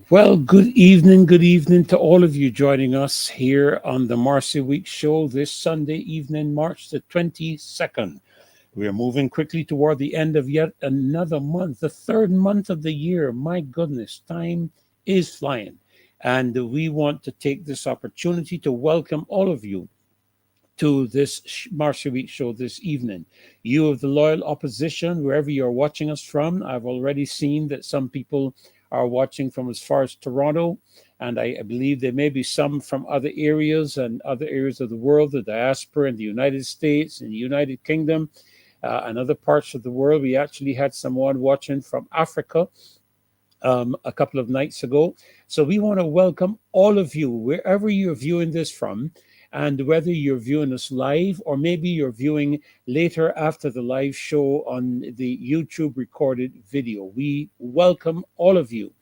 Well, good evening to all of you joining us here on the Marcy Week show this Sunday evening, March the 22nd. We are moving quickly toward the end of yet another month, the third month of the year. My goodness, time is flying. And we want to take this opportunity to welcome all of you to this Marcy Week show this evening. You of the loyal opposition, wherever you're watching us from, I've already seen that some people are watching from as far as Toronto, and I believe there may be some from other areas and other areas of the world, the diaspora in the United States and the United Kingdom and other parts of the world. We actually had someone watching from Africa a couple of nights ago. So we want to welcome all of you, wherever you're viewing this from, and whether you're viewing us live or maybe you're viewing later after the live show on the YouTube recorded video. We welcome all of you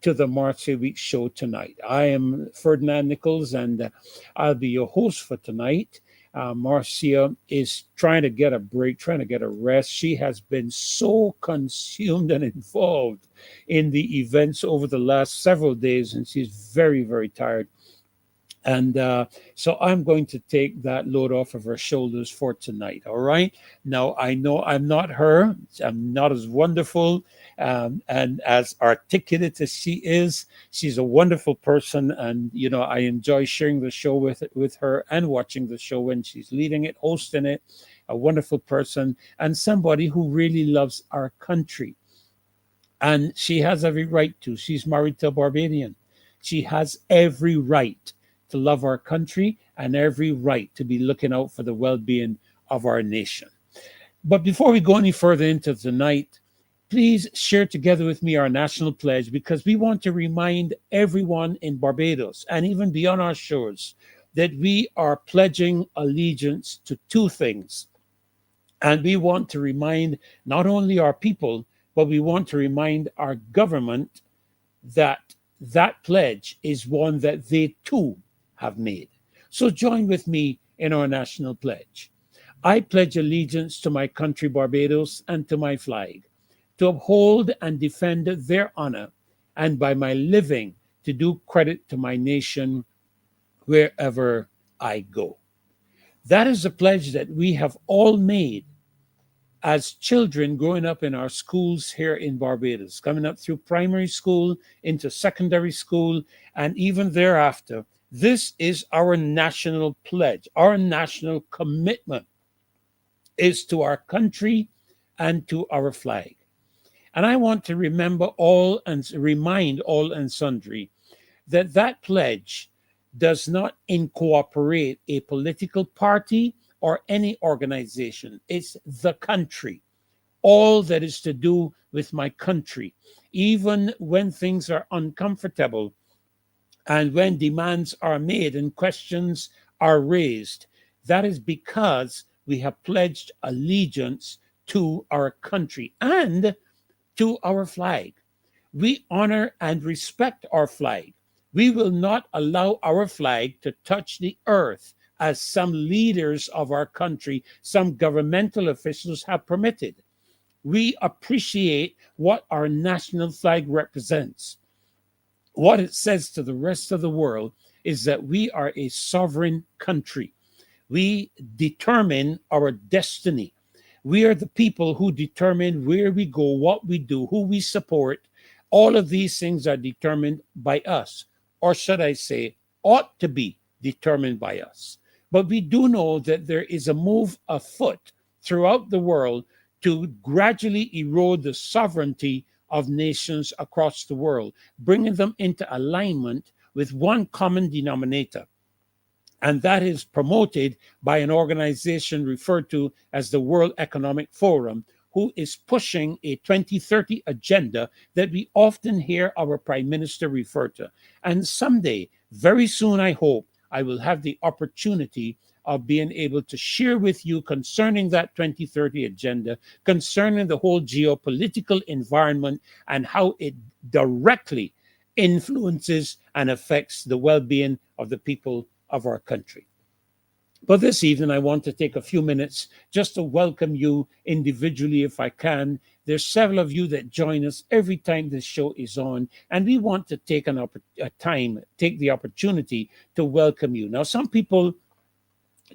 to the Marcy Week show tonight. I am Ferdinand Nichols, and I'll be your host for tonight. Marcia is trying to get a break, trying to get a rest. She has been so consumed and involved in the events over the last several days, and she's very, very tired. And so I'm going to take that load off of her shoulders for tonight. All right. Now, I know I'm not her. I'm not as wonderful and as articulate as she is. She's a wonderful person. And, you know, I enjoy sharing the show with her and watching the show when she's leading it, hosting it. A wonderful person and somebody who really loves our country. And she has every right to. She's married to a Barbadian. She has every right to love our country and every right to be looking out for the well-being of our nation. But before we go any further into tonight, please share together with me our national pledge, because we want to remind everyone in Barbados and even beyond our shores that we are pledging allegiance to two things. And we want to remind not only our people, but we want to remind our government that that pledge is one that they too have made. So join with me in our national pledge. I pledge allegiance to my country, Barbados, and to my flag, to uphold and defend their honor, and by my living to do credit to my nation wherever I go. That is a pledge that we have all made as children growing up in our schools here in Barbados, coming up through primary school into secondary school, and even thereafter. This is our national pledge. Our national commitment is to our country and to our flag. And I want to remember all and remind all and sundry that that pledge does not incorporate a political party or any organization. It's the country. All that is to do with my country, even when things are uncomfortable and when demands are made and questions are raised. That is because we have pledged allegiance to our country and to our flag. We honor and respect our flag. We will not allow our flag to touch the earth as some leaders of our country, some governmental officials have permitted. We appreciate what our national flag represents. What it says to the rest of the world is that we are a sovereign country. We determine our destiny. We are the people who determine where we go, what we do, who we support. All of these things are determined by us, or should I say, ought to be determined by us. But we do know that there is a move afoot throughout the world to gradually erode the sovereignty of nations across the world, bringing them into alignment with one common denominator. And that is promoted by an organization referred to as the World Economic Forum, who is pushing a 2030 agenda that we often hear our Prime Minister refer to. And someday, very soon, I hope, I will have the opportunity of being able to share with you concerning that 2030 agenda, concerning the whole geopolitical environment and how it directly influences and affects the well-being of the people of our country. But this evening, I want to take a few minutes just to welcome you individually if I can. There's several of you that join us every time this show is on, and we want to take take the opportunity to welcome you. Now, some people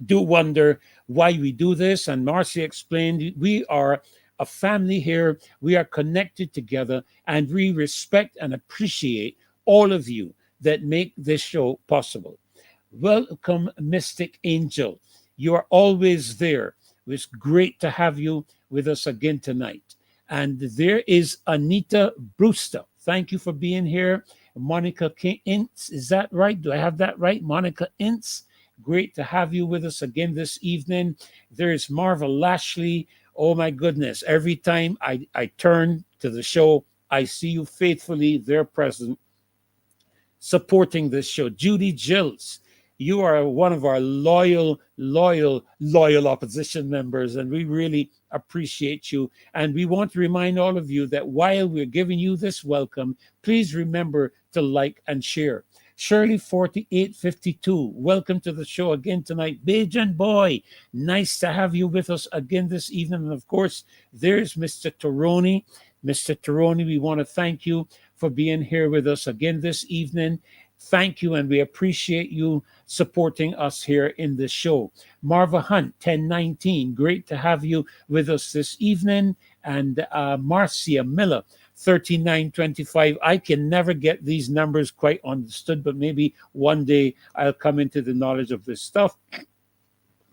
do wonder why we do this, and Marcy explained we are a family here. We are connected together, and we respect and appreciate all of you that make this show possible. Welcome, Mystic Angel. You are always there. It's great to have you with us again tonight. And there is Anita Brewster. Thank you for being here. Monica Ince, is that right? Do I have that right? Monica Ince, great to have you with us again this evening. There's Marva Lashley. Oh my goodness. Every time I turn to the show, I see you faithfully there present, supporting this show. Judy Gills, you are one of our loyal opposition members, and we really appreciate you. And we want to remind all of you that while we're giving you this welcome, please remember to like and share. Shirley 4852, welcome to the show again tonight. Bajan Boy, nice to have you with us again this evening. And of course, there's Mr. Taroni. Mr. Taroni, we want to thank you for being here with us again this evening. Thank you, and we appreciate you supporting us here in this show. Marva Hunt, 1019, great to have you with us this evening. And Marcia Miller, 3925. I can never get these numbers quite understood, but maybe one day I'll come into the knowledge of this stuff.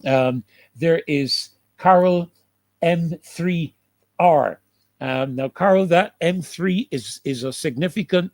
There is Carol M3R. Now, Carol, that M3 is a significant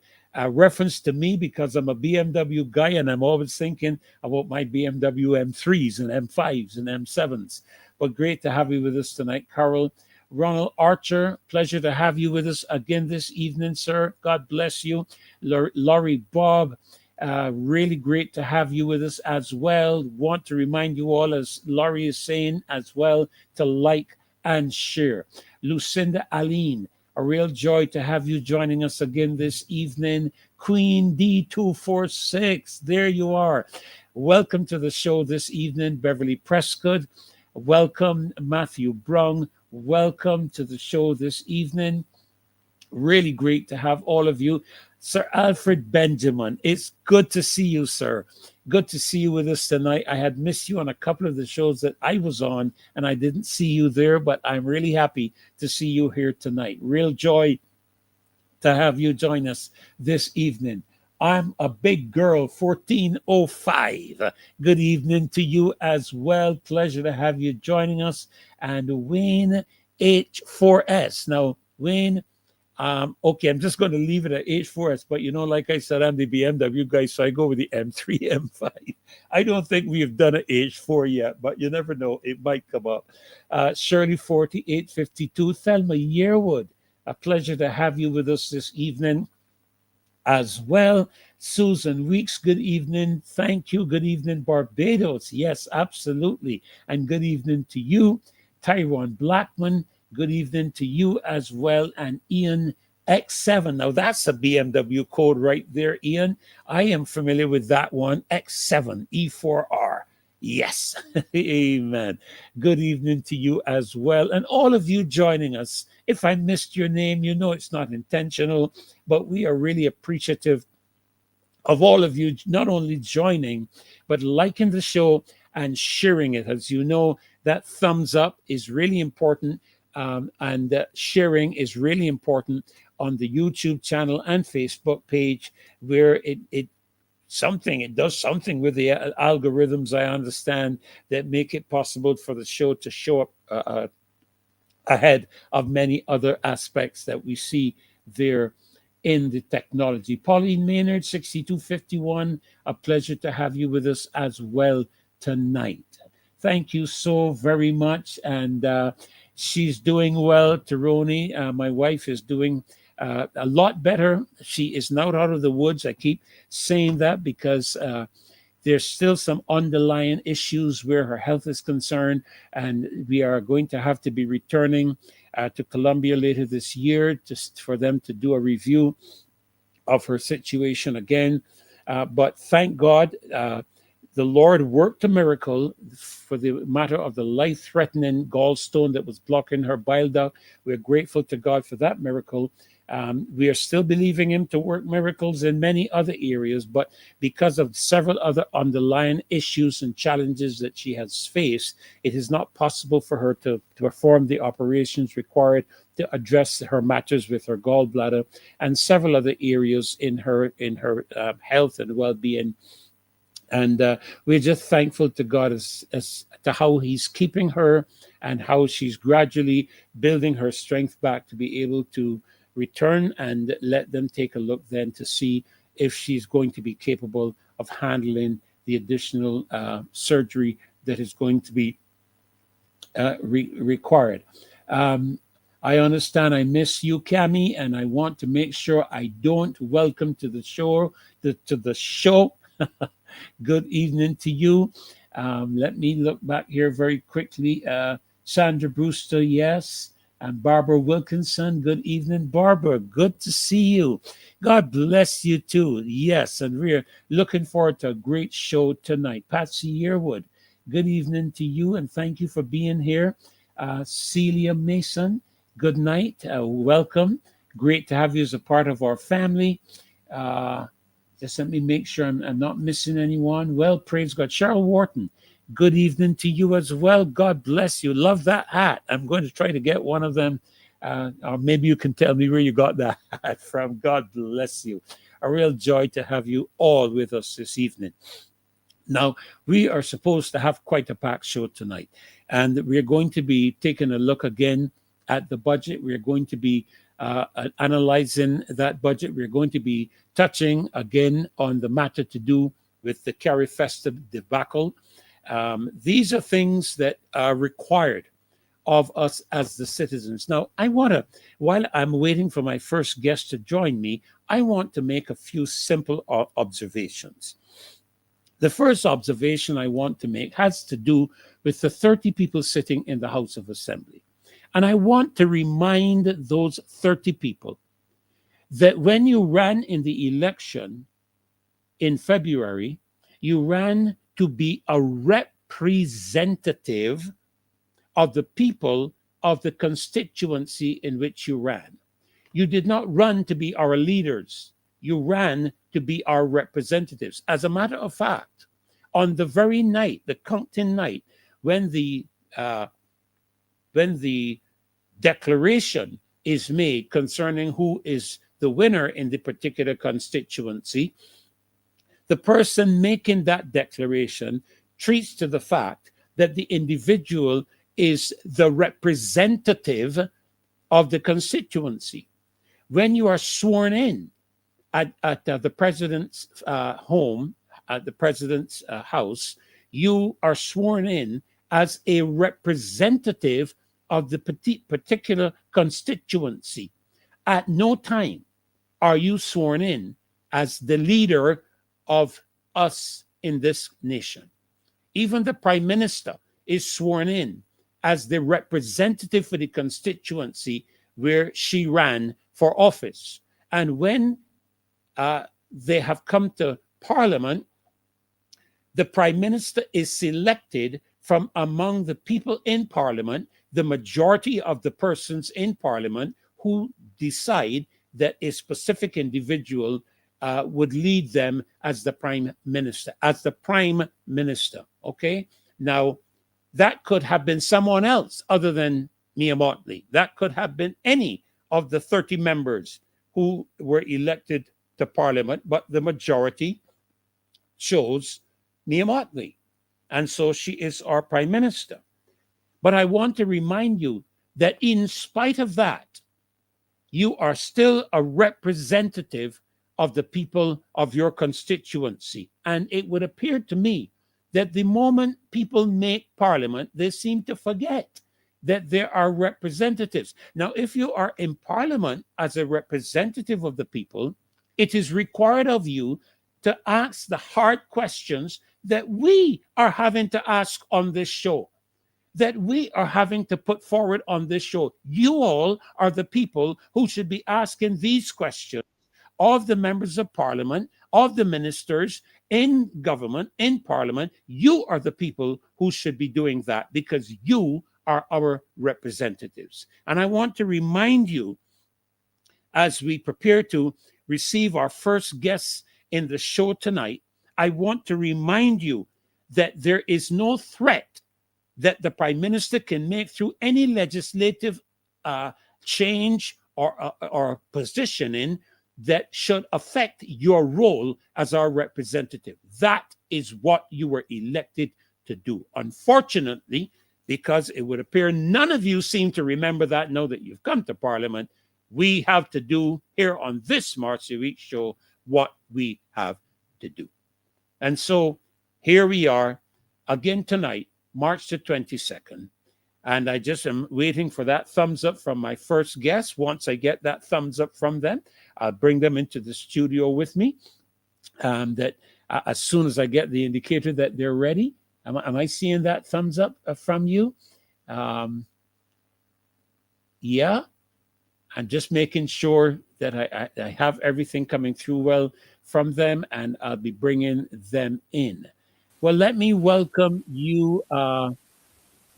reference to me because I'm a BMW guy and I'm always thinking about my BMW M3s and M5s and M7s. But great to have you with us tonight, Carol. Ronald Archer, pleasure to have you with us again this evening, sir. God bless you. Laurie Bob, really great to have you with us as well. Want to remind you all, as Laurie is saying as well, to like and share. Lucinda Aline, a real joy to have you joining us again this evening. Queen D246, there you are. Welcome to the show this evening. Beverly Prescott, welcome. Matthew Brown, welcome to the show this evening. Really great to have all of you. Sir Alfred Benjamin, it's good to see you, sir. Good to see you with us tonight. I had missed you on a couple of the shows that I was on, and I didn't see you there, but I'm really happy to see you here tonight. Real joy to have you join us this evening. I'm a big girl, 1405. Good evening to you as well. Pleasure to have you joining us. And Wayne H4S. Now, Wayne, okay, I'm just going to leave it at H4S, but like I said, I'm the BMW guy, so I go with the M3, M5. I don't think we have done an H4 yet, but you never know, it might come up. Shirley 4852, Thelma Yearwood, a pleasure to have you with us this evening as well. Susan Weeks, good evening. Thank you. Good evening, Barbados. Yes, absolutely. And good evening to you. Tyrone Blackman, good evening to you as well. And Ian X7. Now, that's a BMW code right there, Ian. I am familiar with that one. X7, E4R. Yes. Amen. Good evening to you as well. And all of you joining us. If I missed your name, it's not intentional, but we are really appreciative of all of you not only joining, but liking the show and sharing it. As you know, that thumbs up is really important, and sharing is really important on the YouTube channel and Facebook page, where it does something with the algorithms, I understand, that make it possible for the show to show up ahead of many other aspects that we see there in the technology. Pauline Maynard, 6251, a pleasure to have you with us as well tonight. Thank you so very much. And she's doing well, Taroni. My wife is doing a lot better. She is now out of the woods. I keep saying that because there's still some underlying issues where her health is concerned, and we are going to have to be returning to Colombia later this year just for them to do a review of her situation again. But thank God, the Lord worked a miracle for the matter of the life-threatening gallstone that was blocking her bile duct. We're grateful to God for that miracle. We are still believing him to work miracles in many other areas, but because of several other underlying issues and challenges that she has faced, it is not possible for her to perform the operations required to address her matters with her gallbladder and several other areas in her health and well-being. And we're just thankful to God as to how he's keeping her and how she's gradually building her strength back to be able to return, and let them take a look then to see if she's going to be capable of handling the additional surgery that is going to be required. I understand I miss you, Cami, and I want to make sure I don't welcome to the show. Good evening to you. Let me look back here very quickly. Sandra Brewster, yes. And Barbara Wilkinson, good evening. Barbara, good to see you. God bless you too. Yes, and we're looking forward to a great show tonight. Patsy Yearwood, good evening to you, and thank you for being here. Celia Mason, good night. Welcome. Great to have you as a part of our family. Just let me make sure I'm not missing anyone. Well, praise God. Cheryl Wharton, good evening to you as well. God bless you. Love that hat. I'm going to try to get one of them. Or maybe you can tell me where you got that hat from. God bless you. A real joy to have you all with us this evening. Now, we are supposed to have quite a packed show tonight, and we're going to be taking a look again at the budget. We're going to be analyzing that budget. We're going to be touching again on the matter to do with the CARIFESTA debacle. These are things that are required of us as the citizens. Now, while I'm waiting for my first guest to join me, I want to make a few simple observations. The first observation I want to make has to do with the 30 people sitting in the House of Assembly. And I want to remind those 30 people that when you ran in the election in February, you ran to be a representative of the people of the constituency in which you ran. You did not run to be our leaders. you ran to be our representatives. As a matter of fact, on the very night, the counting night, when the uh, when the declaration is made concerning who is the winner in the particular constituency, the person making that declaration treats to the fact that the individual is the representative of the constituency. When you are sworn in at the president's home, at the president's house, you are sworn in as a representative of the particular constituency. At no time are you sworn in as the leader of us in this nation. Even the prime minister is sworn in as the representative for the constituency where she ran for office. And when they have come to parliament, the prime minister is selected from among the people in parliament, the majority of the persons in parliament who decide that a specific individual would lead them as the prime minister, Okay. Now, that could have been someone else other than Mia Mottley. That could have been any of the 30 members who were elected to parliament, but the majority chose Mia Mottley. And so she is our prime minister. But I want to remind you that in spite of that, you are still a representative of the people of your constituency. And it would appear to me that the moment people make parliament, they seem to forget that there are representatives. Now, if you are in parliament as a representative of the people, it is required of you to ask the hard questions that we are having to ask on this show, that we are having to put forward on this show. You all are the people who should be asking these questions of the members of parliament, of the ministers in government, in parliament. You are the people who should be doing that because you are our representatives. And I want to remind you, as we prepare to receive our first guests in the show tonight, I want to remind you that there is no threat that the prime minister can make through any legislative change or positioning that should affect your role as our representative. That is what you were elected to do. Unfortunately, because it would appear none of you seem to remember that now that you've come to parliament, we have to do here on this Marcy Week show what we have to do. And so here we are again tonight, March the 22nd. And I just am waiting for that thumbs up from my first guest. Once I get that thumbs up from them, I'll bring them into the studio with me. As soon as I get the indicator that they're ready, am I seeing that thumbs up from you? Yeah. I'm just making sure that I have everything coming through well from them, and I'll be bringing them in. Well, let me welcome you,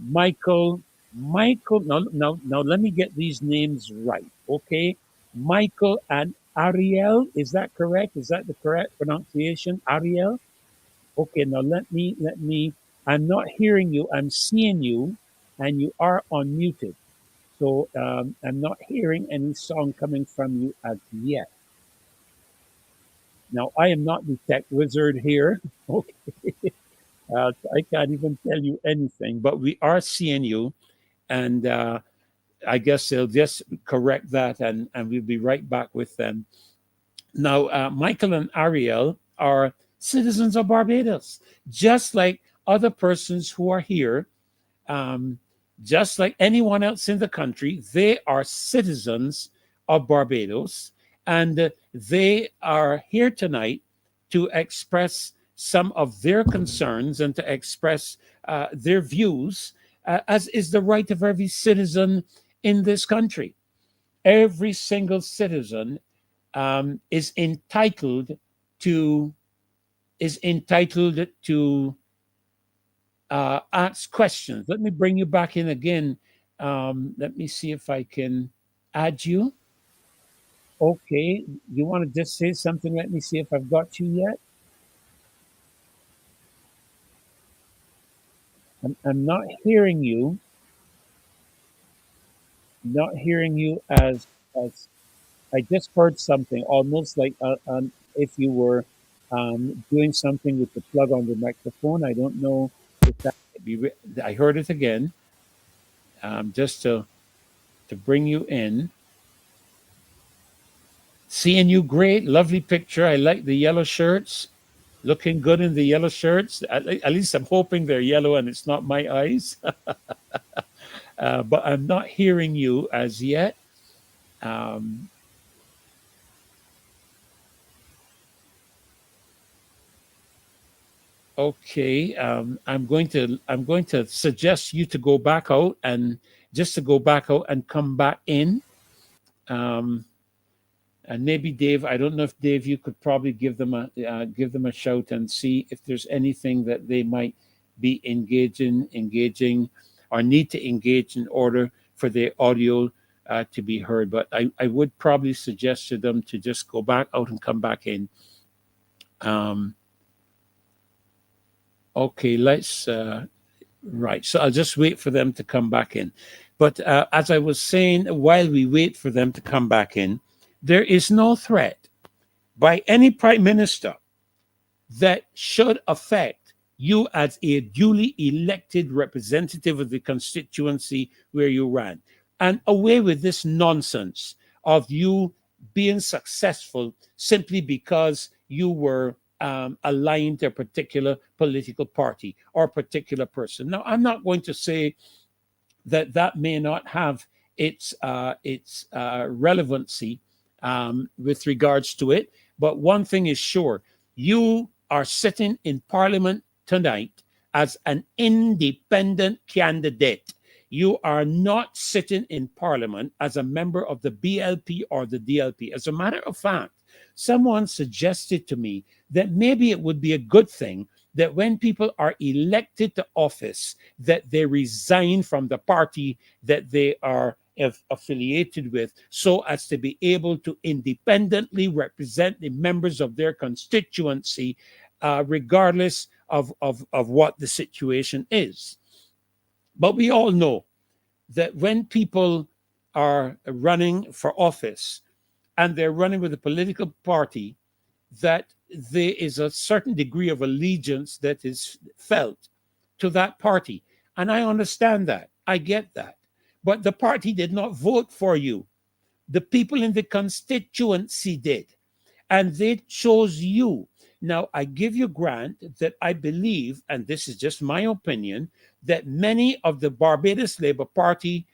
Michael. Michael, no, let me get these names right, okay? Michael and Arielle, is that correct? Is that the correct pronunciation? Arielle? Okay, now let me, I'm not hearing you, I'm seeing you, and you are unmuted. So I'm not hearing any song coming from you as yet. Now, I am not the tech wizard here. Okay. I can't even tell you anything, but we are seeing you. And I guess they'll just correct that, and we'll be right back with them. Now, Michael and Arielle are citizens of Barbados, just like other persons who are here. Just like anyone else in the country, they are citizens of Barbados, and they are here tonight to express some of their concerns and to express their views, as is the right of every citizen in this country. Every single citizen is entitled to ask questions. Let me bring you back in again. Let me see if I can add you. Okay, you want to just say something? Let me see if I've got you yet. I'm not hearing you. Not hearing you as I just heard something almost like if you were doing something with the plug on the microphone. I don't know if that might be. I heard it again. Just to bring you in. Seeing you, great, lovely picture. I like the yellow shirts. Looking good in the yellow shirts. At least I'm hoping they're yellow and it's not my eyes. But I'm not hearing you as yet. Um, okay, I'm going to suggest you to go back out and just to go back out and come back in. Um, and maybe Dave, I don't know if Dave, you could probably give them a shout and see if there's anything that they might be engaging, or need to engage in order for their audio to be heard. But I would probably suggest to them to just go back out and come back in. Um, okay, let's right. So I'll just wait for them to come back in. But as I was saying, while we wait for them to come back in, there is no threat by any prime minister that should affect you as a duly elected representative of the constituency where you ran. And away with this nonsense of you being successful simply because you were aligned to a particular political party or particular person. Now, I'm not going to say that that may not have its relevancy with regards to it. But one thing is sure: you are sitting in Parliament tonight as an independent candidate. You are not sitting in Parliament as a member of the BLP or the DLP. As a matter of fact, someone suggested to me that maybe it would be a good thing that when people are elected to office, that they resign from the party that they are affiliated with, so as to be able to independently represent the members of their constituency, regardless of what the situation is. But we all know that when people are running for office and they're running with a political party, that there is a certain degree of allegiance that is felt to that party. And I understand that. I get that. But the party did not vote for you. The people in the constituency did. And they chose you. Now, I give you grant that I believe, and this is just my opinion, that many of the Barbados Labour Party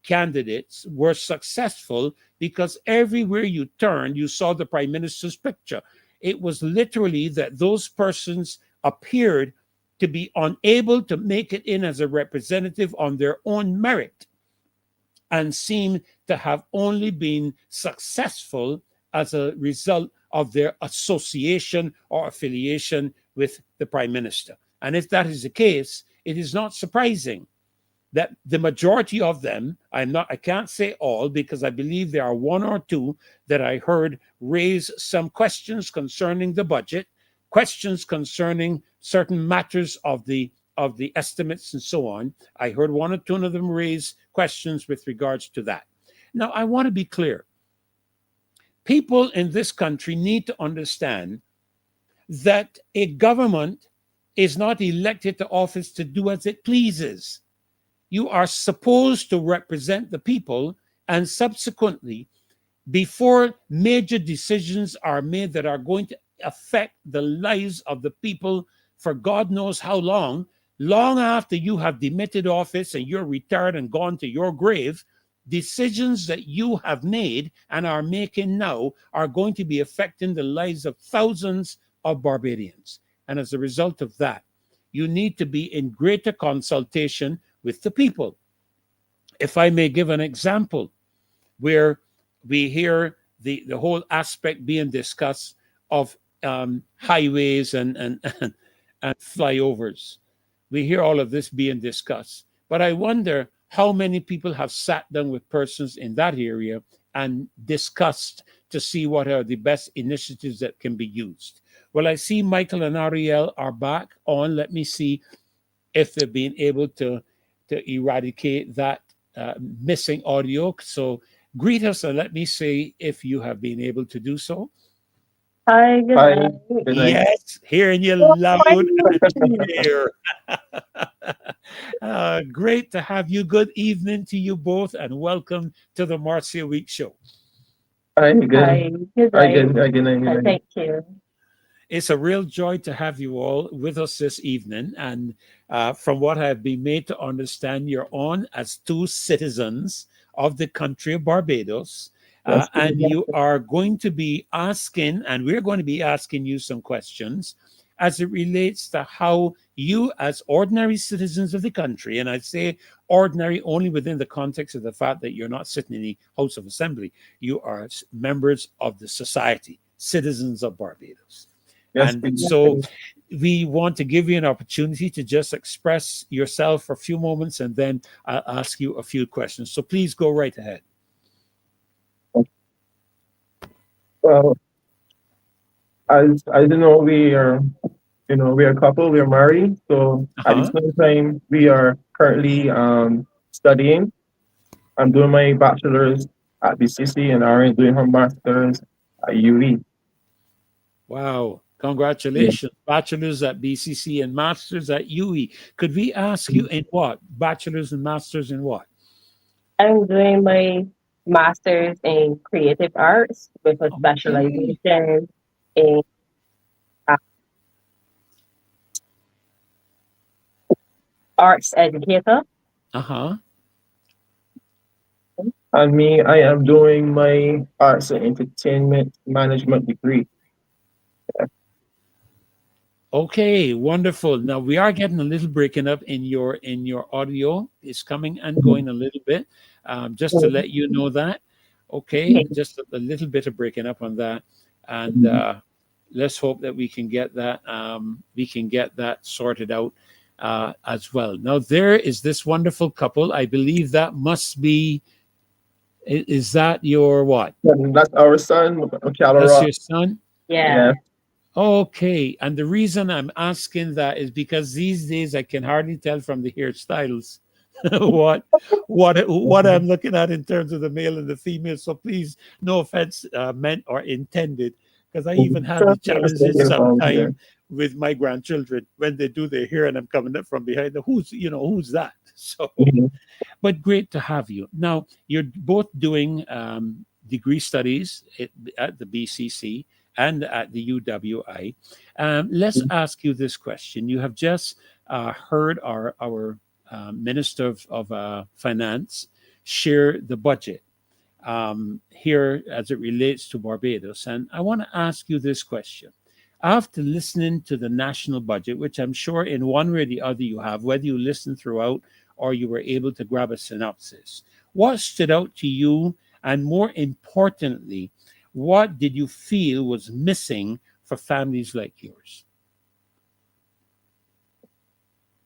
candidates were successful because everywhere you turned, you saw the prime minister's picture. It was literally that those persons appeared to be unable to make it in as a representative on their own merit and seem to have only been successful as a result of their association or affiliation with the prime minister. And if that is the case, it is not surprising that the majority of them, I can't say all, because I believe there are one or two that I heard raise some questions concerning the budget, questions concerning certain matters of the estimates and so on. I heard one or two of them raise questions with regards to that. Now, I want to be clear. People in this country need to understand that a government is not elected to office to do as it pleases. You are supposed to represent the people, and subsequently, before major decisions are made that are going to affect the lives of the people for God knows how long, long after you have demitted office and you're retired and gone to your grave, decisions that you have made and are making now are going to be affecting the lives of thousands of Barbadians. And as a result of that, you need to be in greater consultation with the people. If I may give an example, where we hear the whole aspect being discussed of highways and flyovers. We hear all of this being discussed. But I wonder how many people have sat down with persons in that area and discussed to see what are the best initiatives that can be used. Well, I see Michael and Arielle are back on. Let me see if they've been able to eradicate that missing audio. So greet us and let me see if you have been able to do so. Hi, good Hi, night. good night. Yes, hearing you Oh, loud my and goodness. clear. Great to have you. Good evening to you both, and welcome to the Marcia Week Show. Hi, Hi, good. good Hi, night. good. Hi, good night. Good night. Thank you. It's a real joy to have you all with us this evening. And from what I've been made to understand, you're on as two citizens of the country of Barbados. That's good. And you are going to be asking, and we're going to be asking you some questions as it relates to how you, as ordinary citizens of the country, and I'd say ordinary only within the context of the fact that you're not sitting in the House of Assembly, you are members of the society, citizens of Barbados. Yes, And good. so we want to give you an opportunity to just express yourself for a few moments, and then I'll ask you a few questions. So please go right ahead. Well, as you know, we are a couple. We are married. So at the Uh-huh. same time, we are currently studying. I'm doing my bachelor's at BCC, and Aaron doing her master's at UV. Wow. Yeah. Congratulations. Bachelor's at BCC and master's at UE. Could we ask you in what? Bachelor's and master's in what? I'm doing my master's in creative arts with a Okay. specialization in uh, arts educator. Uh-huh. And me, I am doing my arts and entertainment management degree. Okay, wonderful. Now we are getting a little breaking up in your audio. It's coming and going a little bit. Just to let you know that. Okay, just a little bit of breaking up on that, and let's hope that we can get that sorted out as well. Now there is this wonderful couple. I believe that must be. Is that your what? And that's our son, McAllen That's Rock. your son? Yeah. Yeah. Okay, and the reason I'm asking that is because these days I can hardly tell from the hairstyles what what I'm looking at in terms of the male and the female. So please, no offense meant or intended, because I even have the Yeah. challenges Yeah. sometime with my grandchildren when they do their hair and I'm coming up from behind. Who's that? So, Mhm. but great to have you. Now you're both doing degree studies at the BCC and at the UWI. Let's ask you this question. You have just heard our Minister of Finance share the budget here as it relates to Barbados. And I want to ask you this question. After listening to the national budget, which I'm sure in one way or the other you have, whether you listened throughout or you were able to grab a synopsis, what stood out to you? And more importantly, what did you feel was missing for families like yours?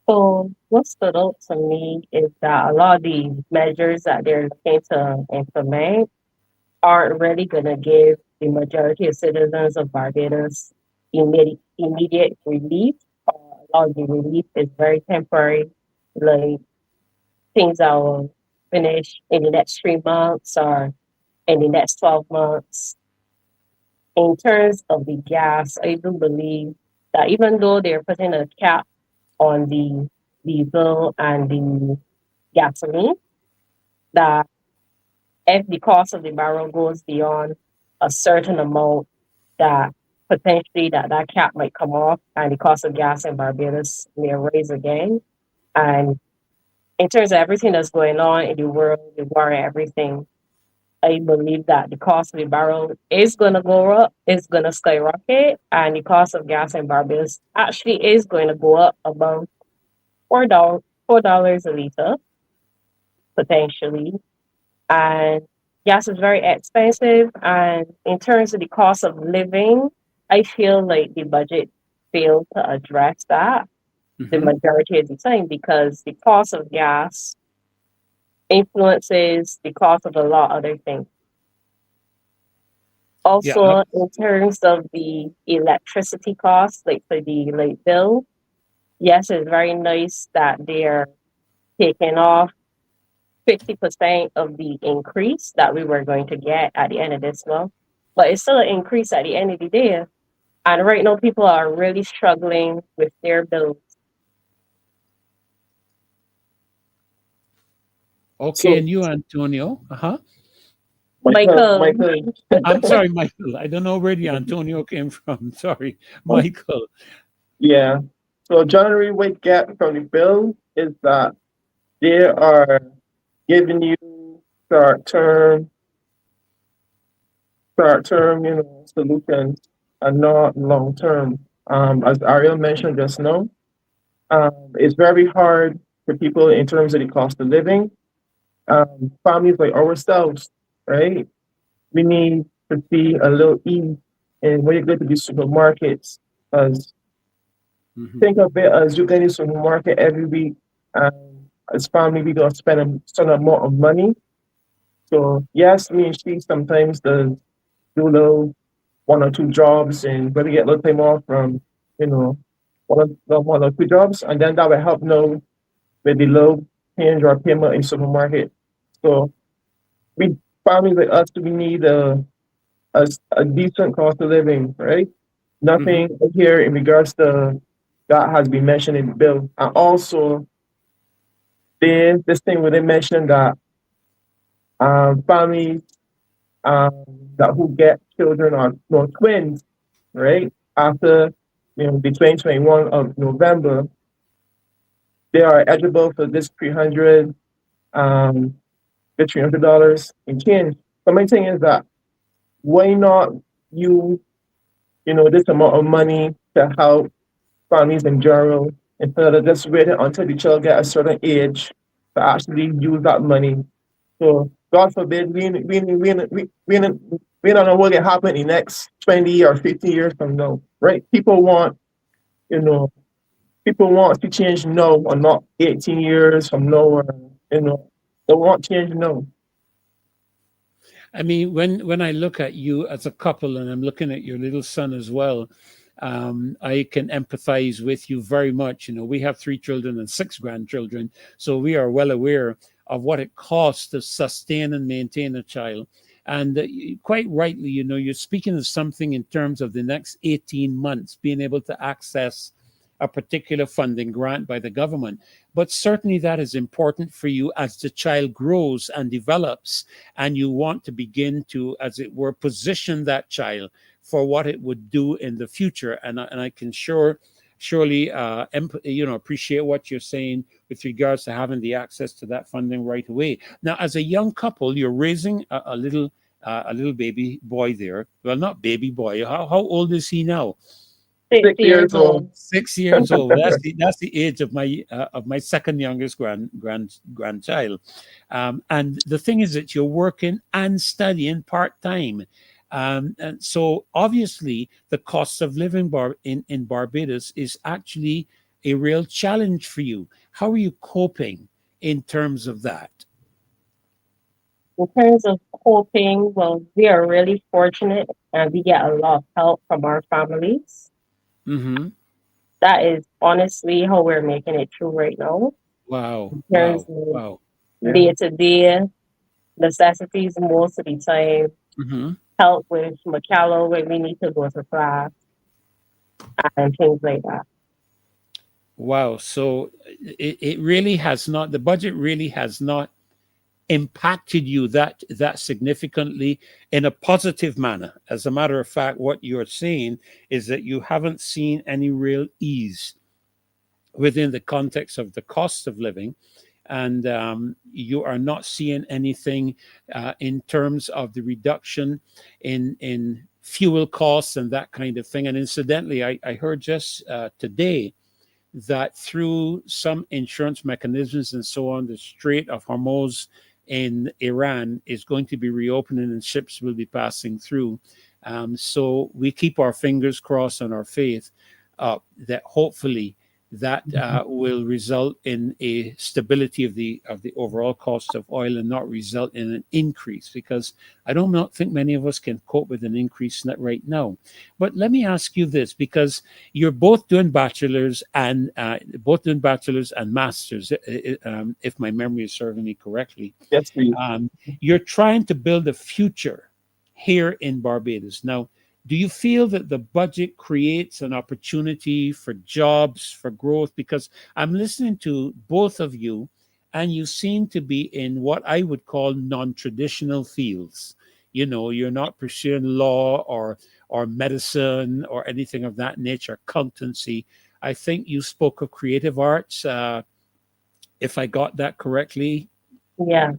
So what stood out to me is that a lot of the measures that they're looking to implement aren't really going to give the majority of citizens of Barbados immediate relief. A lot of the relief is very temporary, like things that will finish in the next 3 months or in the next 12 months. In terms of the gas, I do believe that even though they're putting a cap on the diesel and the gasoline, that if the cost of the barrel goes beyond a certain amount, that potentially that cap might come off and the cost of gas in Barbados may rise again. And in terms of everything that's going on in the world, the war and everything, I believe that the cost of the barrel is going to go up, is going to skyrocket, and the cost of gas in Barbados actually is going to go up above $4 a liter potentially. And gas is very expensive. And in terms of the cost of living, I feel like the budget failed to address that the Mm-hmm. majority of the time because the cost of gas influences the cost of a lot of other things. Yeah. Look, Also, in terms of the electricity costs, like for the late bill, yes, it's very nice that they're taking off 50% of the increase that we were going to get at the end of this month. But it's still an increase at the end of the day. And right now, people are really struggling with their bills. okay, So, and you, Antonio. Uh-huh. Michael, Michael, I'm sorry, Michael. I don't know where the Antonio came from. Sorry, Michael. yeah. So January wage gap from the bill is that they are giving you short term, solutions and not long term. As Ariel mentioned just now, it's very hard for people in terms of the cost of living. Families like ourselves, right? We need to see a little ease in when you go to the supermarkets. Because Mhm. think of it as you go to the supermarket every week, and as family, we don't spend a certain amount of money. So yes, me and she sometimes does do little one or two jobs and maybe get a little time off from, you know, one or two jobs, and then that will help know with the low change or payment in supermarket. So we families like us, we need a decent cost of living, right? Mhm. Nothing here in regards to that has been mentioned in the bill. And also, there's this thing where they mentioned that families um, that who get children are no twins, right? After the 2021 of November, they are eligible for this 300 the $300 in change. So my thing is that why not use this amount of money to help families in general instead of just waiting until the child get a certain age to actually use that money. So God forbid we don't know what will happen in the next 20 or 50 years from now, right? You know, people want to change now or not 18 years from now or, they want change now. I mean, when I look at you as a couple, and I'm looking at your little son as well, I can empathize with you very much. You know, we have 3 children and 6 grandchildren, so we are well aware of what it costs to sustain and maintain a child. And quite rightly, you know, you're speaking of something in terms of the next 18 months being able to access a particular funding grant by the government. But certainly that is important for you as the child grows and develops, and you want to begin to, as it were, position that child for what it would do in the future. And I can surely appreciate what you're saying with regards to having the access to that funding right away. Now, as a young couple, you're raising a little baby boy there. Well, not baby boy. How old is he now? six Six years years old. old. 6 years old. That's the age of my second youngest grandchild. And the thing is that you're working and studying part time. And so obviously the cost of living in Barbados is actually a real challenge for you. How are you coping in terms of that? In terms of coping, well, we are really fortunate and we get a lot of help from our families. Mm-hmm. That is honestly how we're making it through right now. Wow. In terms Wow. of Wow. Yeah. day to day necessities, most of the time, Mm-hmm. help with McCallow when we need to go to class and things like that. Wow. So it really has not, the budget really has not impacted you that significantly in a positive manner. As a matter of fact, what you're saying is that you haven't seen any real ease within the context of the cost of living, and you are not seeing anything in terms of the reduction in fuel costs and that kind of thing. And incidentally, I heard just today that through some insurance mechanisms and so on, the Strait of Hormuz in Iran is going to be reopening and ships will be passing through. So we keep our fingers crossed and our faith that hopefully that will result in a stability of the overall cost of oil and not result in an increase, because I don't think many of us can cope with an increase in that right now. But let me ask you this, because you're both doing bachelors and masters, if my memory is serving me correctly. Yes, please. You're trying to build a future here in Barbados. Now, do you feel that the budget creates an opportunity for jobs, for growth? Because I'm listening to both of you, and you seem to be in what I would call non-traditional fields. You know, you're not pursuing law or medicine or anything of that nature, accountancy. I think you spoke of creative arts, if I got that correctly. Yeah,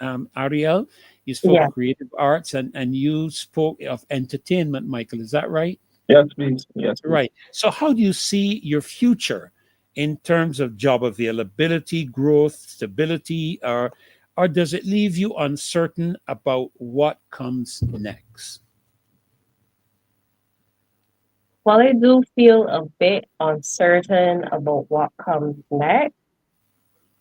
Arielle, you spoke yeah. of creative arts, and you spoke of entertainment, Michael. Is that right? Yes, please. Yes, please. Right. So, how do you see your future in terms of job availability, growth, stability, or does it leave you uncertain about what comes next? Well, I do feel a bit uncertain about what comes next.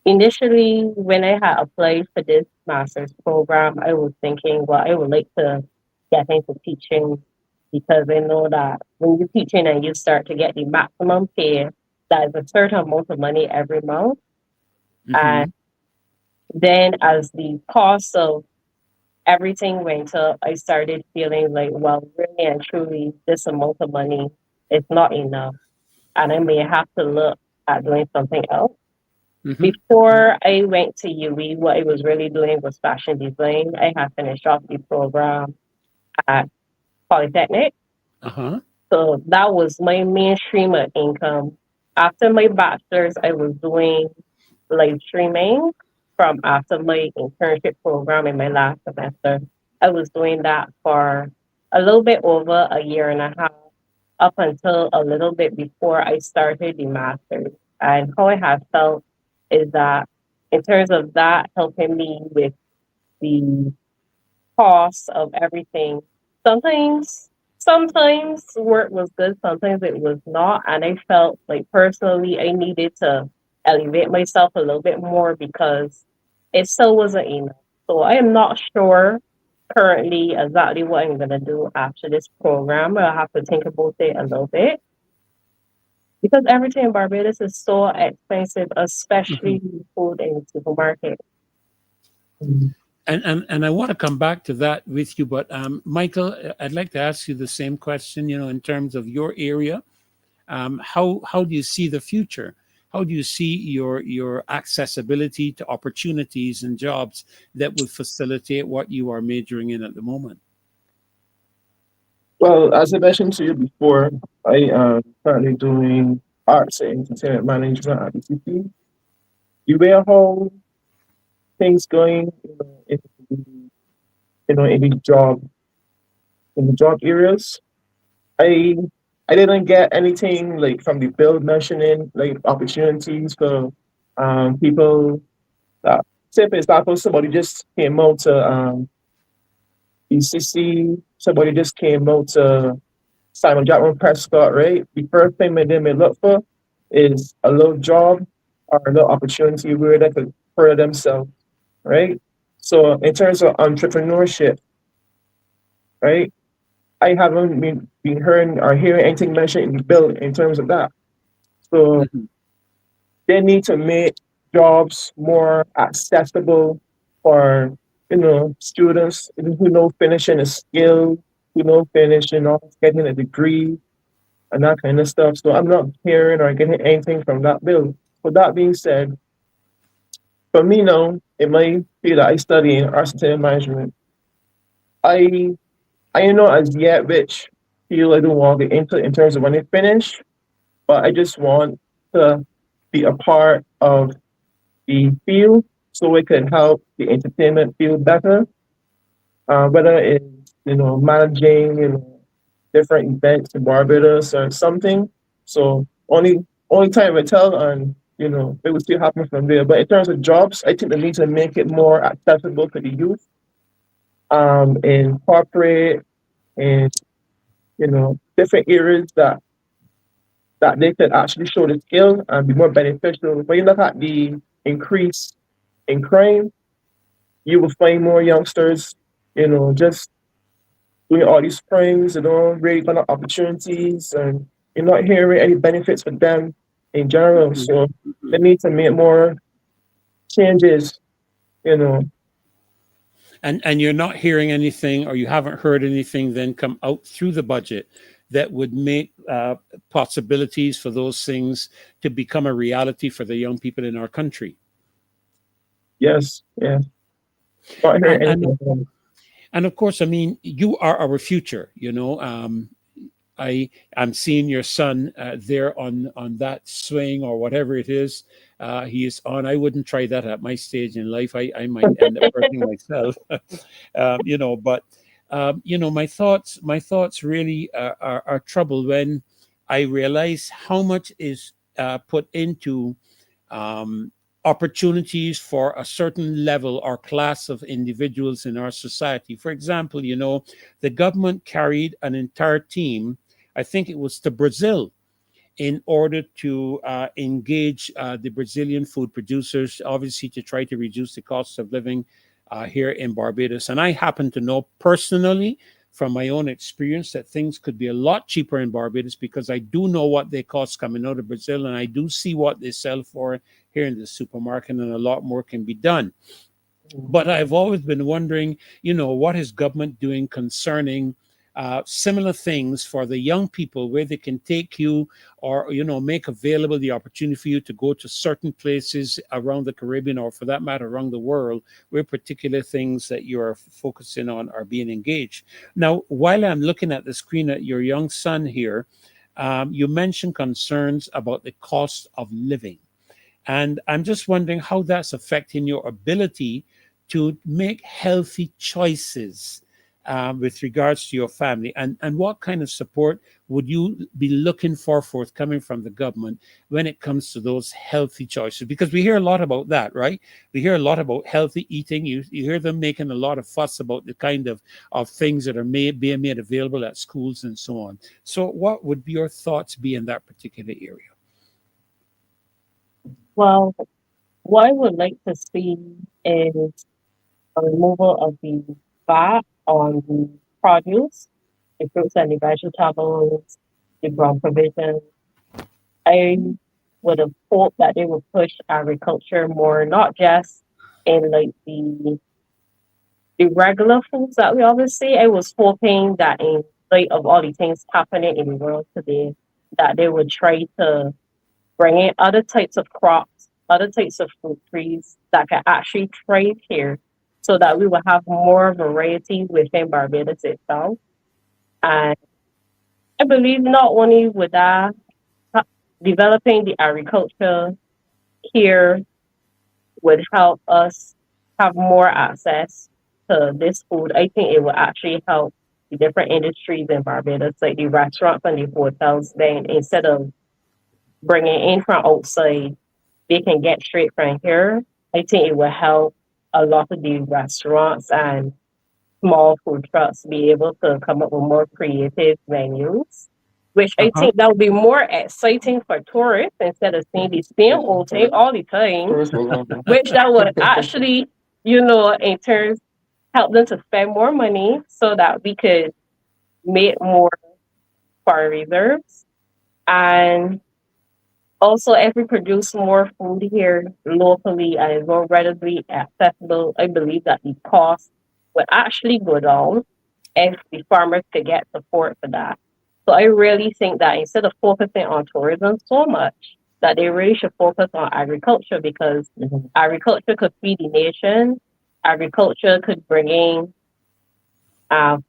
Initially, when I had applied for this master's program, I was thinking, well, I would like to get into teaching because I know that when you're teaching and you start to get the maximum pay, that is a certain amount of money every month. Hmm. And then as the cost of everything went up, I started feeling like, well, really and truly, this amount of money is not enough. And I may have to look at doing something else. Hmm. Before I went to UE, what I was really doing was fashion design. I had finished off the program at Polytechnic. Uh-huh. So that was my main stream of income. After my bachelor's, I was doing live streaming from after my internship program in my last semester. I was doing that for a little bit over a year and a half, up until a little bit before I started the master's. And how I have felt is that in terms of that helping me with the cost of everything, sometimes work was good, sometimes it was not. And I felt like personally I needed to elevate myself a little bit more because it still wasn't enough. So I am not sure currently exactly what I'm gonna do after this program. I'll have to think about it a little bit because everything in Barbados is so expensive, Hmm. especially food in the supermarket. Mm. And I want to come back to that with you, but Michael, I'd like to ask you the same question. You know, in terms of your area, how do you see the future? How do you see your accessibility to opportunities and jobs that would facilitate what you are majoring in at the moment? Well, as I mentioned to you before, I am currently doing arts and entertainment management at the city. You way how things going, in the job areas. I I didn't get anything like from the bill mentioning like opportunities for people that, say for example somebody just came out to ECC, somebody just came out to Simon Jackman Prescott, right? The first thing that they may look for is a little job or a little opportunity where they could further themselves, right? So in terms of entrepreneurship, right? I haven't been hearing or hearing anything mentioned in the bill in terms of that. So Mhm. they need to make jobs more accessible for students who know finishing a skill, who know finishing off getting a degree and that kind of stuff. So I'm not hearing or getting anything from that bill. With that being said, for me now, in my field that I study in arts and management, I I know as yet which field I don't want to get into in terms of when I finish, but I just want to be a part of the field so it can help the entertainment field better. Whether it's managing different events in Barbados or something. So only time I tell, and it will still happen from there. But in terms of jobs, I think they need to make it more accessible to the youth, in corporate and different areas that they could actually show the skill and be more beneficial. When you look at the increase in crime, you will find more youngsters, just doing all these crimes, really going to opportunities, and you're not hearing any benefits for them in general. So they need to make more changes, you know. And you're not hearing anything, or you haven't heard anything then come out through the budget that would make possibilities for those things to become a reality for the young people in our country. Yes, yeah. Not hearing And anything. and of course, I mean, you are our future. I'm seeing your son there on that swing or whatever it is he is on. I wouldn't try that at my stage in life. I might end up hurting myself, But my thoughts really are troubled when I realize how much is put into um, opportunities for a certain level or class of individuals in our society. For example, the government carried an entire team, I think it was to Brazil, in order to engage the Brazilian food producers, obviously to try to reduce the cost of living here in Barbados. And I happen to know personally from my own experience that things could be a lot cheaper in Barbados, because I do know what they cost coming out of Brazil, and I do see what they sell for here in the supermarket, and a lot more can be done. But I've always been wondering, what is government doing concerning similar things for the young people, where they can take you, or make available the opportunity for you to go to certain places around the Caribbean, or for that matter around the world, where particular things that you're focusing on are being engaged. Now, while I'm looking at the screen at your young son here, you mentioned concerns about the cost of living. And I'm just wondering how that's affecting your ability to make healthy choices with regards to your family, and what kind of support would you be looking for forthcoming from the government when it comes to those healthy choices? Because we hear a lot about that, right? We hear a lot about healthy eating. You hear them making a lot of fuss about the kind of things that are being made available at schools and so on. So what would your thoughts be in that particular area? Well, what I would like to see is a removal of the VAT on the produce, the fruits and the vegetables, the ground provision. I would have hoped that they would push agriculture more, not just in like the regular foods that we always see. I was hoping that in light of all the things happening in the world today, that they would try to bring in other types of crops, other types of fruit trees that can actually thrive here, so that we will have more variety within Barbados itself. And I believe not only with that, developing the agriculture here would help us have more access to this food. I think it will actually help the different industries in Barbados, like the restaurants and the hotels. Then instead of bringing in from outside, they can get straight from here. I think it will help a lot of the restaurants and small food trucks be able to come up with more creative menus, which I Uh-huh. think that would be more exciting for tourists instead of seeing the same old thing all the time, which that would actually, in turn help them to spend more money so that we could make more foreign reserves. And also, if we produce more food here locally and is more readily accessible, I believe that the cost would actually go down if the farmers could get support for that. So I really think that instead of focusing on tourism so much, that they really should focus on agriculture, because agriculture could feed the nation. Agriculture could bring in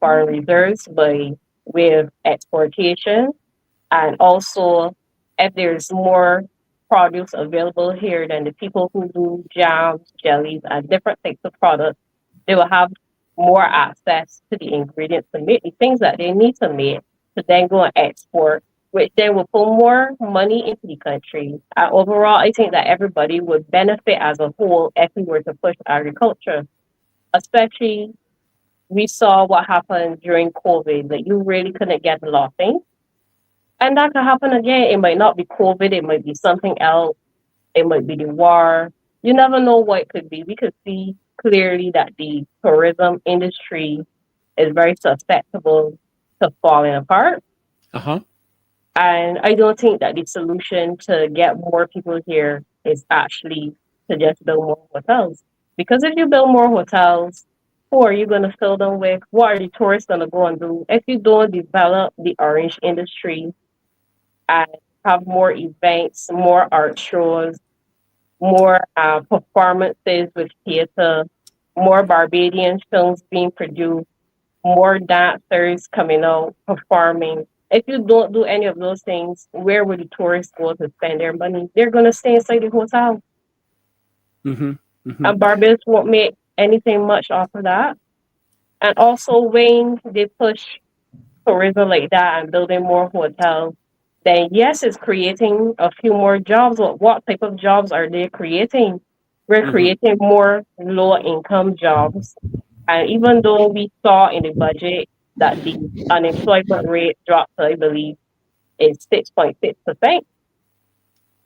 foreign reserves by way of exportation, and also, if there's more produce available here, then the people who do jams, jellies, and different types of products, they will have more access to the ingredients to make the things that they need to make to then go and export, which then will put more money into the country. Overall, I think that everybody would benefit as a whole if we were to push agriculture. Especially, we saw what happened during COVID. Like, you really couldn't get a lot of things. And that could happen again. It might not be COVID, it might be something else, it might be the war. You never know what it could be. We could see clearly that the tourism industry is very susceptible to falling apart. Uh-huh. And I don't think that the solution to get more people here is actually to just build more hotels. Because if you build more hotels, who are you going to fill them with? What are the tourists going to go and do? If you don't develop the orange industry and have more events, more art shows, more performances with theater, more Barbadian films being produced, more dancers coming out performing. If you don't do any of those things, where would the tourists go to spend their money? They're going to stay inside the hotel. Mm-hmm. Mm-hmm. And Barbados won't make anything much off of that. And also, when they push tourism like that and building more hotels, then yes, it's creating a few more jobs. But what type of jobs are they creating? We're Mm-hmm. creating more low income jobs. And even though we saw in the budget that the unemployment rate dropped to, I believe, is 6.6%,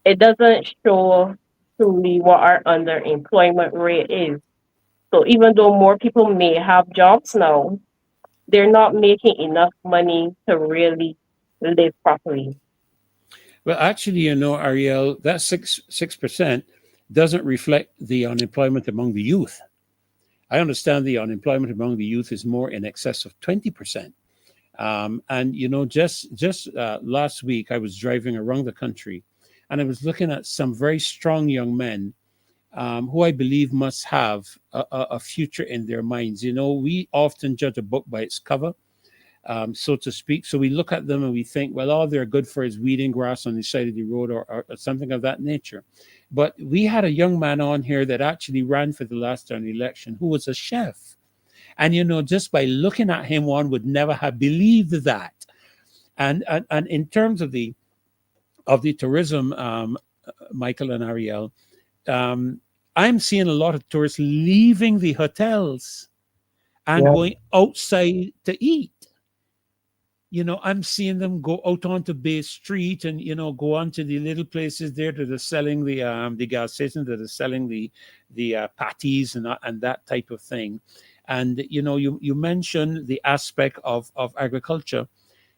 it doesn't show truly what our underemployment rate is. So even though more people may have jobs now, they're not making enough money to really live properly. Well, actually, Ariel, that 6% doesn't reflect the unemployment among the youth. I understand the unemployment among the youth is more in excess of 20%. And just last week, I was driving around the country, and I was looking at some very strong young men who I believe must have a future in their minds. We often judge a book by its cover, so to speak. So we look at them and we think, well, all they're good for is weeding grass on the side of the road, or something of that nature. But we had a young man on here that actually ran for the last turn election who was a chef. And, just by looking at him, one would never have believed that. And in terms of the tourism, Michael and Ariel, I'm seeing a lot of tourists leaving the hotels and Yeah. going outside to eat. I'm seeing them go out onto Bay Street and go onto the little places there that are selling the gas stations that are selling the patties and that type of thing. And you mentioned the aspect of agriculture,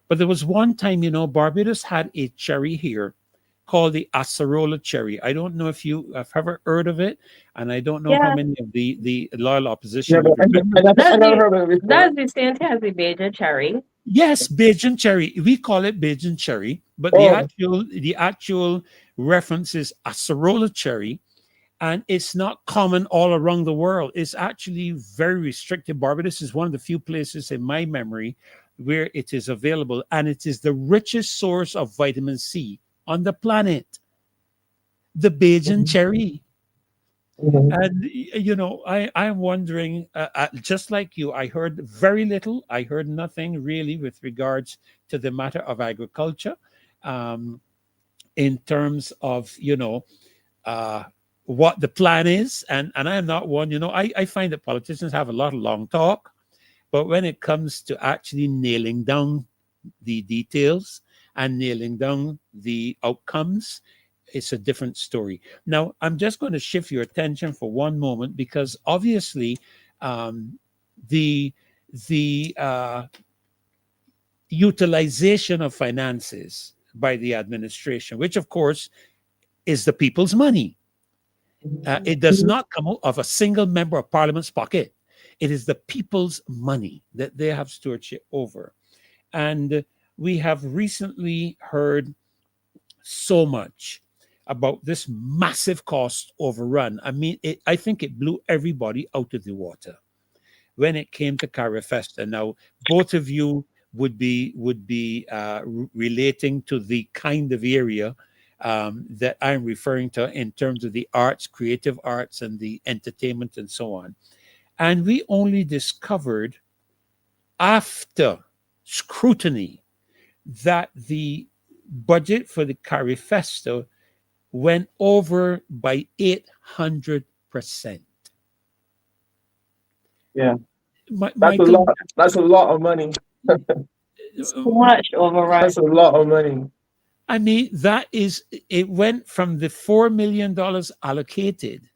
but there was one time Barbados had a cherry here called the acerola cherry. I don't know if you have ever heard of it, and I don't know how Yeah, many of the loyal Yeah, opposition but would remember. I that's never the heard of it before. that's the Saint Bajan cherry. Yes, Bajan cherry. We call it Bajan cherry, but the Oh, actual reference is acerola cherry, and it's not common all around the world. It's actually very restricted. Barbados is one of the few places in my memory where it is available, and it is the richest source of vitamin C on the planet. The Bajan mhm, cherry. mhm. And I'm wondering, just like you, I heard very little. I heard nothing really with regards to the matter of agriculture, um, in terms of uh, what the plan is. And I am not one. I find that politicians have a lot of long talk, but when it comes to actually nailing down the details and nailing down the outcomes, it's a different story. Now, I'm just going to shift your attention for one moment because obviously, um, the the utilization of finances by the administration, which of course is the people's money, it does not come out of a single member of parliament's pocket. It is the people's money that they have stewardship over. And we have recently heard so much about this massive cost overrun. I mean, I think it blew everybody out of the water when it came to CARIFESTA. Now, both of you would be relating to the kind of area that I'm referring to in terms of the arts, creative arts, and the entertainment, and so on. And we only discovered after scrutiny that the budget for the CARIFESTA went over by 800%. Yeah, that's a Michael, lot. That's a lot of money. It's too much overrun. That's a lot of money. I mean, it went from the $4 million allocated,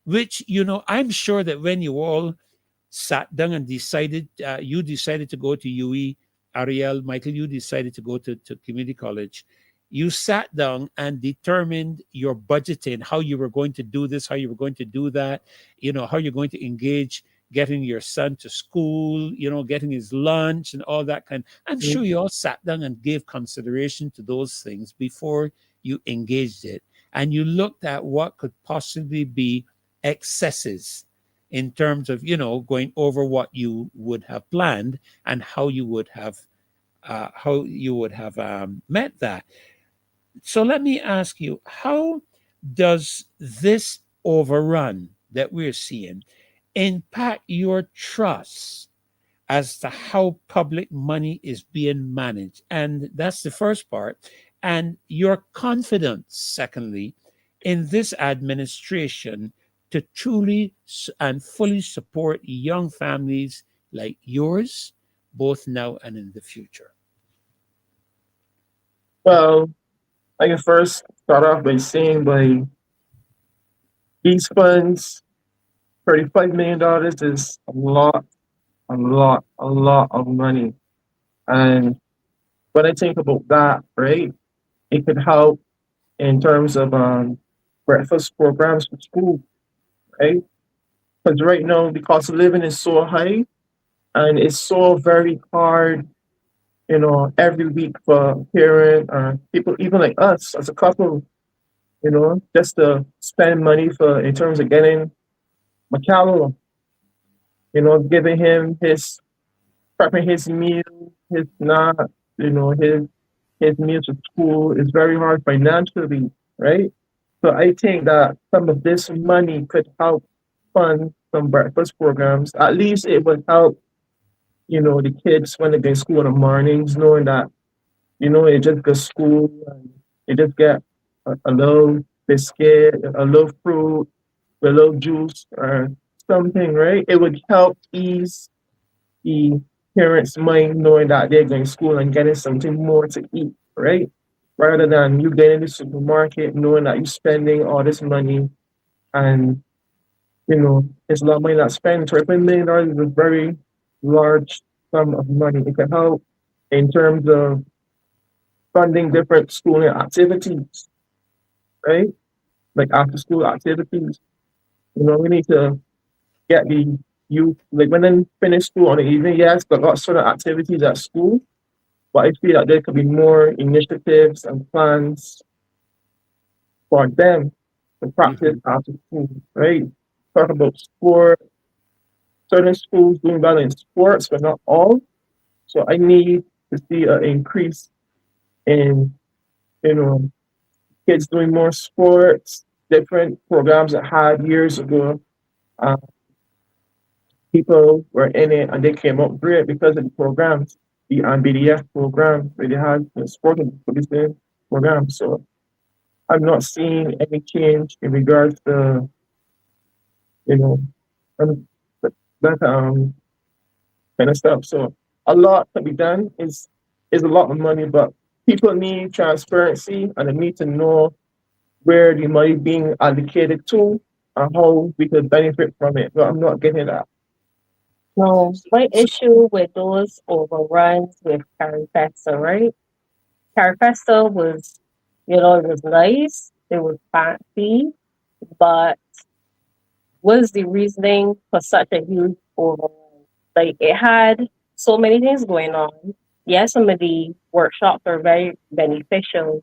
which, I'm sure that when you all sat down and decided, you decided to go to UE, Ariel, Michael, you decided to go to community college. You sat down and determined your budgeting, how you were going to do this, how you were going to do that, how you're going to engage getting your son to school, getting his lunch and all that kind. I'm sure you all sat down and gave consideration to those things before you engaged it. And you looked at what could possibly be excesses in terms of, going over what you would have planned and how you would have met that. So let me ask you, how does this overrun that we're seeing impact your trust as to how public money is being managed? And that's the first part. And your confidence, secondly, in this administration to truly and fully support young families like yours, both now and in the future. Well, I can first start off by saying these funds, $35 million is a lot of money. And when I think about that, right, it could help in terms of breakfast programs for school, right? Because right now the cost of living is so high and it's so very hard, every week for parent or people, even like us as a couple, just to spend money for in terms of getting McCallum, giving him prepping his meal, his snack, his meals at school is very hard financially, right? So I think that some of this money could help fund some breakfast programs. At least it would help, the kids when they go to school in the mornings, knowing that, they just go to school and they just get a little biscuit, a little fruit, a little juice or something, right? It would help ease the parents' mind knowing that they're going to school and getting something more to eat, right? Rather than you getting in the supermarket knowing that you're spending all this money and it's a lot of money not spent. $20 million is a very large sum of money. It can help in terms of funding different schooling activities, right? Like after school activities. We need to get the youth, like when they finish school on the evening, yes, got lots of activities at school, but I feel that there could be more initiatives and plans for them to practice after school, right? Talk about sport, certain schools doing well in sports, but not all. So I need to see an increase in, you know, kids doing more sports, different programs that had years ago. Uh, People were in it and they came up great because of the programs, the BDF program, where they had the sport and policing program. So I'm not seeing any change in regards to, you know, um, that kind of stuff. So a lot to be done is a lot of money, but people need transparency and they need to know where the money being allocated to and how we could benefit from it. But I'm not getting that. No, my issue with those overruns with CARIFESTA, right? CARIFESTA was, it was nice, it was fancy, but was the reasoning for such a huge overrun? Like it had so many things going on. Yes, some of the workshops are very beneficial,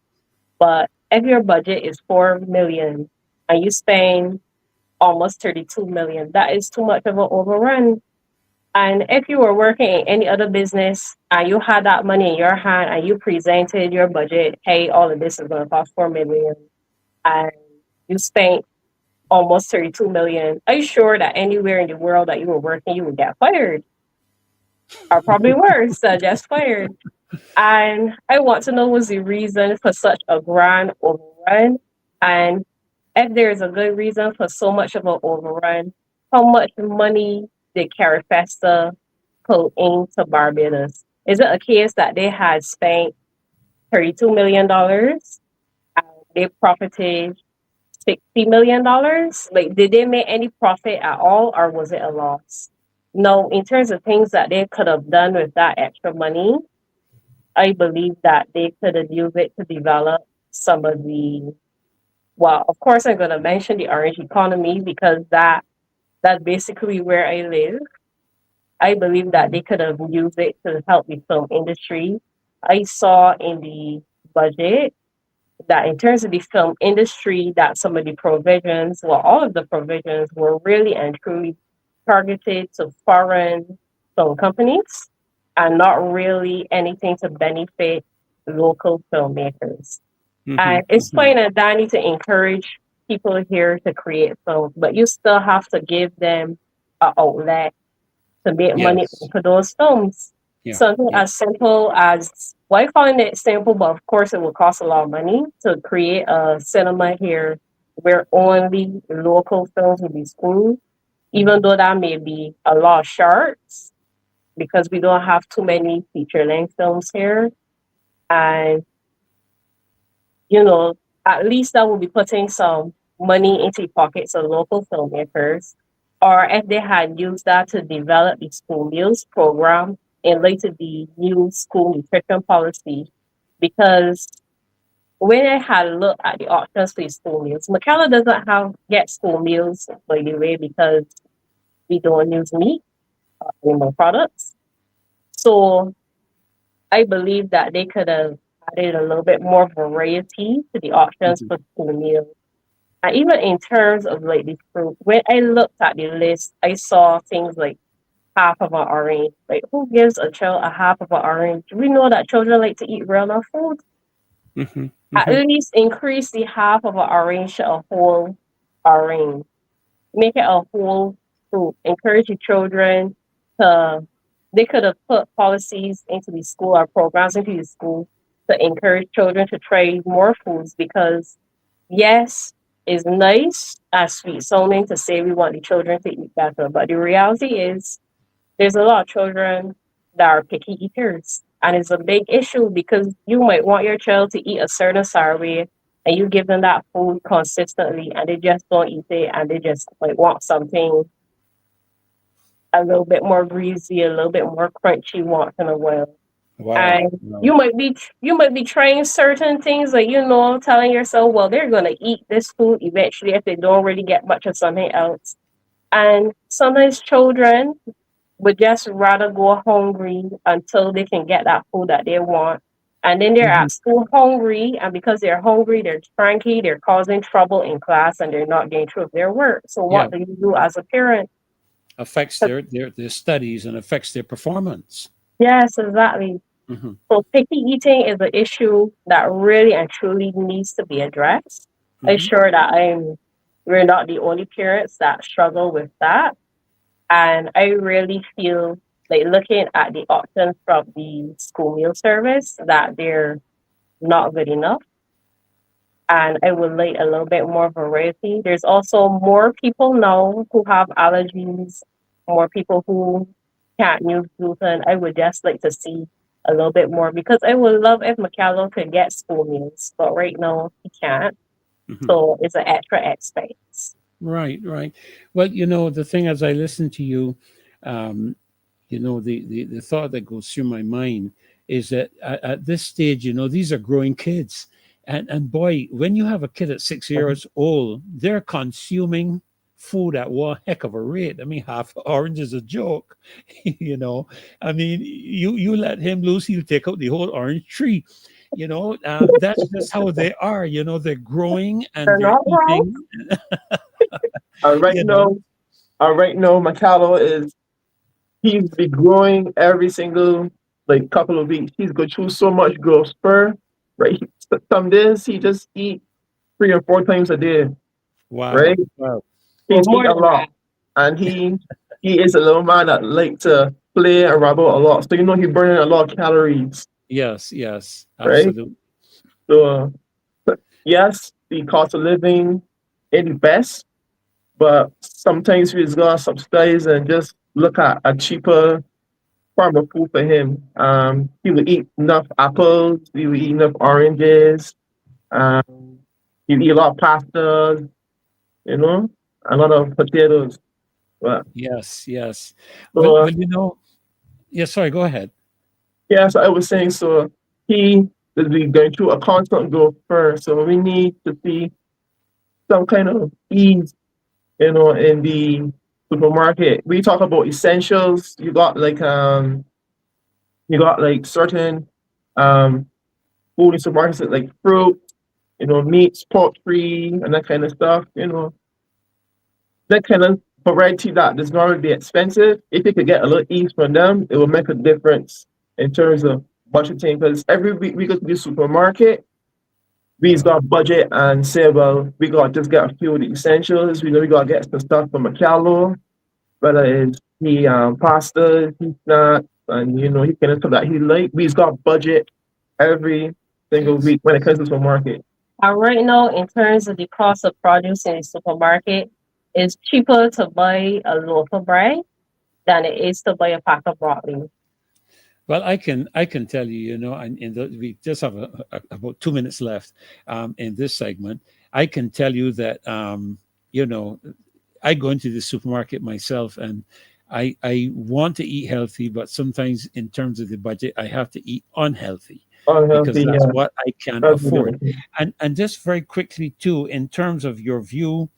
but if your budget is 4 million and you spend almost 32 million, that is too much of an overrun. And if you were working in any other business and you had that money in your hand and you presented your budget, hey, all of this is going to cost 4 million, and you spent almost 32 million, are you sure that anywhere in the world that you were working, you would get fired? Or probably worse, just fired. And I want to know what's the reason for such a grand overrun. And if there's a good reason for so much of an overrun, how much money did CARIFESTA put into Barbados? Is it a case that they had spent $32 million and they profited $60 million? Like, did they make any profit at all, or was it a loss? No, in terms of things that they could have done with that extra money, I believe that they could have used it to develop some of the, well, of course, I'm going to mention the orange economy because that's basically where I live. I believe that they could have used it to help the film industry. I saw in the budget that in terms of the film industry, that some of the provisions, well, all of the provisions were really and truly targeted to foreign film companies and not really anything to benefit local filmmakers. And it's fine and dandy to encourage people here to create films, but you still have to give them an outlet to make money Yes. for those films. Yeah. Something Yeah. as simple as, well, I find it simple, but of course it will cost a lot of money to create a cinema here where only local films will be screened, even though that may be a lot of shorts because we don't have too many feature-length films here. And, you know, at least that will be putting some money into the pockets of local filmmakers. Or if they had used that to develop the school meals program in light of the new school nutrition policy. Because when I had looked at the options for the school meals, McKellar doesn't get school meals, by the way, because we don't use meat or animal products. So I believe that they could have added a little bit more variety to the options for school meals. And even in terms of like the fruit, when I looked at the list, I saw things like half of an orange. Like, who gives a child a half of an orange? We know that children like to eat real enough food. At least increase the half of an orange to a whole orange. Make it a whole fruit. Encourage the children to, they could have put policies into the school or programs into the school to encourage children to try more foods because, yes, it's nice as sweet sounding to say we want the children to eat better, but the reality is there's a lot of children that are picky eaters. And it's a big issue because you might want your child to eat a certain sour way and you give them that food consistently and they just don't eat it and they just like want something a little bit more greasy, a little bit more crunchy once in a while. Wow. And Wow. you might be trying certain things like, you know, telling yourself, well, they're gonna eat this food eventually if they don't really get much of something else. And sometimes children would just rather go hungry until they can get that food that they want. And then they're at school hungry, and because they're hungry, they're cranky, they're causing trouble in class, and they're not getting through their work. So what do you do as a parent? Affects their studies and affects their performance. Yes, exactly. So picky eating is an issue that really and truly needs to be addressed. I'm sure that we're not the only parents that struggle with that. And I really feel like looking at the options from the school meal service that they're not good enough. And I would like a little bit more variety. There's also more people now who have allergies, more people who can't use gluten. I would just like to see a little bit more because I would love if McCallum could get school meals, but right now he can't. So it's an extra expense. Right, right. Well, you know, the thing as I listen to you, you know, the thought that goes through my mind is that at this stage, you know, these are growing kids. And boy, when you have a kid at 6 years old, they're consuming food at one heck of a rate. I mean, half orange is a joke, you know. I mean, you let him loose, he'll take out the whole orange tree. You know, that's just how they are. You know, they're growing and They're they're not wrong. eating. Right You know, now, Macallo he's be growing every single like couple of weeks. He's go through so much growth spur, right? Some days he just eat 3 or 4 times a day, wow, right? wow. He's More eat a than lot, and he is a little man that like to play and rabble a lot. So you know he's burning a lot of calories, Yes, yes, right? absolutely. So yes, the cost of living ain't the best, but sometimes we just gotta subsidize and just look at a cheaper form of food for him. He would eat enough apples. He would eat enough oranges. Um, he would eat a lot of pastas. You know, a lot of potatoes. But Yes, yes. Well, so well, yeah, sorry, go ahead. yeah, so I was saying so he will be going through a constant growth first. So we need to see some kind of ease, in the supermarket. We talk about essentials. You got like certain um food in supermarkets like fruit, meats, poultry, and that kind of stuff. That kind of variety that does not really be expensive. If you could get a little ease from them, it will make a difference in terms of budgeting. Because every week we go to the supermarket, we got budget and say, well, we got to just get a few of the essentials. We got to get some stuff from McCallum, whether it's pasta, snacks, and he can stuff that he like. We've got budget every single Yes. week when it comes to the supermarket. Right now, in terms of the cost of produce in the supermarket, it's cheaper to buy a loaf of bread than it is to buy a pack of broccoli. Well, I can tell you, and we just have about 2 minutes left in this segment. I can tell you that you know I go into the supermarket myself, and I want to eat healthy, but sometimes in terms of the budget, I have to eat unhealthy because Unhealthy, that's yeah. what I can That's afford. good. And just very quickly too, in terms of your view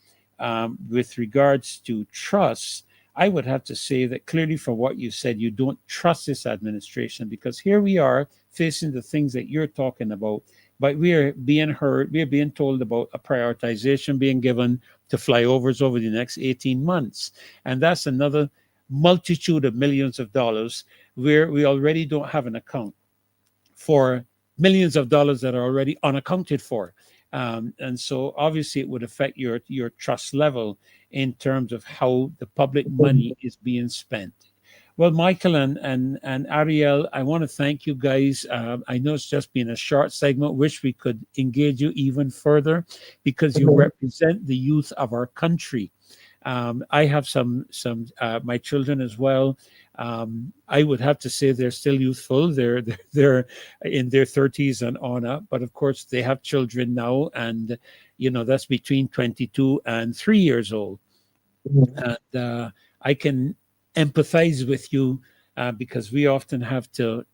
with regards to trust, I would have to say that clearly from what you said, you don't trust this administration because here we are facing the things that you're talking about, but we are being heard, we are being told about a prioritization being given to flyovers over the next 18 months. And that's another multitude of millions of dollars where we already don't have an account for millions of dollars that are already unaccounted for. And so obviously it would affect your trust level in terms of how the public money is being spent. Well, Michael and Ariel, I want to thank you guys. I know it's just been a short segment. Wish we could engage you even further because you Mhm. represent the youth of our country. I have some my children as well. I would have to say they're still youthful. They're in their 30s and on up, but of course they have children now, and that's between 22 and 3 years old. Mhm. And I can empathize with you because we often have to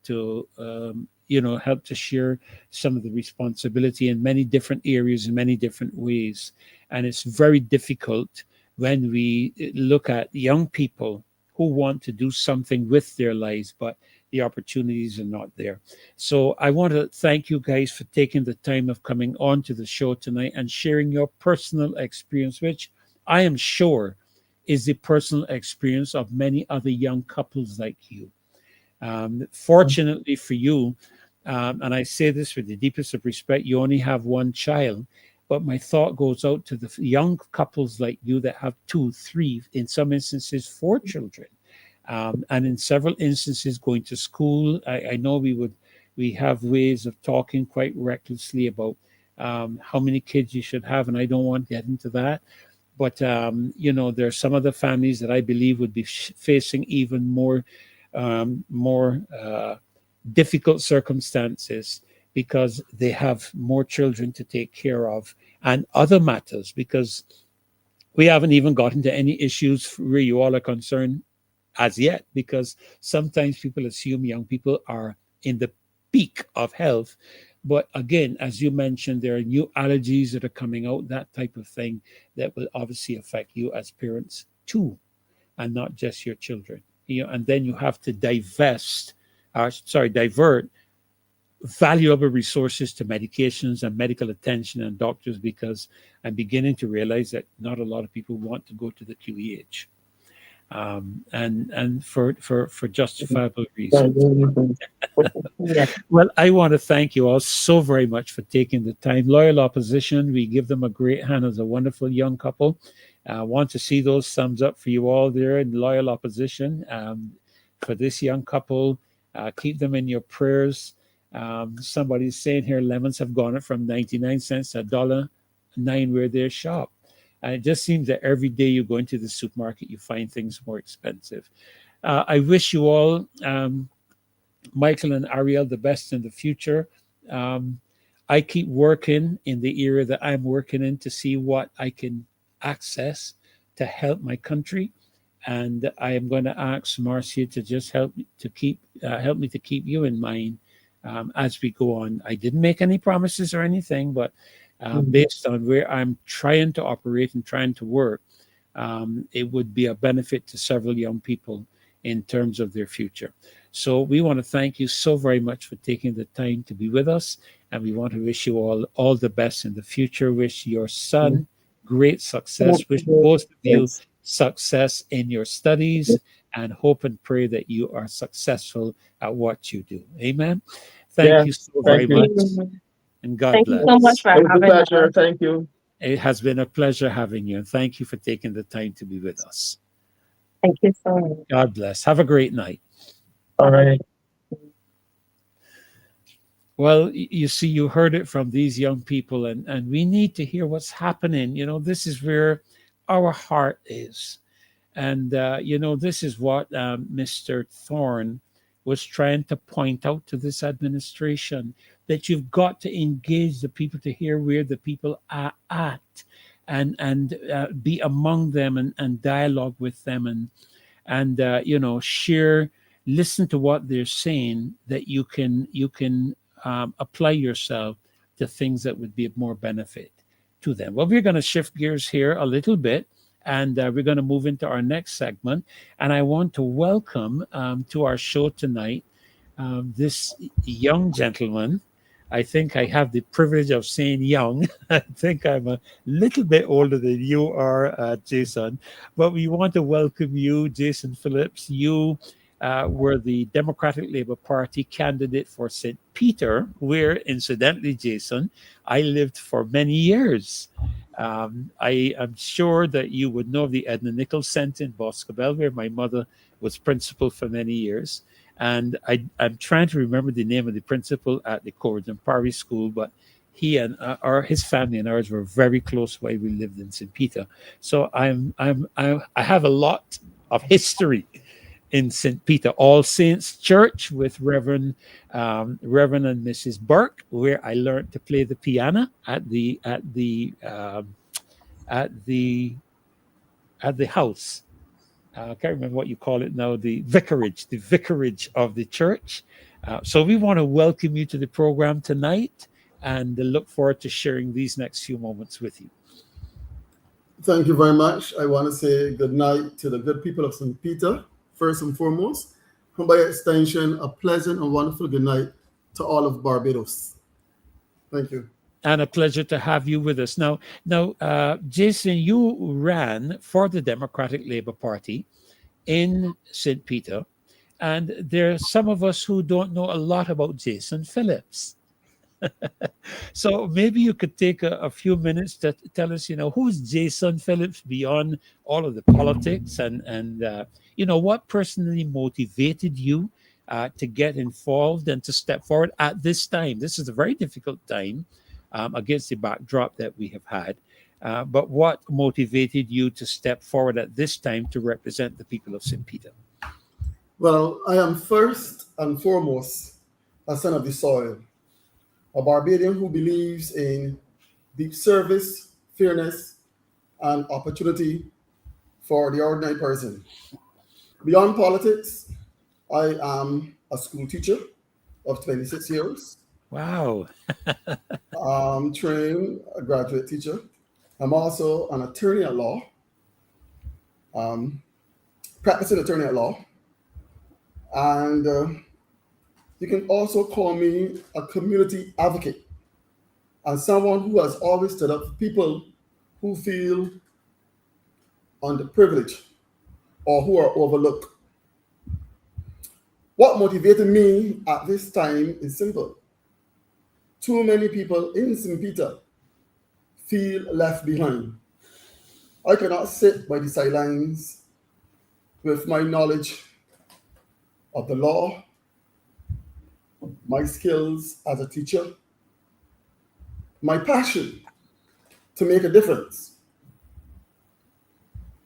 help to share some of the responsibility in many different areas in many different ways, and it's very difficult when we look at young people who want to do something with their lives, but the opportunities are not there. So I want to thank you guys for taking the time of coming on to the show tonight and sharing your personal experience, which I am sure is the personal experience of many other young couples like you. Fortunately for you, and I say this with the deepest of respect, you only have one child. But my thought goes out to the young couples like you that have two, three, in some instances, four children, and in several instances going to school. I know we have ways of talking quite recklessly about how many kids you should have, and I don't want to get into that. But there are some other families that I believe would be facing even more difficult circumstances because they have more children to take care of and other matters. Because we haven't even gotten to any issues where you all are concerned as yet. Because sometimes people assume young people are in the peak of health. But again, as you mentioned, there are new allergies that are coming out, that type of thing that will obviously affect you as parents too, and not just your children. And then you have to divert valuable resources to medications and medical attention and doctors because I'm beginning to realize that not a lot of people want to go to the QEH, and for justifiable reasons. Yeah. Well, I want to thank you all so very much for taking the time. Loyal Opposition, we give them a great hand as a wonderful young couple. I want to see those thumbs up for you all there in Loyal Opposition for this young couple. Keep them in your prayers. Somebody's saying here lemons have gone up from 99 cents to $1.09 where they shop. And it just seems that every day you go into the supermarket, you find things more expensive. I wish you all, Michael and Ariel, the best in the future. Um, I keep working in the area that I'm working in to see what I can access to help my country, and I am going to ask Marcia to just help me to keep you in mind as we go on. I didn't make any promises or anything, but Mhm. based on where I'm trying to operate and trying to work, it would be a benefit to several young people in terms of their future. So we want to thank you so very much for taking the time to be with us, and we want to wish you all the best in the future. Wish your son great success. Wish both of you Yes. success in your studies, and hope and pray that you are successful at what you do. Amen. Thank Yes, you so thank very you. much, Mhm. and God Thank you so much bless. for It was a having pleasure. us. Thank you. It has been a pleasure having you, and thank you for taking the time to be with us. Thank you so much. God bless. Have a great night. All Have a right. good Well, you see, you heard it from these young people, and we need to hear what's happening. This is where our heart is. And, this is what Mr. Thorne was trying to point out to this administration, that you've got to engage the people to hear where the people are at, and be among them, and dialogue with them, and share, listen to what they're saying, that you can apply yourself to things that would be of more benefit to them. Well, we're going to shift gears here a little bit, and we're going to move into our next segment. And I want to welcome to our show tonight this young gentleman. I think I have the privilege of saying young. I think I'm a little bit older than you are, Jason. But we want to welcome you, Jason Phillips. You were the Democratic Labour Party candidate for St. Peter, where, incidentally, Jason, I lived for many years. I am sure that you would know the Edna Nichols St. in Boscobel, where my mother was principal for many years. And I'm trying to remember the name of the principal at the Corridon Pari School, but he and his family and ours were very close while we lived in St. Peter. So I have a lot of history in St. Peter All Saints Church with Reverend and Mrs. Burke, where I learned to play the piano at the house. I can't remember what you call it now, the vicarage of the church. So we want to welcome you to the program tonight, and look forward to sharing these next few moments with you. Thank you very much. I want to say good night to the good people of St. Peter, first and foremost, and by extension, a pleasant and wonderful good night to all of Barbados. Thank you. And a pleasure to have you with us. Now, Jason, you ran for the Democratic Labour Party in St. Peter, and there are some of us who don't know a lot about Jason Phillips. So maybe you could take a few minutes to tell us, who's Jason Phillips beyond all of the politics, and what personally motivated you to get involved and to step forward at this time. This is a very difficult time against the backdrop that we have had. But what motivated you to step forward at this time to represent the people of St. Peter? Well, I am first and foremost a son of the soil, a Barbadian who believes in deep service, fairness, and opportunity for the ordinary person. Beyond politics, I am a school teacher of 26 years. Wow. Trained a graduate teacher. I'm also an attorney at law, um, practicing attorney at law. And you can also call me a community advocate and someone who has always stood up for people who feel underprivileged or who are overlooked. What motivated me at this time is simple. Too many people in St. Peter feel left behind. I cannot sit by the sidelines with my knowledge of the law, my skills as a teacher, my passion to make a difference.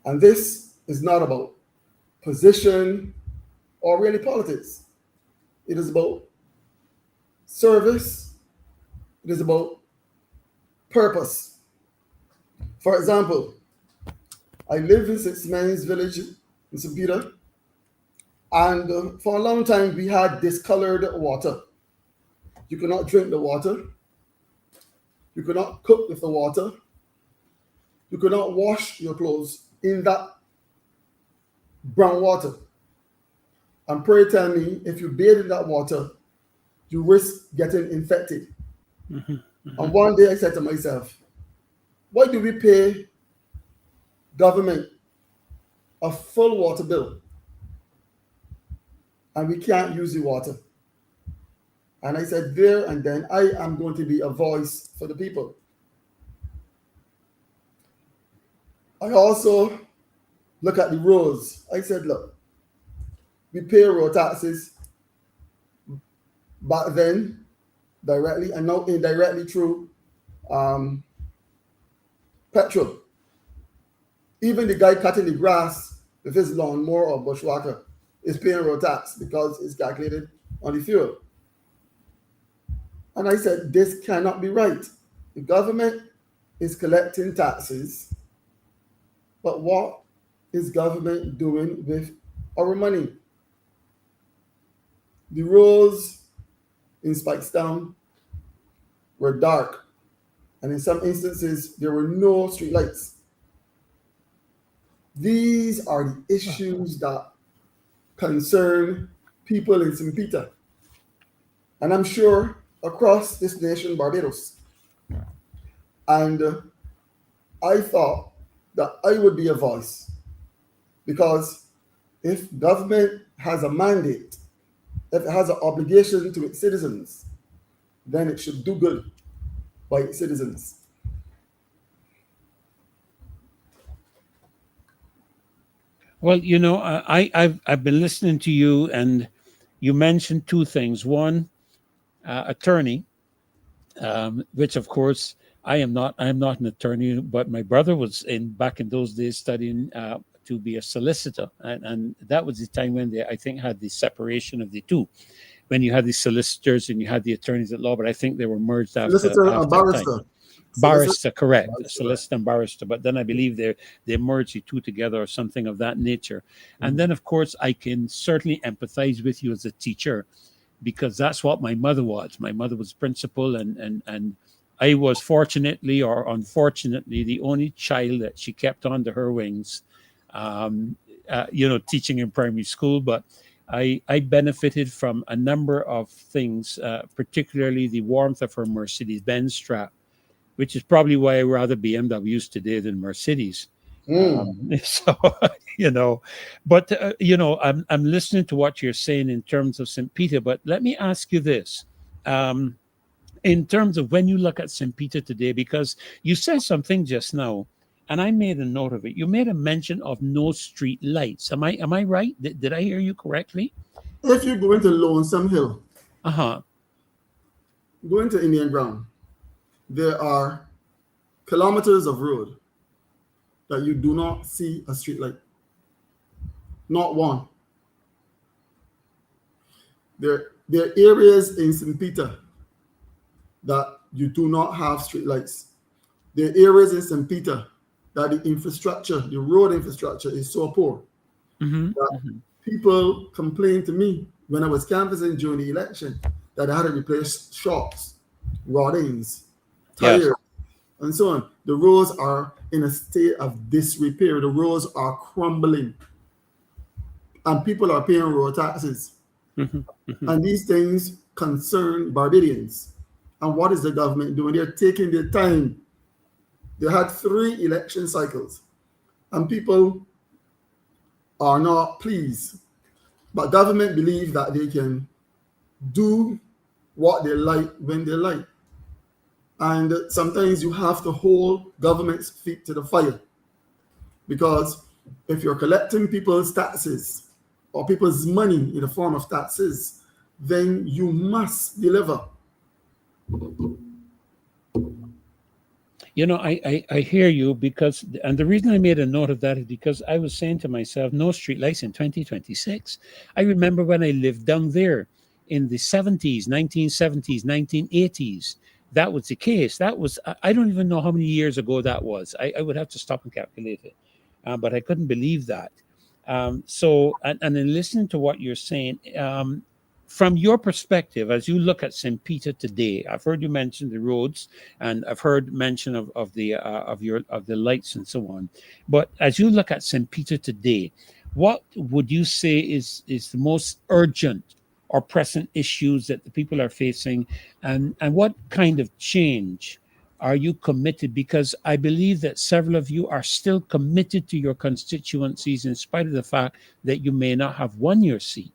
And this is not about position or really politics. It is about service. It is about purpose. For example, I live in St. Mary's Village in St. Peter, and for a long time we had discolored water. You could not drink the water. You could not cook with the water. You could not wash your clothes in that brown water. And pray tell me, if you bathe in that water, you risk getting infected. And one day I said to myself, why do we pay government a full water bill and we can't use the water? And I said, there and then, I am going to be a voice for the people. I also look at the roads. I said, look, we pay road taxes back then directly and now indirectly through petrol. Even the guy cutting the grass with his lawnmower or bushwhacker is paying road tax because it's calculated on the fuel. And I said, this cannot be right. The government is collecting taxes, but what is government doing with our money? The roads in Spikestown were dark, and in some instances, there were no street lights. These are the issues that concern people in St. Peter, and I'm sure across this nation, Barbados. And I thought that I would be a voice, because if government has a mandate, if it has an obligation to its citizens, then it should do good by its citizens. Well, you know, I've been listening to you, and you mentioned two things. One, attorney, which of course I am not. I am not an attorney, but my brother was back in those days studying to be a solicitor, and that was the time when they, I think, had the separation of the two, when you had the solicitors and you had the attorneys at law. But I think they were merged after. Solicitor and after barrister. time. Barrister, correct. Barrister. Solicitor and barrister. But then I believe they merged the two together or something of that nature. And then, of course, I can certainly empathize with you as a teacher, because that's what my mother was. My mother was principal, and I was fortunately or unfortunately the only child that she kept under her wings, teaching in primary school. But I benefited from a number of things, particularly the warmth of her Mercedes-Benz strap, which is probably why I rather BMWs today than Mercedes. So, but I'm listening to what you're saying in terms of St. Peter, but let me ask you this. In terms of when you look at St. Peter today, because you said something just now, and I made a note of it. You made a mention of no street lights. Am I right? Did I hear you correctly? If you go into Lonesome Hill, Uh-huh. go into Indian Ground, there are kilometers of road that you do not see a street light. Not one. There are areas in St. Peter that you do not have street lights. There are areas in St. Peter that the infrastructure, the road infrastructure, is so poor that people complained to me when I was canvassing during the election that I had to replace shocks, roddings, tires, and so on. The roads are in a state of disrepair. The roads are crumbling, and people are paying road taxes. And these things concern Barbadians. And what is the government doing? They're taking their time. They had 3 election cycles, and people are not pleased. But government believe that they can do what they like when they like. And sometimes you have to hold government's feet to the fire, because if you're collecting people's taxes or people's money in the form of taxes, then you must deliver. You know, I hear you because, and the reason I made a note of that is because I was saying to myself, no street lights in 2026. I remember when I lived down there in the 70s, 1970s, 1980s. That was the case. That was, I don't even know how many years ago that was. I would have to stop and calculate it. But I couldn't believe that. And in listening to what you're saying, from your perspective, as you look at St. Peter today, I've heard you mention the roads, and I've heard mention of the lights and so on. But as you look at St. Peter today, what would you say is the most urgent or present issues that the people are facing, and what kind of change are you committed? Because I believe that several of you are still committed to your constituencies in spite of the fact that you may not have won your seat.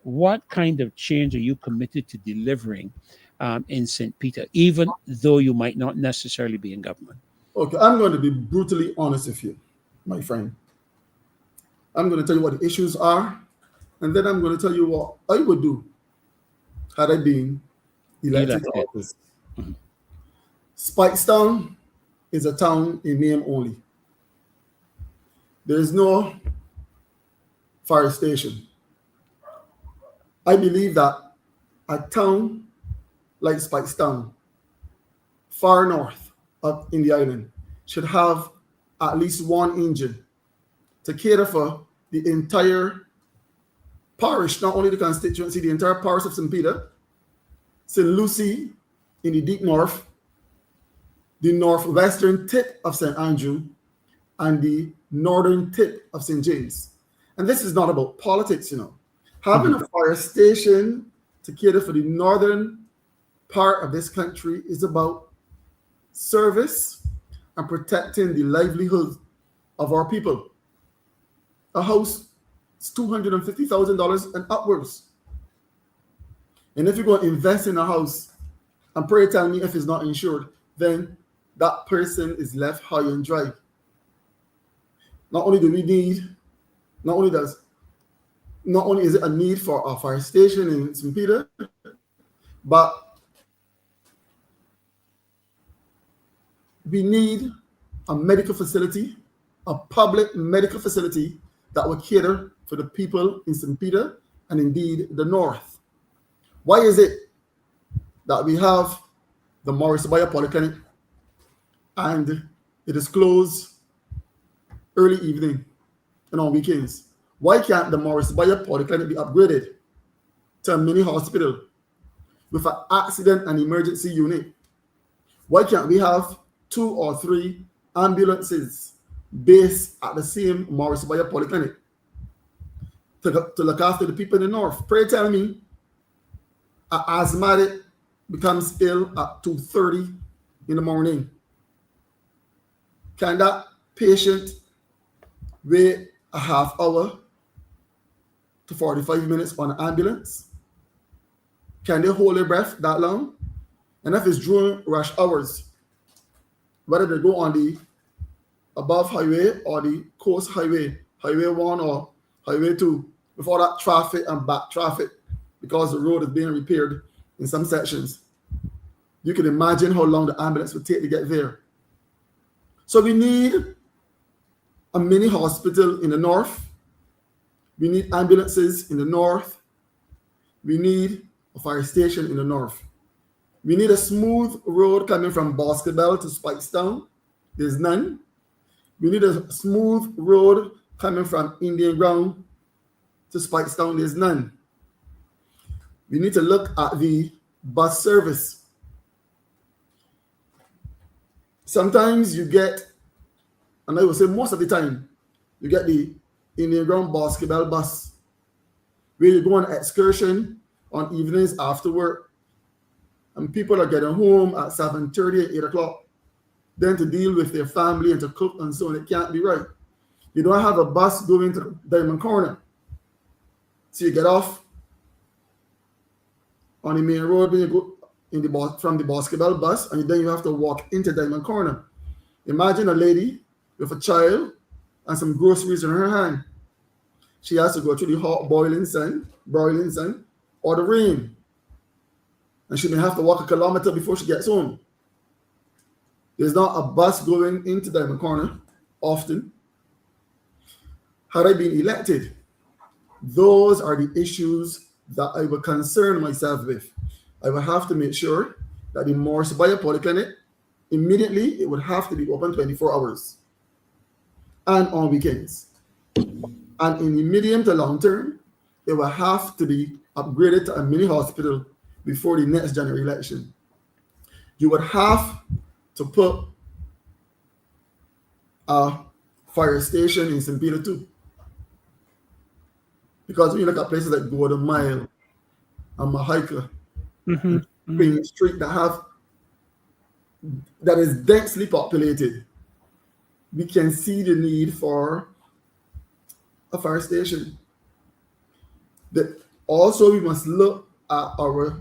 What kind of change are you committed to delivering in St. Peter, even though you might not necessarily be in government? Okay, I'm going to be brutally honest with you, my friend. I'm going to tell you what the issues are, and then I'm going to tell you what I would do had I been elected to office. Mm-hmm. Spikestown is a town in name only. There is no fire station. I believe that a town like Spikestown, far north up in the island, should have at least one engine to cater for the entire parish, not only the constituency, the entire parish of St. Peter, St. Lucie in the deep north, the northwestern tip of St. Andrew, and the northern tip of St. James. And this is not about politics, you know. Having a fire station to cater for the northern part of this country is about service and protecting the livelihood of our people. A house is $250,000 and upwards. And if you're going to invest in a house, and pray tell me if it's not insured, then that person is left high and dry. Not only is it a need for a fire station in St. Peter, but we need a medical facility, a public medical facility that will cater for the people in St. Peter and indeed the north. Why is it that we have the Morris Bayer Polyclinic and it is closed early evening and on weekends? Why can't the Morris Bayer Polyclinic be upgraded to a mini hospital with an accident and emergency unit? Why can't we have 2 or 3 ambulances based at the same Morris Bayer Polyclinic to look after the people in the north? Pray tell me, an asthmatic becomes ill at 2:30 in the morning. Can that patient wait a half hour to 45 minutes on an ambulance? Can they hold their breath that long? And if it's during rush hours, whether they go on the above highway or the coast highway, highway 1 or highway 2, before that traffic and back traffic, because the road is being repaired in some sections, you can imagine how long the ambulance would take to get there. So we need a mini hospital in the north. We need ambulances in the north. We need a fire station in the north. We need a smooth road coming from Basketball to Spikestown. There's none. We need a smooth road coming from Indian Ground to Spikestown. There's none. We need to look at the bus service. Sometimes you get, and I would say most of the time, you get the Indian Ground Basketball bus where you go on an excursion on evenings after work, and people are getting home at 7:30, 8 o'clock, then to deal with their family and to cook and so on. It can't be right. You don't have a bus going to Diamond Corner. So you get off on the main road when you go from the Basketball bus, and then you have to walk into Diamond Corner. Imagine a lady with a child and some groceries in her hand. She has to go through the hot broiling sun, or the rain. And she may have to walk a kilometer before she gets home. There's not a bus going into Diamond Corner often. Had I been elected, those are the issues that I would concern myself with. I would have to make sure that the Morris Bay Polyclinic, immediately, it would have to be open 24 hours and on weekends. And in the medium to long term, it will have to be upgraded to a mini hospital before the next general election. You would have to put a fire station in St. Peter too. Because when you look at places like Golden Mile and Mahika, Queen Street that is densely populated, we can see the need for a fire station. Also, we must look at our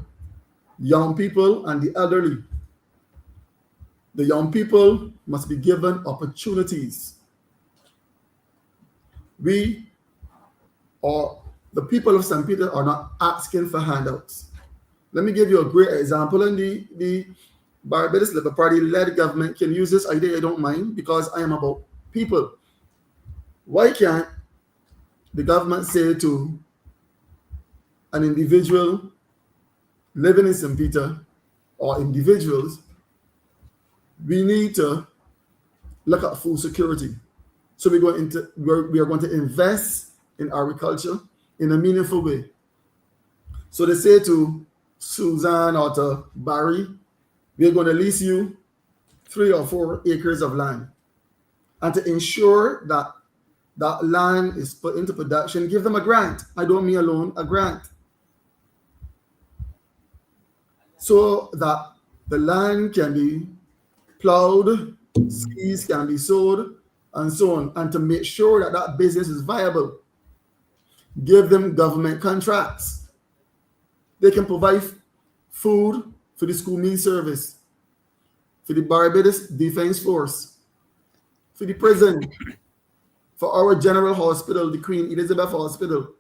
young people and the elderly. The young people must be given opportunities. We, or the people of St. Peter, are not asking for handouts. Let me give you a great example, and the Barbados Labour Party-led government can use this idea. I don't mind, because I am about people. Why can't the government say to an individual living in St. Peter, or individuals, we need to look at food security. So we are going to invest in agriculture in a meaningful way. So they say to Suzanne or to Barry, we're going to lease you 3 or 4 acres of land. And to ensure that that land is put into production, give them a grant. I don't mean a loan, a grant. So that the land can be plowed, seeds can be sowed, and so on. And to make sure that that business is viable, give them government contracts. They can provide food for the school meal service, for the Barbados Defense Force, for the prison, for our general hospital, the Queen Elizabeth Hospital.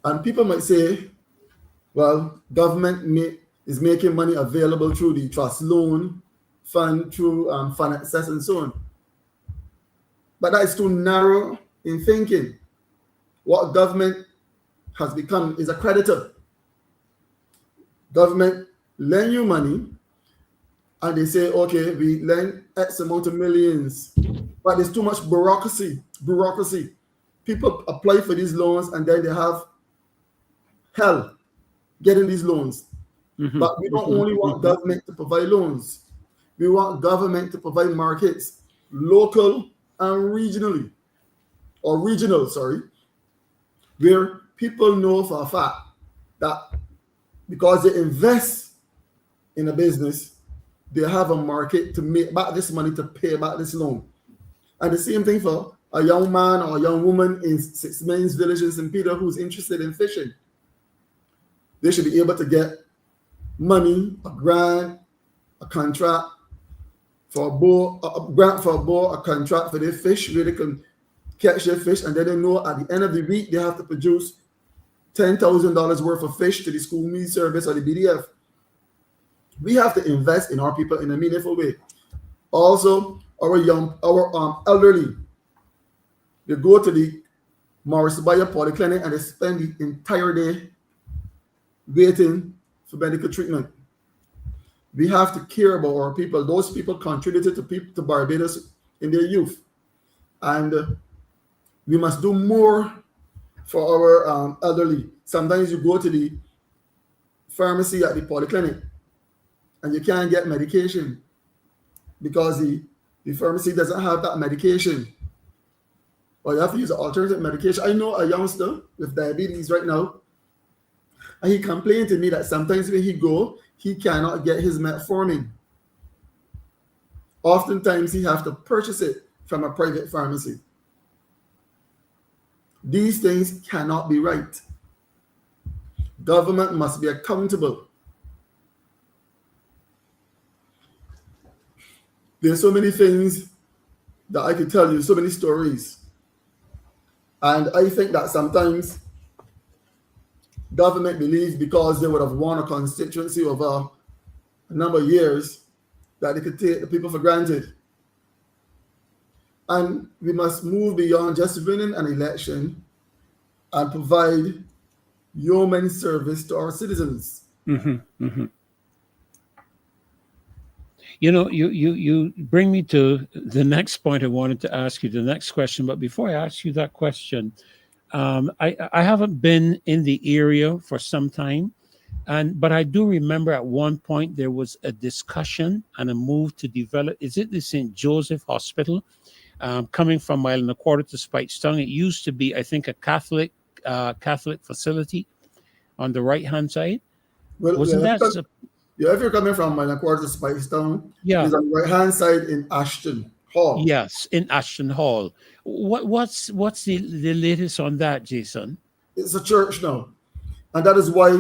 And people might say, well, government is making money available through the trust loan fund, through fund access and so on. But that is too narrow in thinking. What government has become is a creditor. Government lend you money and they say, okay, we lend X amount of millions, but there's too much bureaucracy. People apply for these loans and then they have hell getting these loans. But we don't only want government to provide loans. We want government to provide markets, local and regional, where people know for a fact that because they invest in a business, they have a market to make back this money to pay back this loan. And the same thing for a young man or a young woman in 6 Mains Village in St. Peter who's interested in fishing. They should be able to get money, a grant, a contract for a boat, a grant for a boat, a contract for their fish, where they can catch their fish, and then they know at the end of the week they have to produce $10,000 worth of fish to the school meal service or the BDF. We have to invest in our people in a meaningful way. Also, our elderly, they go to the Morris Bay Polyclinic and they spend the entire day waiting for medical treatment. We have to care about our people. Those people contributed to Barbados in their youth. And we must do more for our elderly. Sometimes you go to the pharmacy at the polyclinic and you can't get medication because the pharmacy doesn't have that medication. Or you have to use an alternative medication. I know a youngster with diabetes right now, and he complained to me that sometimes when he cannot get his metformin. Oftentimes he has to purchase it from a private pharmacy. These things cannot be right. Government must be accountable. There's so many things that I could tell you, so many stories. And I think that sometimes government believes because they would have won a constituency over a number of years that they could take the people for granted. And we must move beyond just winning an election and provide yeoman service to our citizens. You know, you bring me to the next point I wanted to ask you, the next question. But before I ask you that question, I haven't been in the area for some time, but I do remember at one point there was a discussion and a move to develop. Is it the St. Joseph Hospital? Coming from a mile and a quarter to Spikestown, it used to be, I think, a Catholic facility on the right hand side. Well, Wasn't that? If you're coming from mile and a quarter to Spikestown, Yeah, it's on the right hand side in Ashton Hall. yes, in Ashton Hall. What's the latest on that, Jason? It's a church now, and that is why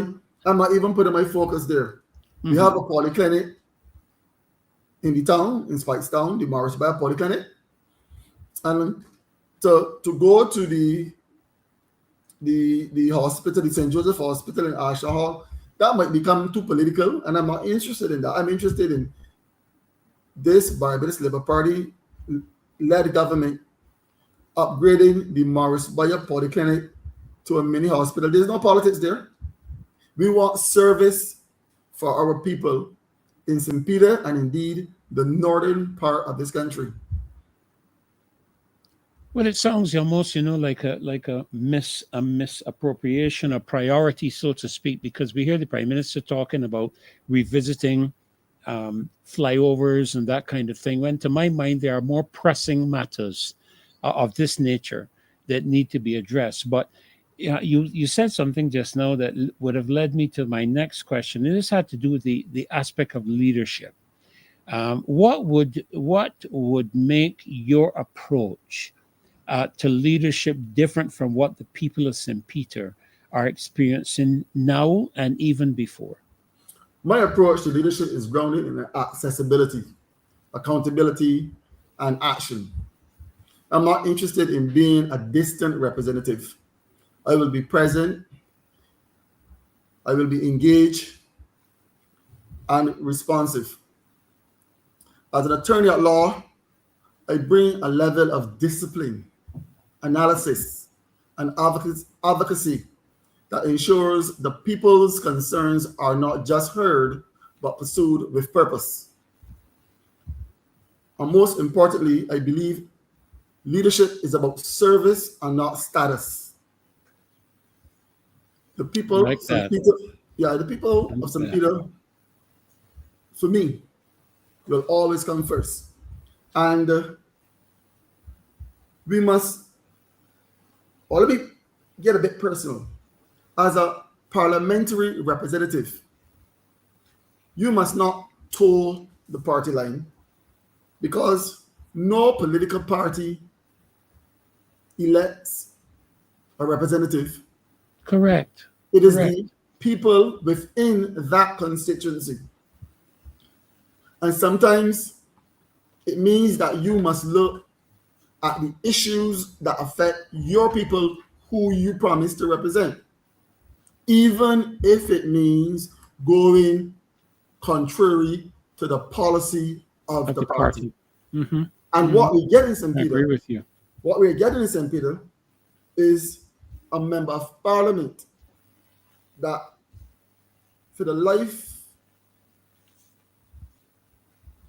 I'm not even putting my focus there. We have a polyclinic in the town, in Spikestown, the Morris Bay Polyclinic. And to go to the hospital, the St. Joseph Hospital in Ashton Hall, that might become too political, and I'm not interested in that. I'm interested in this Barbados Labour Party-led government upgrading the Morris Bay Polyclinic to a mini hospital. There's no politics there. We want service for our people in St. Peter and indeed the northern part of this country. Well, it sounds almost, like a misappropriation, a priority, so to speak, because we hear the Prime Minister talking about revisiting flyovers and that kind of thing. When, to my mind, there are more pressing matters of this nature that need to be addressed. But you said something just now that would have led me to my next question. And this had to do with the aspect of leadership. What would make your approach to leadership different from what the people of St. Peter are experiencing now and even before? My approach to leadership is grounded in accessibility, accountability, and action. I'm not interested in being a distant representative. I will be present, I will be engaged, and responsive. As an attorney at law, I bring a level of discipline, analysis, and advocacy that ensures the people's concerns are not just heard, but pursued with purpose. And most importantly, I believe leadership is about service and not status. The people of St. Peter, the people of St. Peter, for me, will always come first. And we must, let me get a bit personal. As a parliamentary representative, you must not toe the party line, because no political party elects a representative. Correct. It is the people within that constituency. And sometimes it means that you must look at the issues that affect your people who you promise to represent, even if it means going contrary to the policy of the party. And what we get in St. Peter, I agree with you. What we're getting in St. Peter is a member of parliament that, for the life,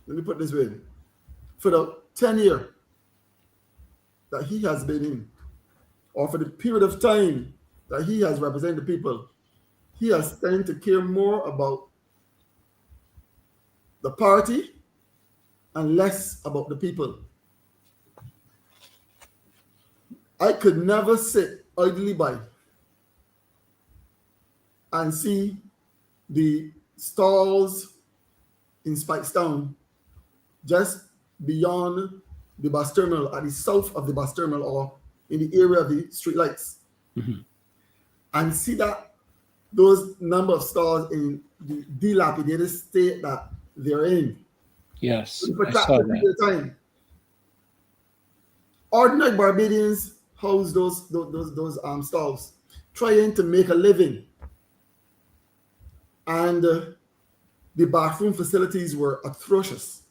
let me put it this way, for the tenure that he has been in, or for the period of time that he has represented the people, he has tended to care more about the party and less about the people. I could never sit idly by and see the stalls in Spikestown just beyond the bus terminal, at the south of the bus terminal, or in the area of the street lights, and see that those number of stalls in the dilapidated state that they're in. Yes, For I that saw particular that. time, ordinary Barbadians house those stalls, trying to make a living. And The bathroom facilities were atrocious.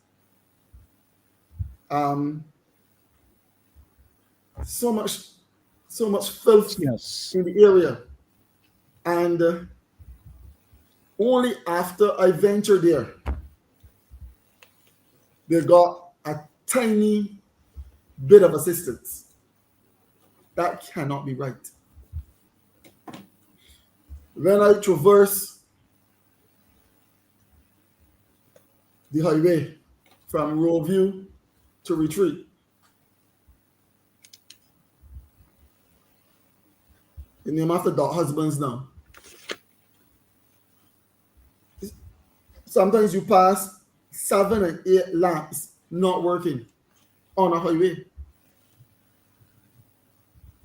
So much filth Yes. in the area, and only after I ventured there, they got a tiny bit of assistance. That cannot be right. When I traverse the highway from Roview to Retreat, the name after dog husbands now. Sometimes you pass 7 and 8 lamps not working on a highway.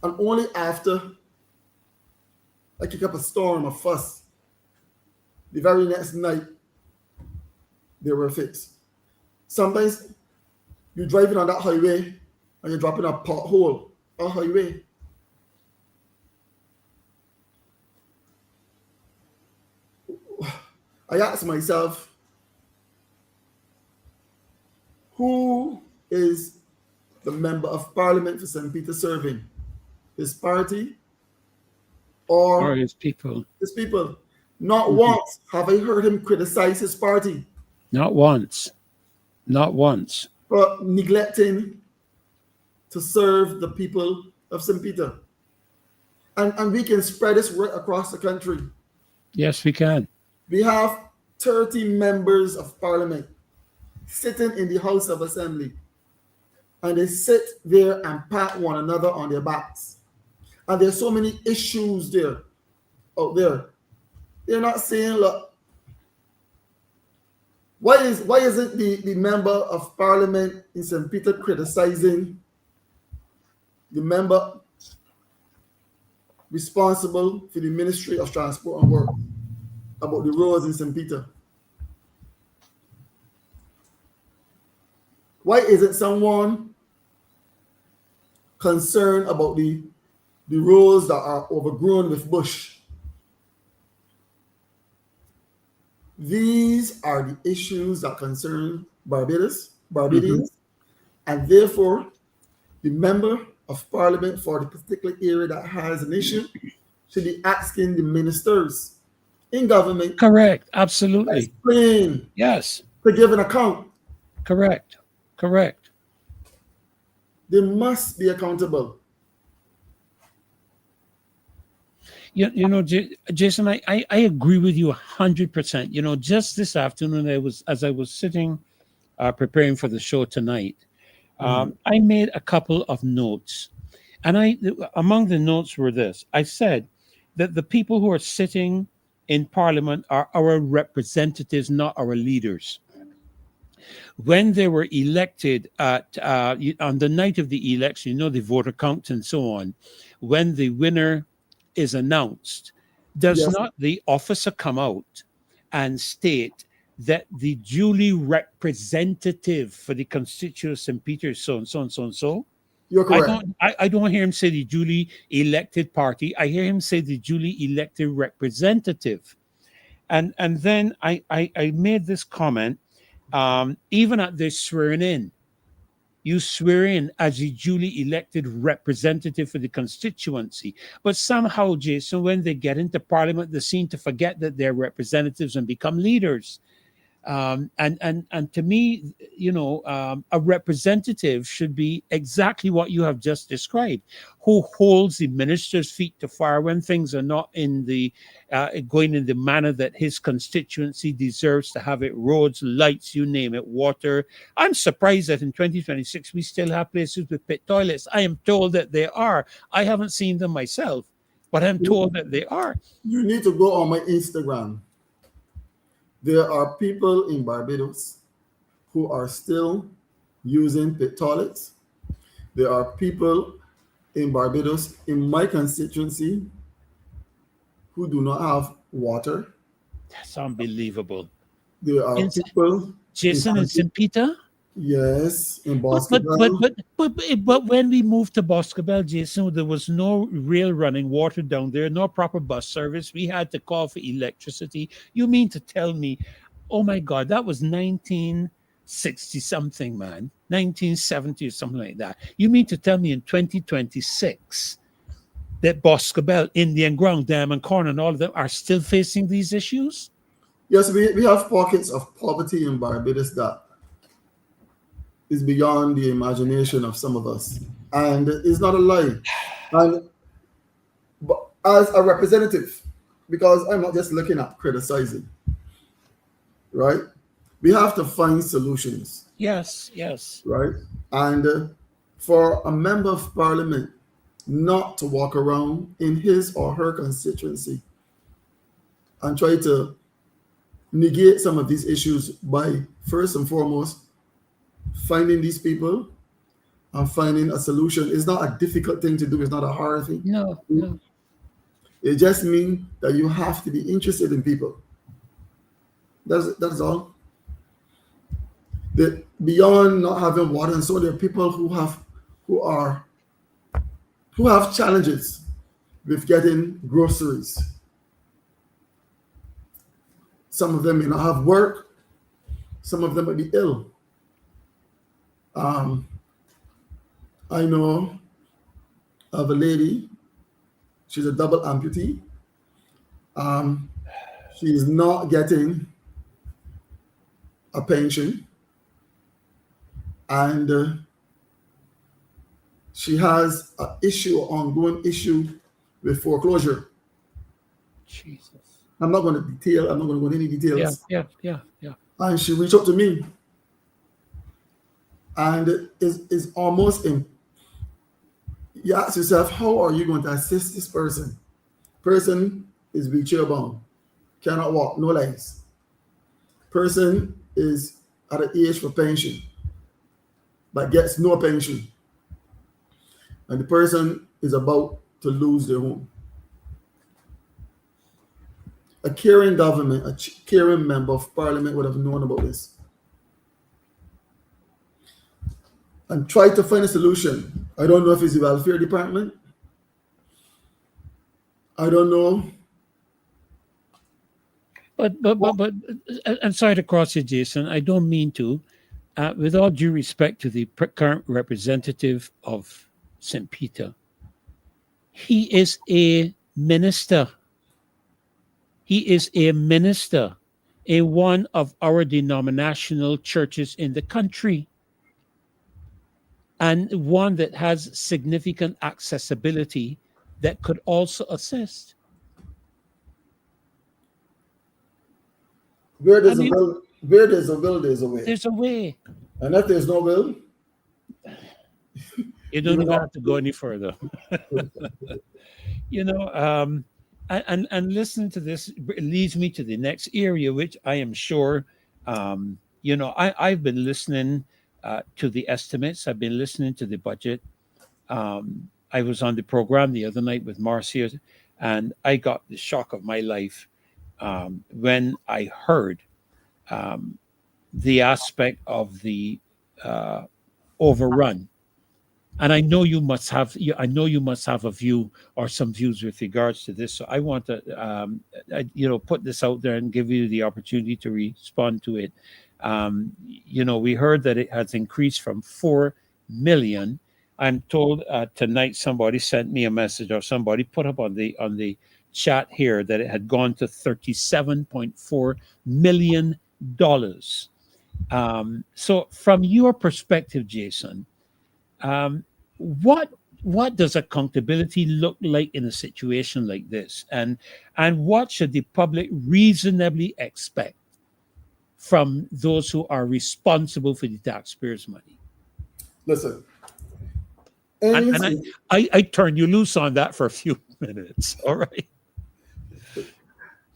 And only after I kick up a storm, a fuss, the very next night, they were fixed. Sometimes you're driving on that highway and you're dropping a pothole, a highway. I asked myself, who is the member of parliament for St. Peter serving? His party or his people? His people. Not once have I heard him criticize his party. Not once. Not once. For neglecting to serve the people of St. Peter. And we can spread this right across the country. Yes, we can. We have 30 members of parliament sitting in the House of Assembly. And they sit there and pat one another on their backs. And there's so many issues there, out there. They're not saying, look, why isn't the member of parliament in St. Peter criticizing the member responsible for the Ministry of Transport and Work about the roads in St. Peter? Why isn't someone concerned about the roads that are overgrown with bush? These are the issues that concern Barbadians, and therefore the member of parliament for the particular area that has an issue should be asking the ministers in government. Correct. Absolutely. Explain. Yes. To give an account. Correct. Correct. They must be accountable. You know, Jason, I agree with you 100%. You know, just this afternoon, as I was sitting preparing for the show tonight, I made a couple of notes, and among the notes were this: I said that the people who are sitting in Parliament are our representatives, not our leaders. When they were elected on the night of the election, you know, the voter count and so on, when the winner is announced, does not the officer come out and state that the duly representative for the constituency of St. Peter so and so and so and so? You're correct. I don't hear him say the duly elected party. I hear him say the duly elected representative. And then I made this comment, even at the swearing in, you swear in as a duly elected representative for the constituency. But somehow, Jason, when they get into Parliament, they seem to forget that they're representatives and become leaders. And to me, you know, a representative should be exactly what you have just described, who holds the minister's feet to fire when things are not in the going in the manner that his constituency deserves to have it: roads, lights, you name it, water. I'm surprised that in 2026 we still have places with pit toilets. I am told that they are. I haven't seen them myself, but I'm told that they are. You need to go on my Instagram. There are people in Barbados who are still using pit toilets. There are people in Barbados, in my constituency, who do not have water. That's unbelievable. There are people. Jason in St. Peter? Yes, in Boscobel. But when we moved to Boscobel, Jason, there was no real running water down there, no proper bus service. We had to call for electricity. You mean to tell me Oh my God, that was 1960 something, man. 1970 or something like that. You mean to tell me in 2026 that Boscobel, Indian Ground, Diamond Corn, and all of them are still facing these issues? Yes, we have pockets of poverty in Barbados that is beyond the imagination of some of us. And it's not a lie. And but as a representative, because I'm not just looking at criticizing, right? We have to find solutions, Yes, yes. right? And for a member of parliament not to walk around in his or her constituency and try to negate some of these issues by first and foremost finding these people and finding a solution is not a difficult thing to do. It's not a hard thing. No, no. It just means that you have to be interested in people. That's all. That beyond not having water and so there are people who have challenges with getting groceries. Some of them may not have work. Some of them might be ill. I know of a lady. She's a double amputee. She is not getting a pension, and she has an ongoing issue with foreclosure. Jesus. I'm not going to go into any details. Yeah. And she reached out to me, and it's almost you ask yourself, how are you going to assist this person? Person is wheelchair bound, cannot walk, no legs. Person is at an age for pension, but gets no pension. And the person is about to lose their home. A caring government, a caring member of parliament would have known about this and try to find a solution. I don't know if it's the welfare department. I don't know. But I'm sorry to cross you, Jason. I don't mean to. With all due respect to the current representative of St. Peter, he is a minister. He is a minister, a one of our denominational churches in the country, and one that has significant accessibility that could also assist. Where there's a will, there's a way. There's a way. And if there's no will, you don't even have to go any further. And listening to this leads me to the next area, which I am sure, I've been listening to the estimates. I've been listening to the budget. I was on the program the other night with Marcia, and I got the shock of my life when I heard the aspect of the overrun. And I know you must have a view or some views with regards to this. So I want to, put this out there and give you the opportunity to respond to it. We heard that it has increased from 4 million. I'm told tonight somebody sent me a message, or somebody put up on the chat here, that it had gone to $37.4 million. So from your perspective, Jason, what does accountability look like in a situation like this, and what should the public reasonably expect from those who are responsible for the taxpayers' money? Listen, and I turn you loose on that for a few minutes. All right.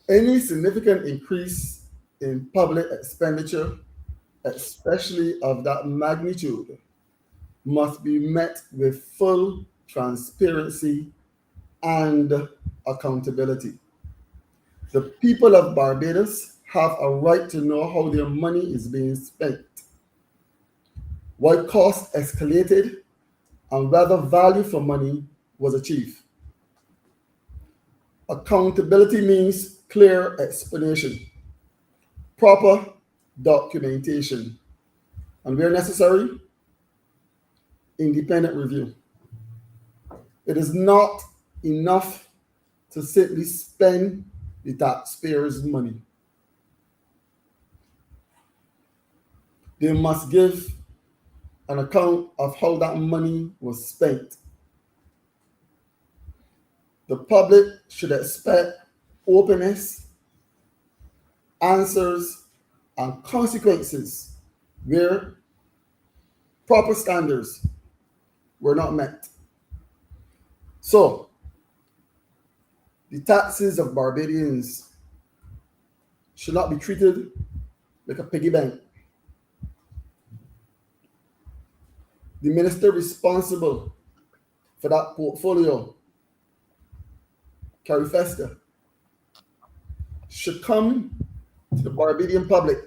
Any significant increase in public expenditure, especially of that magnitude, must be met with full transparency and accountability. The people of Barbados have a right to know how their money is being spent, what costs escalated, and whether value for money was achieved. Accountability means clear explanation, proper documentation, and where necessary, independent review. It is not enough to simply spend the taxpayers' money. They must give an account of how that money was spent. The public should expect openness, answers, and consequences where proper standards were not met. So, the taxes of Barbadians should not be treated like a piggy bank. The minister responsible for that portfolio, CARIFESTA, should come to the Barbadian public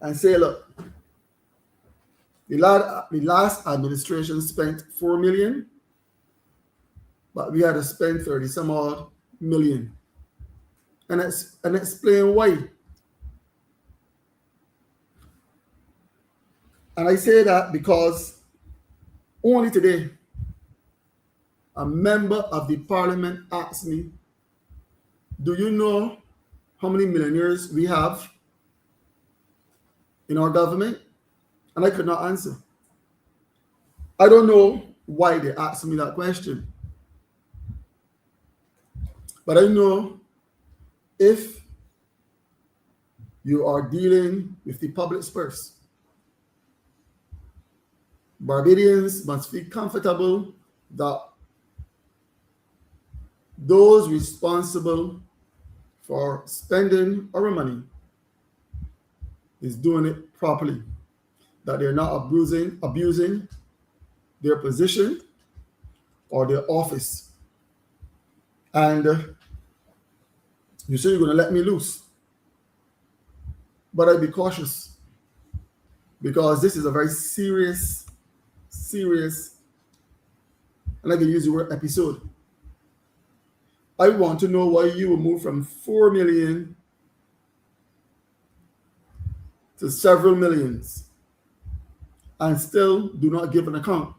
and say, look, the last administration spent 4 million, but we had to spend 30 some odd million. And explain why. And I say that because only today, a member of the parliament asked me, do you know how many millionaires we have in our government? And I could not answer. I don't know why they asked me that question. But I know if you are dealing with the public's purse, Barbadians must feel comfortable that those responsible for spending our money is doing it properly, that they're not abusing their position or their office. And you say you're going to let me loose, but I'd be cautious because this is a very serious, and I can use the word episode. I want to know why you will move from 4 million to several millions and still do not give an account.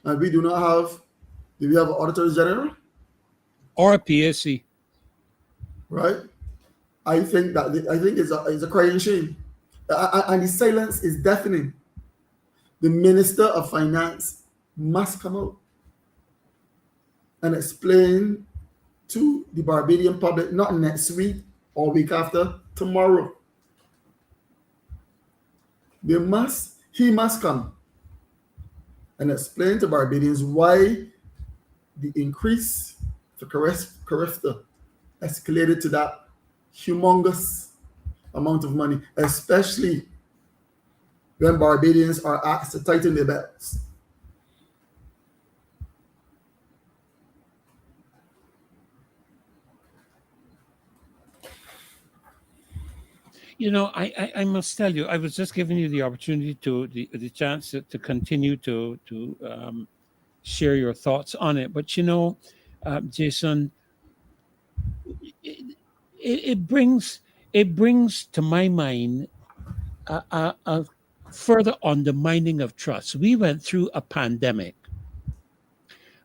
And we do not have, do we have an Auditor General? Or a PSC. Right? I think it's a crying shame. And the silence is deafening. The Minister of Finance must come out and explain to the Barbadian public, not next week or week after, tomorrow. He must come and explain to Barbadians why the increase for CARIFESTA escalated to that humongous amount of money, especially when Barbadians are asked to tighten their belts. You know, I must tell you, I was just giving you the opportunity the chance to continue to share your thoughts on it. But you know, Jason, it brings to my mind a further undermining of trust. We went through a pandemic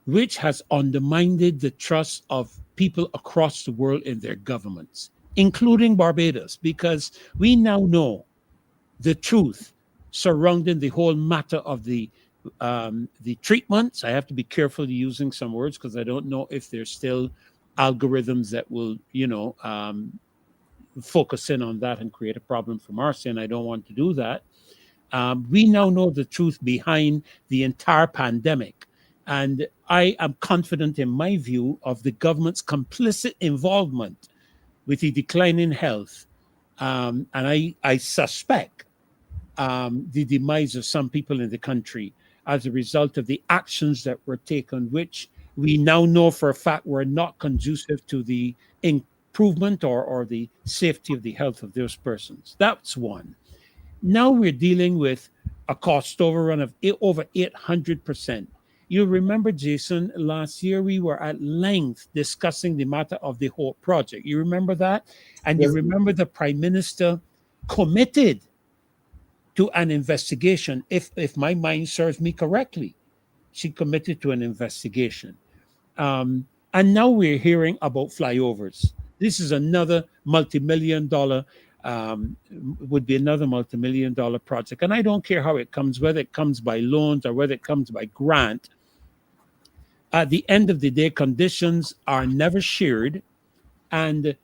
which has undermined the trust of people across the world in their governments, including Barbados, because we now know the truth surrounding the whole matter of the treatments. I have to be careful using some words because I don't know if there's still algorithms that will, focus in on that and create a problem from our end. I don't want to do that. We now know the truth behind the entire pandemic. And I am confident in my view of the government's complicit involvement with the decline in health. And I suspect the demise of some people in the country as a result of the actions that were taken, which we now know for a fact were not conducive to the improvement or the safety of the health of those persons. That's one. Now we're dealing with a cost overrun of over 800%. You remember, Jason, last year we were at length discussing the matter of the Hope Project. You remember that? And you Yes. remember the Prime Minister committed to an investigation, if my mind serves me correctly. She committed to an investigation. And now we're hearing about flyovers. This is another multi-million dollar, would be another multi-million dollar project. And I don't care how it comes, whether it comes by loans or whether it comes by grant. At the end of the day, conditions are never shared, and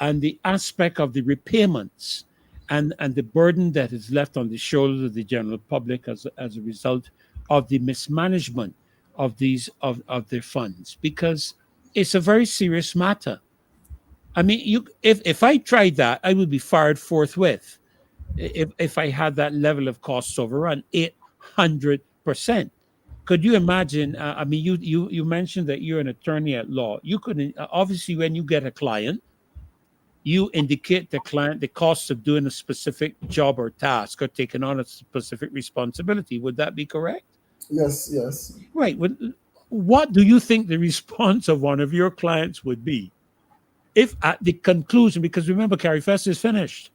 the aspect of the repayments and the burden that is left on the shoulders of the general public as a result of the mismanagement of of their funds, because it's a very serious matter. I mean, if I tried that, I would be fired forthwith. If I had that level of cost overrun, 800%. Could you imagine? I mean, you mentioned that you're an attorney at law. You could obviously, when you get a client, you indicate the client the cost of doing a specific job or task or taking on a specific responsibility. Would that be correct? Yes, yes. Right. What do you think the response of one of your clients would be if at the conclusion, because remember, CARIFESTA is finished,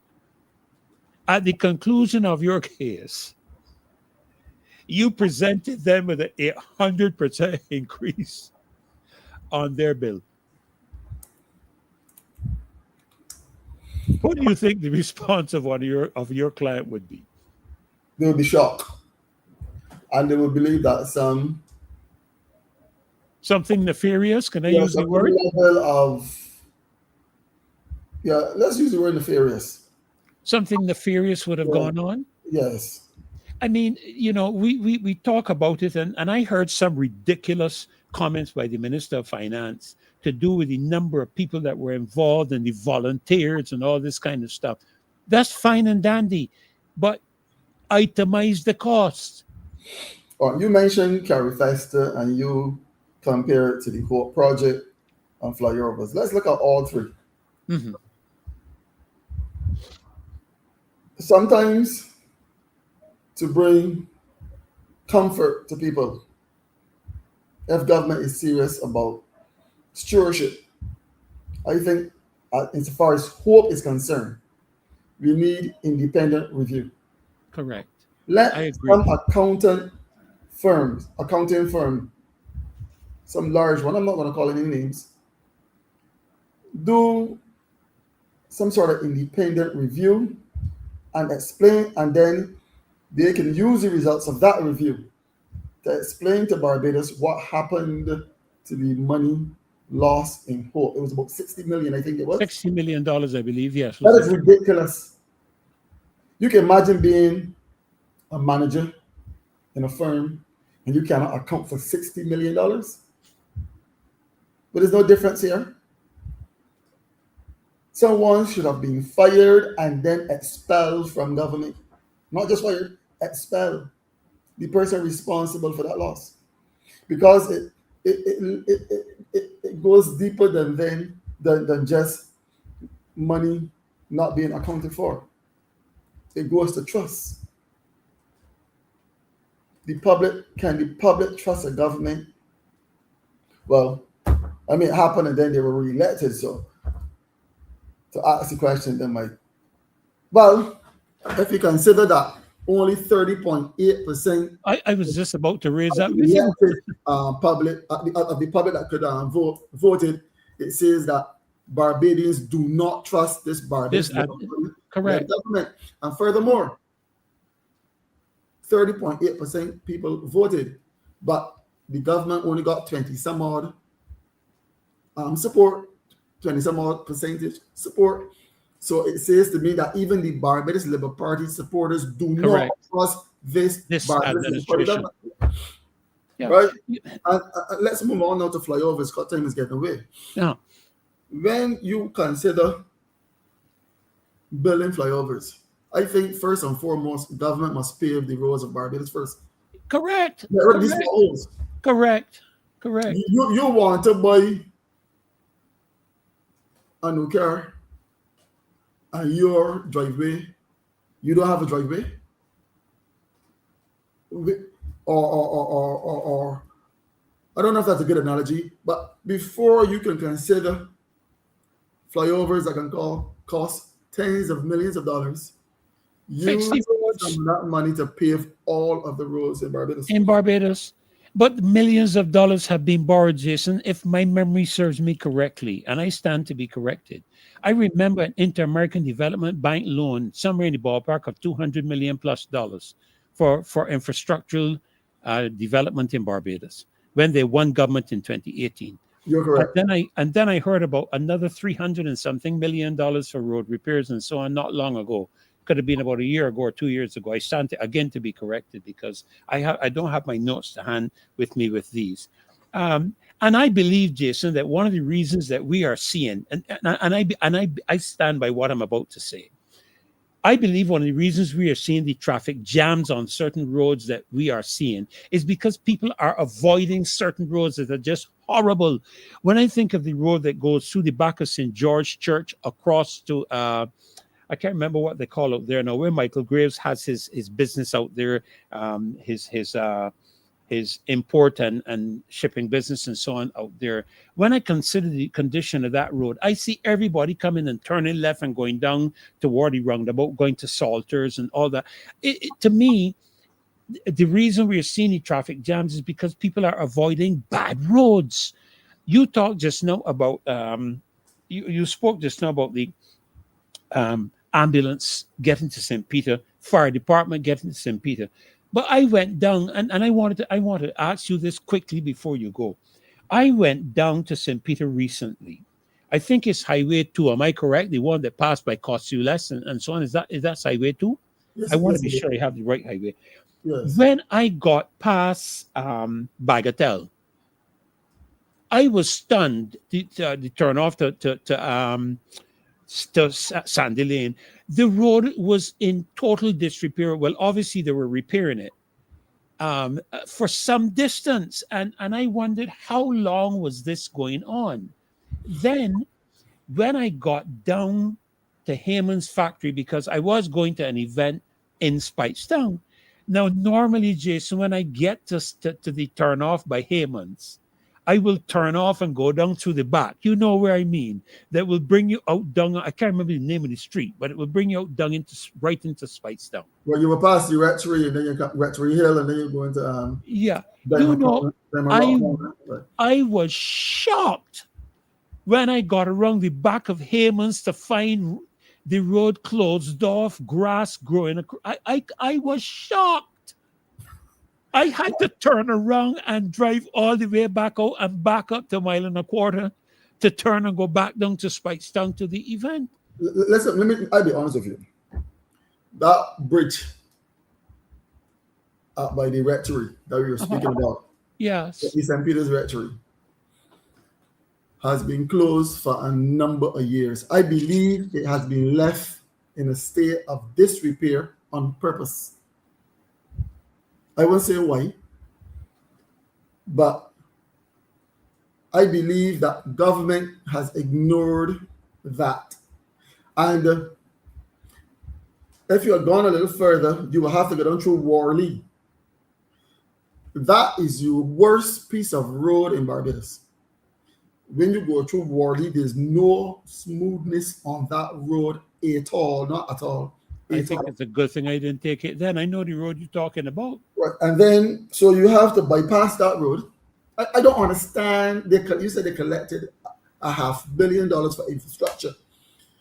at the conclusion of your case, you presented them with an 800% increase on their bill? What do you think the response of one of your client would be? They will be shocked. And they will believe that Something nefarious? Can I use the word? level of, let's use the word nefarious. Something nefarious would have gone on? Yes. I mean, we talk about it, and I heard some ridiculous comments by the Minister of Finance to do with the number of people that were involved and the volunteers and all this kind of stuff. That's fine and dandy, but itemize the cost. You mentioned CARIFESTA and you compare it to the Hope Project and flyovers. Let's look at all three. Mm-hmm. Sometimes to bring comfort to people, if government is serious about stewardship, I think as far as Hope is concerned, we need independent review. Correct. Let I agree. some accounting firm, some large one, I'm not going to call any names, do some sort of independent review and explain, and then they can use the results of that review to explain to Barbados what happened to the money lost in Hope. It was about 60 million, I think it was. $60 million, I believe, yes. That is ridiculous. You can imagine being a manager in a firm and you cannot account for $60 million. But there's no difference here. Someone should have been fired and then expelled from government. Not just fired, expelled. The person responsible for that loss. Because it goes deeper than just money not being accounted for. It goes to trust. Can the public trust a government? Well, I mean, it happened and then they were re-elected. So to ask the question, then well, if you consider that only 30.8% I was just about to raise that with the you. public of the public that could voted, it says that Barbadians do not trust this Barbadian correct government. And furthermore, 30.8% people voted, but the government only got 20 some odd support, 20 some odd percentage support. So it says to me that even the Barbados Labour Party supporters do not trust this Barbados administration. Yeah. Right? And let's move on now to flyovers, because time is getting away. Yeah. When you consider building flyovers, I think first and foremost, government must pave the roads of Barbados first. Correct. Correct. You want to buy a new car and your driveway, you don't have a driveway, or I don't know if that's a good analogy, but before you can consider flyovers that can cost tens of millions of dollars, Fix use the roads some of that money to pave all of the roads in Barbados. in Barbados. But millions of dollars have been borrowed, Jason, if my memory serves me correctly, and I stand to be corrected. I remember an Inter-American Development Bank loan somewhere in the ballpark of $200 million plus for infrastructural development in Barbados when they won government in 2018. You're correct. And then I heard about another 300 and something million dollars for road repairs and so on not long ago. Could have been about a year ago or 2 years ago. I stand to, again to be corrected because I don't have my notes to hand with me with these. And I believe, Jason, that one of the reasons that we are seeing, I stand by what I'm about to say. I believe one of the reasons we are seeing the traffic jams on certain roads that we are seeing is because people are avoiding certain roads that are just horrible. When I think of the road that goes through the back of St. George Church across to I can't remember what they call it there now, where Michael Graves has his business out there, his import and shipping business and so on out there. When I consider the condition of that road, I see everybody coming and turning left and going down toward the roundabout, going to Salters and all that. To me, the reason we're seeing the traffic jams is because people are avoiding bad roads. You talked just now about, you spoke just now about the ambulance getting to St. Peter, fire department getting to St. Peter. But I went down and I wanted to ask you this quickly before you go. I went down to St. Peter recently. I think it's Highway 2. Am I correct? The one that passed by CONDOLENCES and so on. Is that Highway 2? Yes, I want yes, to be sure I have the right highway. Yes. When I got past Bagatelle, I was stunned to turn off to Sandy Lane. The road was in total disrepair. Well, obviously they were repairing it for some distance, and I wondered how long was this going on. Then, when I got down to Heyman's factory, because I was going to an event in Speightstown. Now, normally, Jason, when I get to the turn off by Heyman's, I will turn off and go down through the back. You know where I mean. That will bring you out down. I can't remember the name of the street, but it will bring you out down right into Speightstown. Well, you were past the Rectory, and then you got Rectory Hill, and then you go into yeah. You know, Rock, I was shocked when I got around the back of Heyman's to find the road closed off, grass growing. I was shocked. I had to turn around and drive all the way back out and back up to a mile and a quarter to turn and go back down to Speightstown to the event. Listen, I'll be honest with you. That bridge up by the Rectory that we were speaking about, yes, the St. Peter's Rectory, has been closed for a number of years. I believe it has been left in a state of disrepair on purpose. I won't say why, but I believe that government has ignored that. And if you had gone a little further, you will have to go down through Worley. That is your worst piece of road in Barbados. When you go through Worley, there's no smoothness on that road at all, not at all. I think it's a good thing I didn't take it then. I know the road you're talking about. Right. And then, so you have to bypass that road. I don't understand. You said they collected $500 million for infrastructure.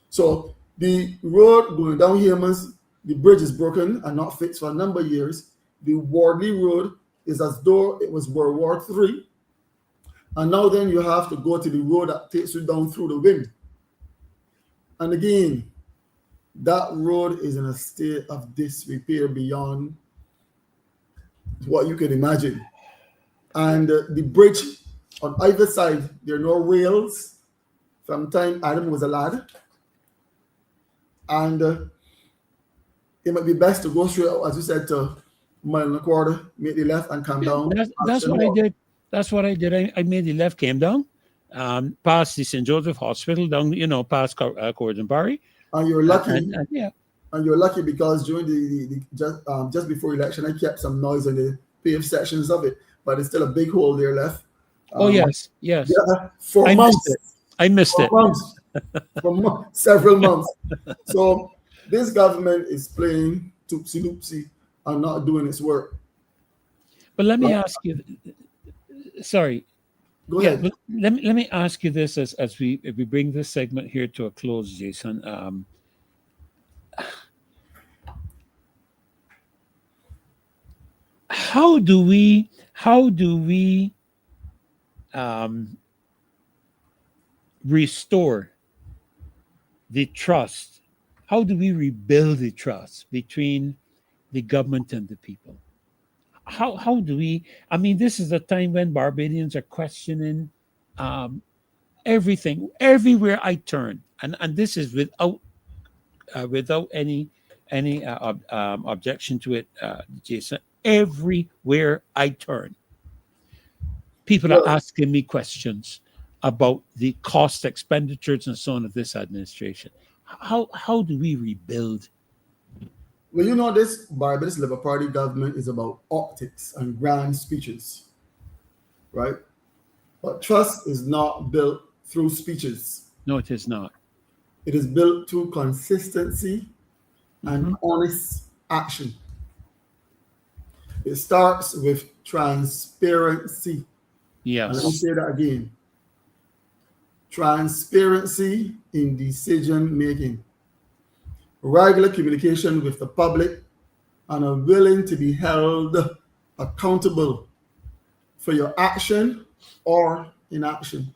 So the road going down here, the bridge is broken and not fixed for a number of years. The Wardley Road is as though it was World War III. And now then you have to go to the road that takes you down through the wind. And again, that road is in a state of disrepair beyond what you can imagine. And the bridge on either side, there are no rails from the time Adam was a lad. And it might be best to go straight out, as you said, to a mile and a quarter, make the left and come down. That's what I did. That's what I did. I made the left, came down, past the St. Joseph Hospital, down, past Cords Barry. And you're lucky. Yeah. And you're lucky because during the just before election, I kept some noise on the paved sections of it, but there's still a big hole there left. Oh yes, yes. Yeah, for I missed months. it. I missed For it. months. Several months. So this government is playing toopsie loopsie and not doing its work. But let me Right? ask you. Sorry. Go Yeah. ahead. But let me ask you this as we bring this segment here to a close, Jason. How do we um, restore the trust? How do we rebuild the trust between the government and the people? How do we? I mean, this is a time when Barbadians are questioning um, everything, everywhere I turn, and this is without any objection to it, Jason. Everywhere I turn, people are Well, asking me questions about the cost expenditures and so on of this administration. How do we rebuild? well, you know, this Barbados Labour Party government is about optics and grand speeches, right? But trust is not built through speeches. No, it is not. It is built through consistency and Mhm. honest action. It starts with transparency. And let me Yes. say that again. Transparency in decision making, regular communication with the public, and are willing to be held accountable for your action or inaction.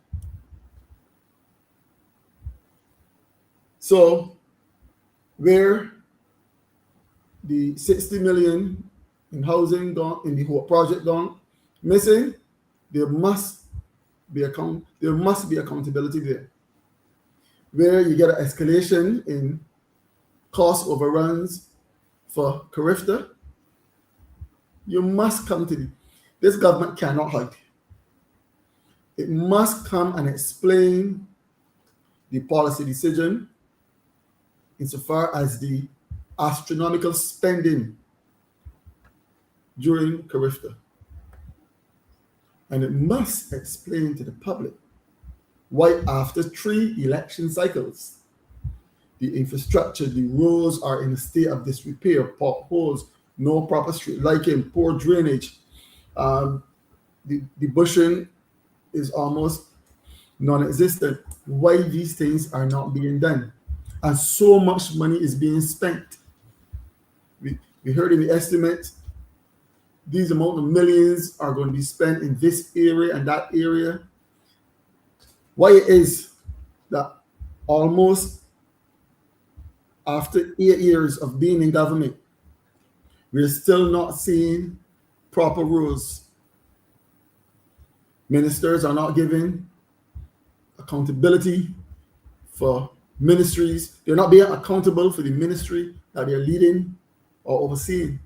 So, where the 60 million in housing gone, in the whole project gone missing, there must there must be accountability there. Where you get an escalation in cost overruns for CARIFESTA, you must come to this government cannot hide. It must come and explain the policy decision insofar as the astronomical spending during CARIFESTA. And it must explain to the public why after 3 election cycles, the infrastructure, the roads are in a state of disrepair, potholes, no proper street lighting, poor drainage. The bushing is almost non-existent. Why these things are not being done, and so much money is being spent. We heard in the estimate these amount of millions are going to be spent in this area and that area. Why it is that almost after 8 years of being in government, we're still not seeing proper rules. Ministers are not giving accountability for ministries. They're not being accountable for the ministry that they're leading or overseeing.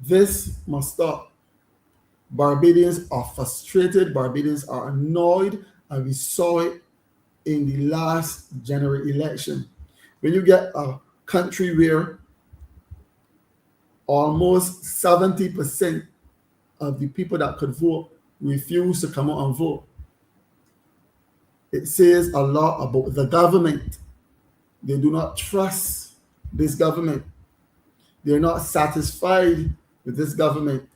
This must stop. Barbadians are frustrated, Barbadians are annoyed, and we saw it in the last general election. When you get a country where almost 70% of the people that could vote refuse to come out and vote, it says a lot about the government. They do not trust this government. They're not satisfied with this government.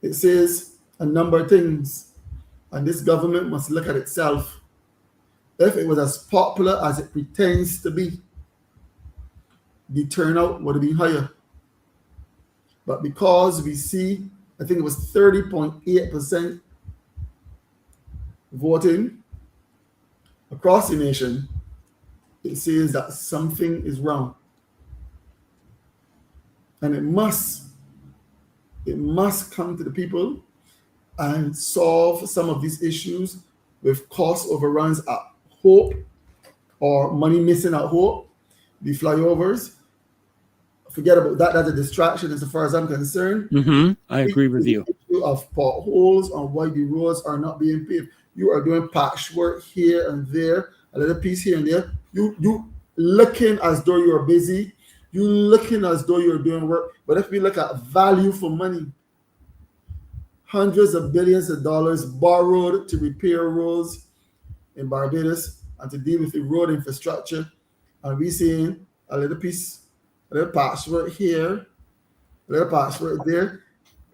It says a number of things, and this government must look at itself. If it was as popular as it pretends to be, the turnout would have been higher. But because we see, I think it was 30.8% voting across the nation, it says that something is wrong. And it must come to the people and solve some of these issues with cost overruns at Hope or money missing at Hope, the flyovers. Forget about that. That's a distraction as far as I'm concerned. I agree with you. The issue of potholes and why the roads are not being paved. You are doing patchwork here and there, a little piece here and there. You looking as though you're busy. You looking as though you're doing work. But if we look at value for money, hundreds of billions of dollars borrowed to repair roads in Barbados and to deal with the road infrastructure. And we seeing a little piece, a little patchwork here, a little patchwork there.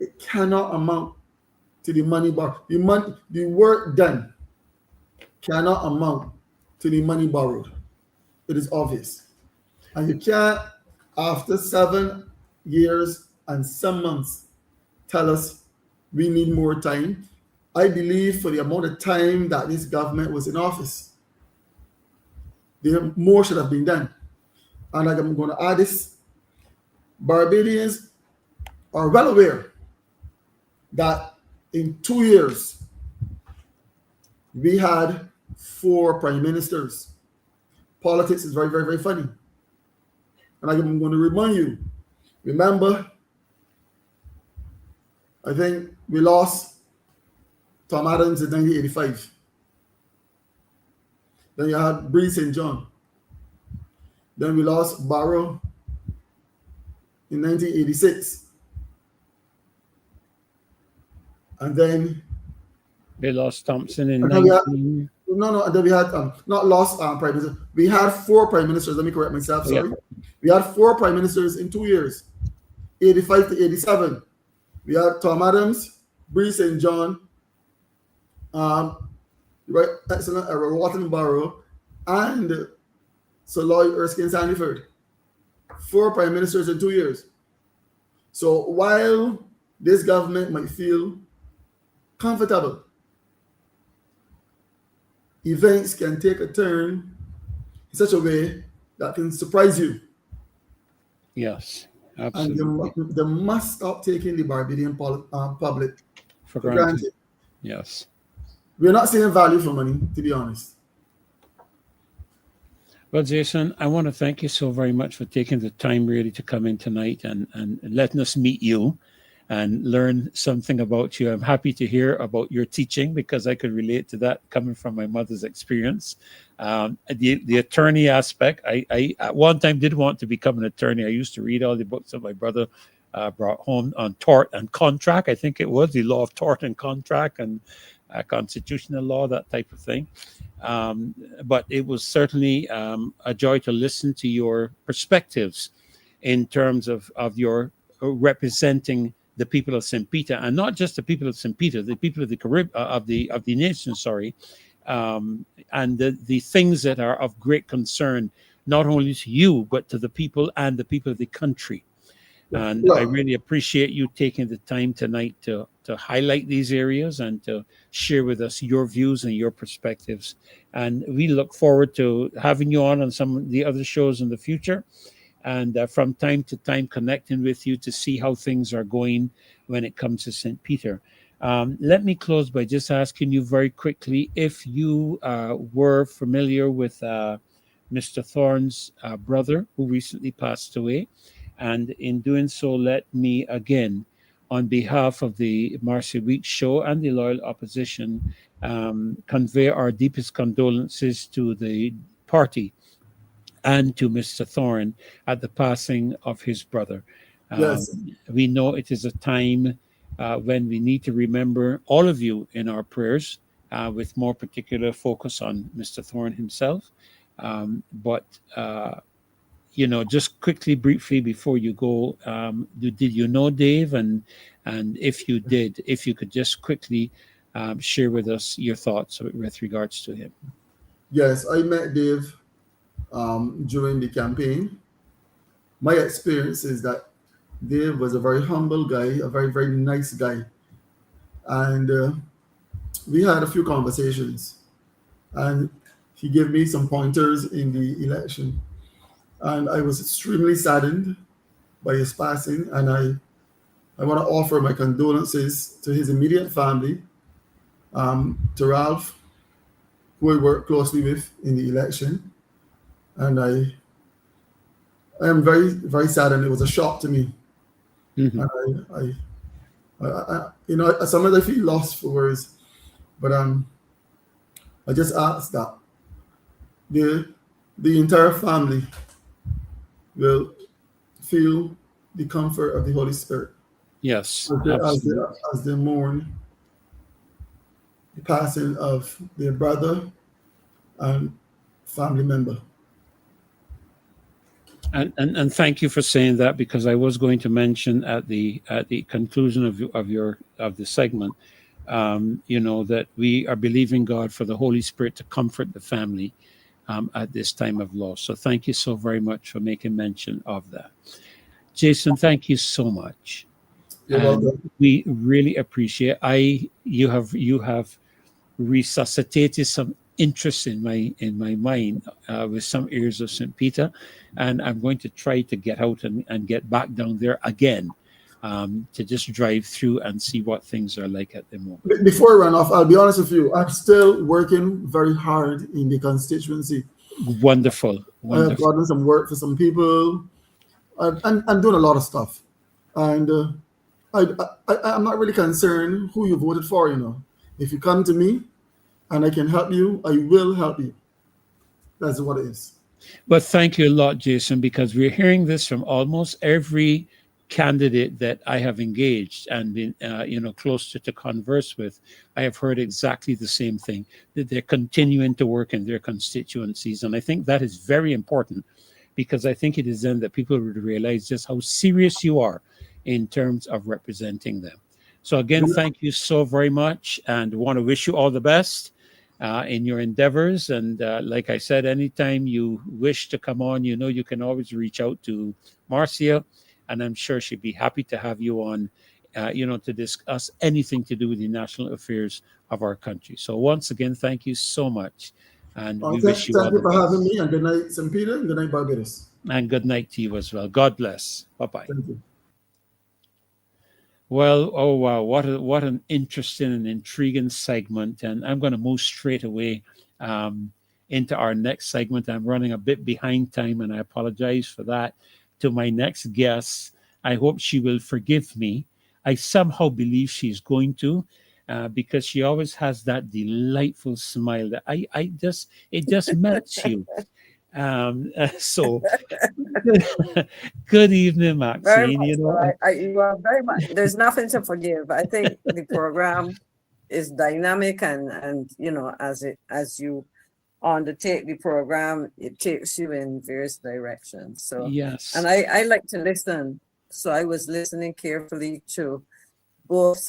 It cannot amount to the money borrowed. The work done cannot amount to the money borrowed. It is obvious. And you can't, after 7 years and some months, tell us we need more time. I believe for the amount of time that this government was in office, more should have been done. And I'm going to add this. Barbadians are well aware that in 2 years, we had 4 prime ministers. Politics is very, very, very funny. And I'm going to remind you, remember, I think we lost Tom Adams in 1985. Then you had Bree St. John. Then we lost Barrow in 1986. And then they lost Thompson in and then we had not lost prime minister. We had 4 prime ministers. Let me correct myself. Sorry, we had 4 prime ministers in 2 years, 85 to 87. We had Tom Adams, Bree St. John, right, excellent, Watton Barrow, and Sir Lloyd Erskine Sandiford. 4 prime ministers in 2 years. So while this government might feel comfortable, events can take a turn in such a way that can surprise you. Yes, absolutely. And they must stop taking the Barbadian public for granted. Yes. We're not seeing value for money, to be honest. Well, Jason, I want to thank you so very much for taking the time really to come in tonight and letting us meet you and learn something about you. I'm happy to hear about your teaching because I could relate to that coming from my mother's experience. The attorney aspect, I at one time did want to become an attorney. I used to read all the books that my brother brought home on tort and contract. I think it was the law of tort and contract and constitutional law, that type of thing. But it was certainly a joy to listen to your perspectives in terms of your representing the people of St. Peter, and not just the people of St. Peter, the people of the of the nation, sorry, and the things that are of great concern, not only to you, but to the people and the people of the country. And I really appreciate you taking the time tonight to highlight these areas and to share with us your views and your perspectives. And we look forward to having you on some of the other shows in the future. And from time to time, connecting with you to see how things are going when it comes to St. Peter. Let me close by just asking you very quickly if you were familiar with Mr. Thorne's brother, who recently passed away. And in doing so, let me again, on behalf of the Marcy Week Show and the Loyal Opposition, convey our deepest condolences to the party and to Mr. Thorne at the passing of his brother. Yes. We know it is a time when we need to remember all of you in our prayers, with more particular focus on Mr. Thorne himself. But just quickly, briefly, before you go, did you know Dave? And if you did, if you could just quickly share with us your thoughts with regards to him. Yes, I met Dave during the campaign. My experience is that Dave was a very humble guy, a very, very nice guy. And we had a few conversations. And he gave me some pointers in the election. And I was extremely saddened by his passing. And I want to offer my condolences to his immediate family, to Ralph, who I worked closely with in the election. And I am very, very saddened. It was a shock to me. Mm-hmm. And I sometimes I feel lost for words. But I just ask that the entire family will feel the comfort of the Holy Spirit Yes, as absolutely. they mourn the passing of their brother and family member. And thank you for saying that, because I was going to mention at the conclusion of the segment, that we are believing God for the Holy Spirit to comfort the family at this time of loss. So thank you so very much for making mention of that. Jason, thank you so much. You're And welcome. we really appreciate you have resuscitated some interest in my mind with some areas of St. Peter, and I'm going to try to get out and get back down there again, to just drive through and see what things are like at the moment. Before I run off, I'll be honest with you. I'm still working very hard in the constituency. Wonderful, I have wonderful. gotten some work for some people. I'm doing a lot of stuff, and I'm not really concerned who you voted for. If you come to me and I can help you, I will help you. That's what it is. But thank you a lot, Jason, because we're hearing this from almost every candidate that I have engaged and been, close to converse with. I have heard exactly the same thing, that they're continuing to work in their constituencies. And I think that is very important, because I think it is then that people would realize just how serious you are in terms of representing them. So again, thank you so very much, and want to wish you all the best in your endeavors. And like I said, anytime you wish to come on, you can always reach out to Marcia, and I'm sure she'd be happy to have you on, to discuss anything to do with the national affairs of our country. So once again, thank you so much. And we wish you all Thank you the for having best. me, and good night, St. Peter, and good night, Barbados. And good night to you as well. God bless. Bye-bye. Thank you. Well, oh wow, what an interesting and intriguing segment. And I'm going to move straight away into our next segment. I'm running a bit behind time, and I apologize for that. To my next guest, I hope she will forgive me. I somehow believe she's going to, because she always has that delightful smile that it just melts you. So good evening, Very Maxine. much so. You are very much. There's nothing to forgive. I think the program is dynamic, and as you undertake the program, it takes you in various directions. So Yes. and I like to listen. So I was listening carefully to both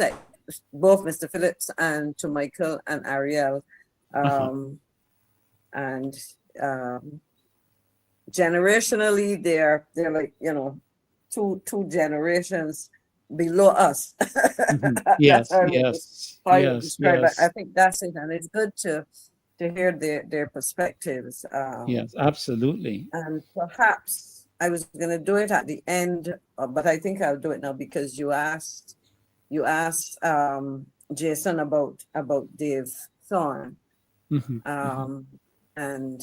Mr. Phillips and to Michael and Arielle, and generationally they're like two generations below us. Yes, That's yes, how you yes, describe it. yes, I think that's it, and it's good to hear their perspectives. yes, absolutely. And perhaps I was going to do it at the end, but I think I'll do it now, because you asked Jason about Dave Thorne, and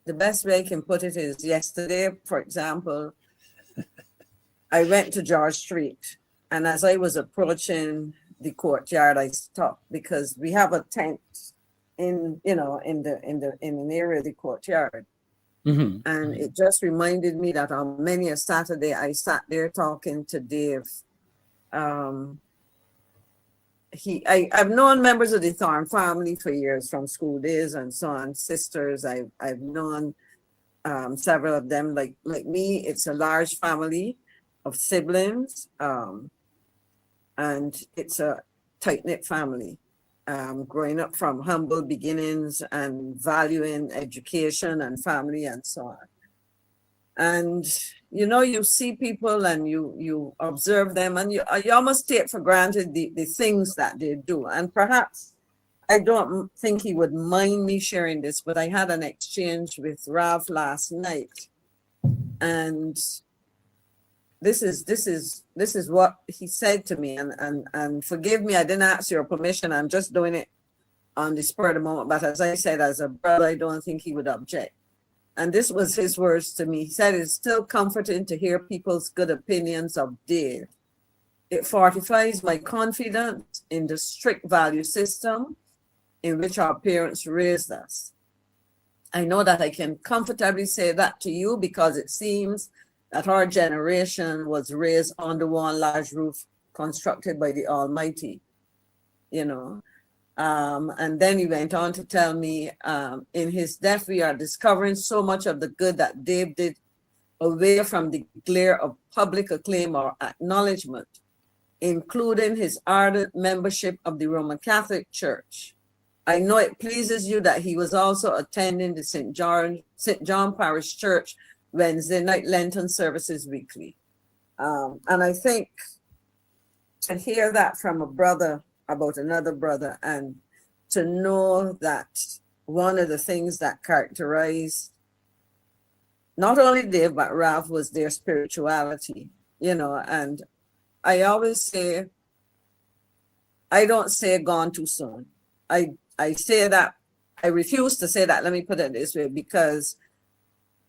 the best way I can put it is, yesterday, for example, I went to George Street, and as I was approaching the courtyard, I stopped, because we have a tent in an area of the courtyard. And it just reminded me that on many a Saturday I sat there talking to Dave. I've known members of the Thorne family for years, from school days and so on. Sisters, I've known several of them. Like me, it's a large family of siblings, and it's a tight-knit family. Growing up from humble beginnings and valuing education and family and so on. And you see people and you observe them, and you almost take for granted the things that they do. And perhaps, I don't think he would mind me sharing this, but I had an exchange with Ralph last night, and this is what he said to me, and forgive me, I didn't ask your permission. I'm just doing it on the spur of the moment. But as I said, as a brother, I don't think he would object. And this was his words to me. He said, "It's still comforting to hear people's good opinions of Dave. It fortifies my confidence in the strict value system in which our parents raised us. I know that I can comfortably say that to you, because it seems that our generation was raised under one large roof constructed by the Almighty, you know. And then he went on to tell me, in his death, we are discovering so much of the good that Dave did away from the glare of public acclaim or acknowledgement, including his ardent membership of the Roman Catholic Church. I know it pleases you that he was also attending the St. John Parish Church Wednesday night Lenten services weekly. And I think to hear that from a brother about another brother, and to know that one of the things that characterized not only Dave but Ralph was their spirituality, you know. And I always say, I don't say gone too soon. I say that, I refuse to say that, let me put it this way, because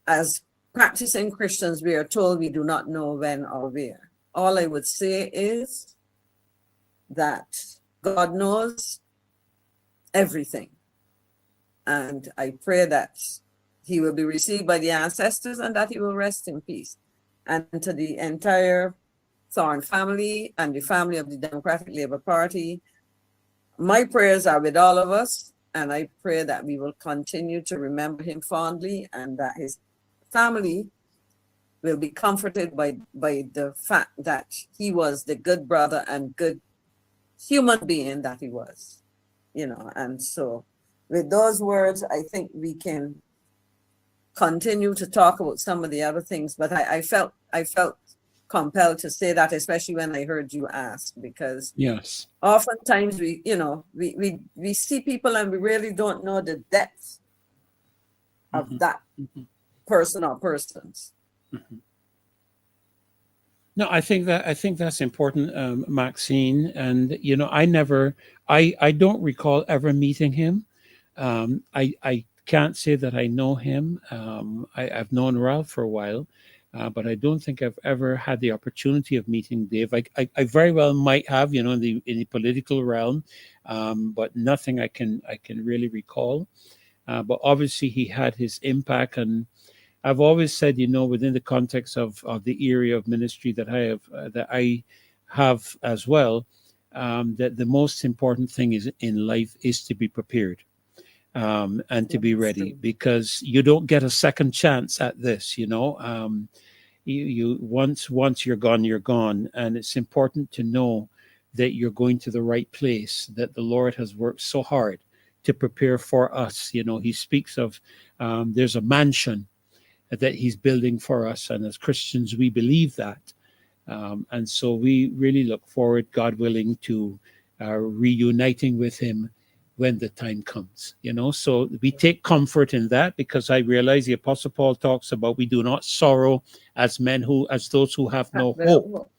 as practicing Christians, we are told we do not know when or where. All I would say is that God knows everything. And I pray that he will be received by the ancestors and that he will rest in peace. And to the entire Thorne family and the family of the Democratic Labour Party, my prayers are with all of us, and I pray that we will continue to remember him fondly, and that his family will be comforted by the fact that he was the good brother and good human being that he was, you know. And so with those words, I think we can continue to talk about some of the other things, but I felt compelled to say that, especially when I heard you ask, because Yes. oftentimes we, you know, we see people and we really don't know the depth of that person or persons. No, I think that's important, Maxine. And you know, I don't recall ever meeting him. I can't say that I know him. I've known Ralph for a while, but I don't think I've ever had the opportunity of meeting Dave. I very well might have, you know, in the political realm, but nothing I can really recall. But obviously, he had his impact, and I've always said, you know, within the context of the area of ministry that I have as well, that the most important thing is in life is to be prepared. And to be ready, because you don't get a second chance at this, you know. You once you're gone, and it's important to know that you're going to the right place, that the Lord has worked so hard to prepare for us. You know, he speaks of there's a mansion that he's building for us, and as Christians we believe that, and so we really look forward, God willing, to reuniting with him when the time comes, you know. So we take comfort in that, because I realize the Apostle Paul talks about we do not sorrow as those who have no hope,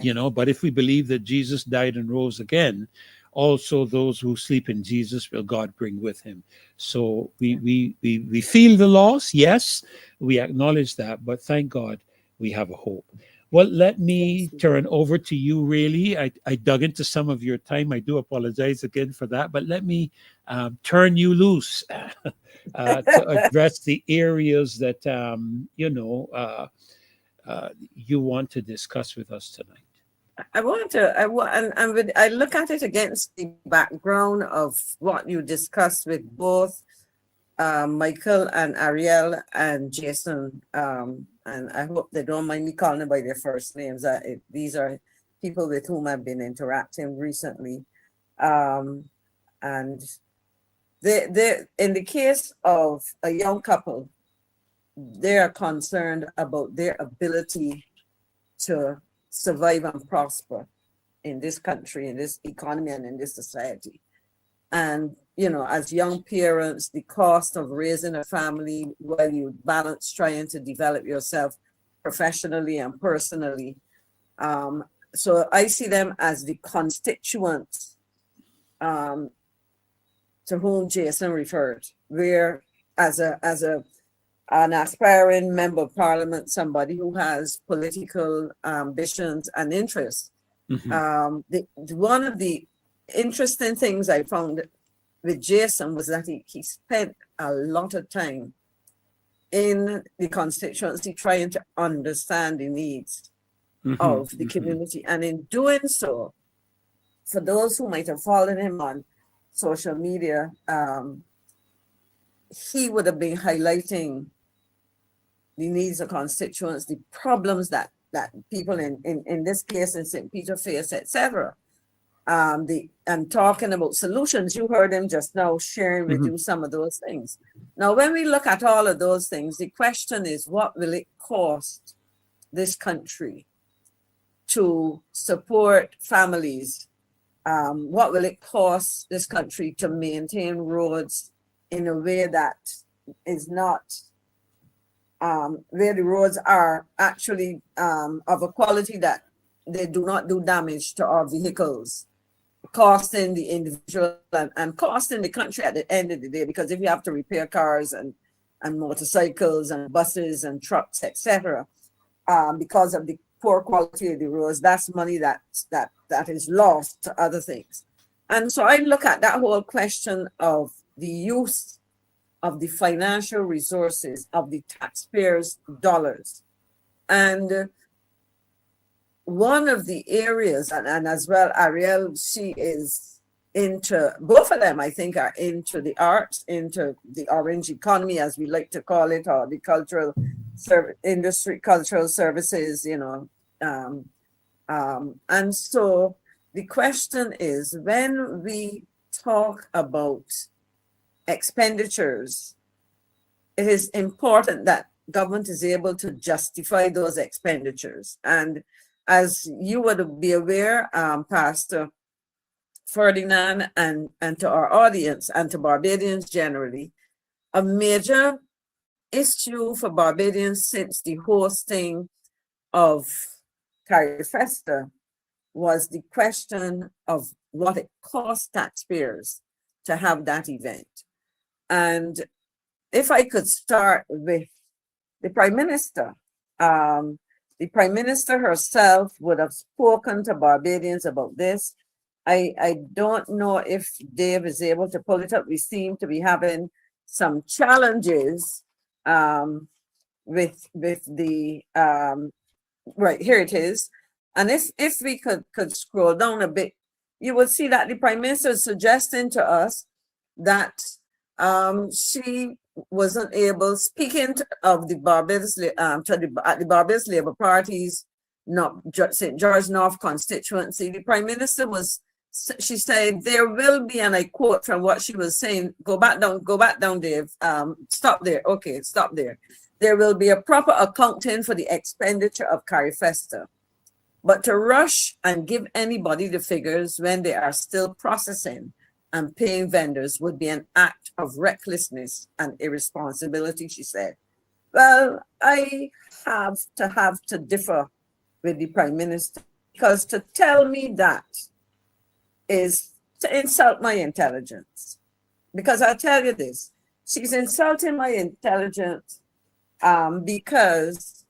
you know. But if we believe that Jesus died and rose again, also those who sleep in Jesus will God bring with him. So we feel the loss, yes, we acknowledge that, but thank God we have a hope. Well, let me turn over to you, really. I dug into some of your time. I do apologize again for that, but let me turn you loose to address the areas that, you know, you want to discuss with us tonight. I look at it against the background of what you discussed with both Michael and Arielle and Jason, and I hope they don't mind me calling them by their first names. These are people with whom I've been interacting recently, and they in the case of a young couple, they are concerned about their ability to survive and prosper in this country, in this economy, and in this society. And, you know, as young parents, the cost of raising a family while you balance trying to develop yourself professionally and personally. So I see them as the constituents to whom Jason referred, where as an aspiring member of parliament, somebody who has political ambitions and interests. One of the interesting things I found with Jason was that he spent a lot of time in the constituency trying to understand the needs of the community. And in doing so, for those who might have followed him on social media, he would have been highlighting the needs of constituents, the problems that people in this case in St. Peter face, etc. And talking about solutions. You heard him just now sharing with you some of those things. Now, when we look at all of those things, the question is, what will it cost this country to support families? What will it cost this country to maintain roads in a way that is not, where the roads are actually of a quality that they do not do damage to our vehicles, costing the individual and costing the country at the end of the day, because if you have to repair cars and motorcycles and buses and trucks, etc., because of the poor quality of the roads, that's money that is lost to other things. And so I look at that whole question of the use of the financial resources of the taxpayers' dollars. And one of the areas, and as well, Arielle, she is into, both of them, I think, are into the arts, into the orange economy, as we like to call it, or the cultural industry, cultural services, you know. And so the question is, when we talk about expenditures, it is important that government is able to justify those expenditures. And as you would be aware, Pastor Ferdinand, and to our audience and to Barbadians generally, a major issue for Barbadians since the hosting of CARIFESTA was the question of what it cost taxpayers to have that event. And if I could start with the Prime Minister, the Prime Minister herself would have spoken to Barbadians about this. I don't know if Dave is able to pull it up. We seem to be having some challenges with the right, here it is. And if we could scroll down a bit, you would see that the Prime Minister is suggesting to us that she wasn't able, speaking of the Barbados, at the Barbados Labour Party's St. George North constituency, the Prime Minister she said there will be, and I quote from what she was saying, go back down, Dave, stop there, okay, stop there. There will be a proper accounting for the expenditure of CARIFESTA, but to rush and give anybody the figures when they are still processing and paying vendors would be an act of recklessness and irresponsibility, she said. Well, I have to differ with the Prime Minister, because to tell me that is to insult my intelligence. Because I'll tell you this, she's insulting my intelligence because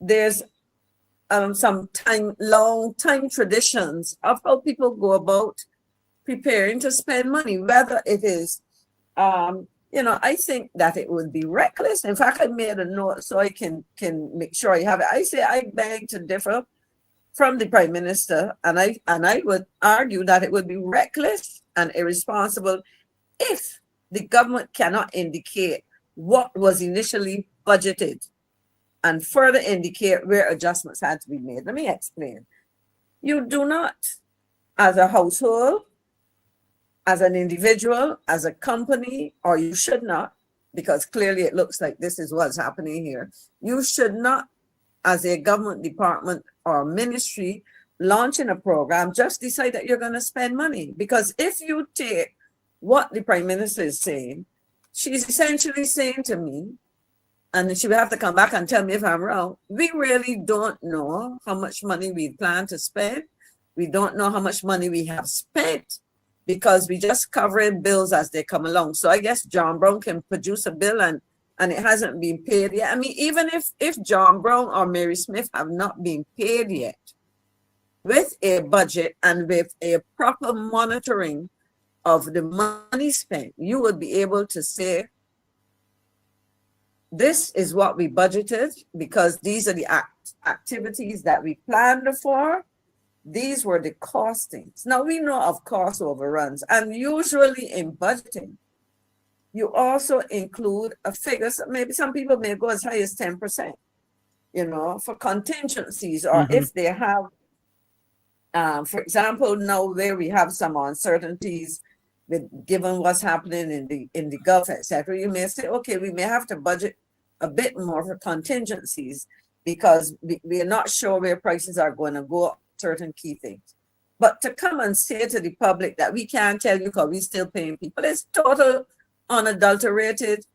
there's some long time traditions of how people go about preparing to spend money, whether it is, I think that it would be reckless. In fact, I made a note so I can make sure I have it. I say I beg to differ from the Prime Minister, and I would argue that it would be reckless and irresponsible if the government cannot indicate what was initially budgeted and further indicate where adjustments had to be made. Let me explain. You do not, as a household, as an individual, as a company, or you should not, because clearly it looks like this is what's happening here. You should not, as a government department or ministry, launching a program, just decide that you're going to spend money. Because if you take what the Prime Minister is saying, she's essentially saying to me, and she will have to come back and tell me if I'm wrong, we really don't know how much money we plan to spend. We don't know how much money we have spent, because we just covering bills as they come along. So I guess John Brown can produce a bill and it hasn't been paid yet. I mean, even if John Brown or Mary Smith have not been paid yet, with a budget and with a proper monitoring of the money spent, you would be able to say, this is what we budgeted, because these are the activities that we planned for, these were the costings. Now we know of cost overruns, and usually in budgeting, you also include a figure. So maybe some people may go as high as 10%, for contingencies, or if they have, for example, now where we have some uncertainties given what's happening in the Gulf, etc., you may say, okay, we may have to budget a bit more for contingencies because we are not sure where prices are going to go up, certain key things. But to come and say to the public that we can't tell you because we're still paying people, it's total unadulterated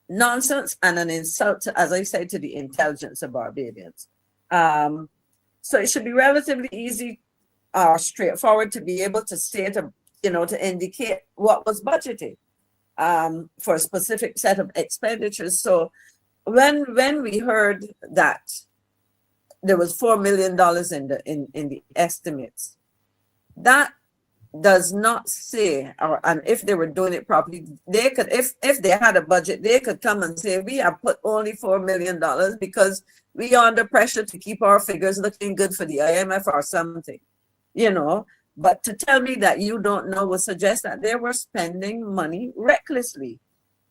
nonsense and an insult, as I said, to the intelligence of Barbadians. So it should be relatively easy, straightforward to be able to say to indicate what was budgeted for a specific set of expenditures. So when we heard that there was $4 million in the estimates, that does not say, and if they were doing it properly, they could, if they had a budget, they could come and say, we have put only $4 million because we are under pressure to keep our figures looking good for the IMF or something, But to tell me that you don't know would suggest that they were spending money recklessly.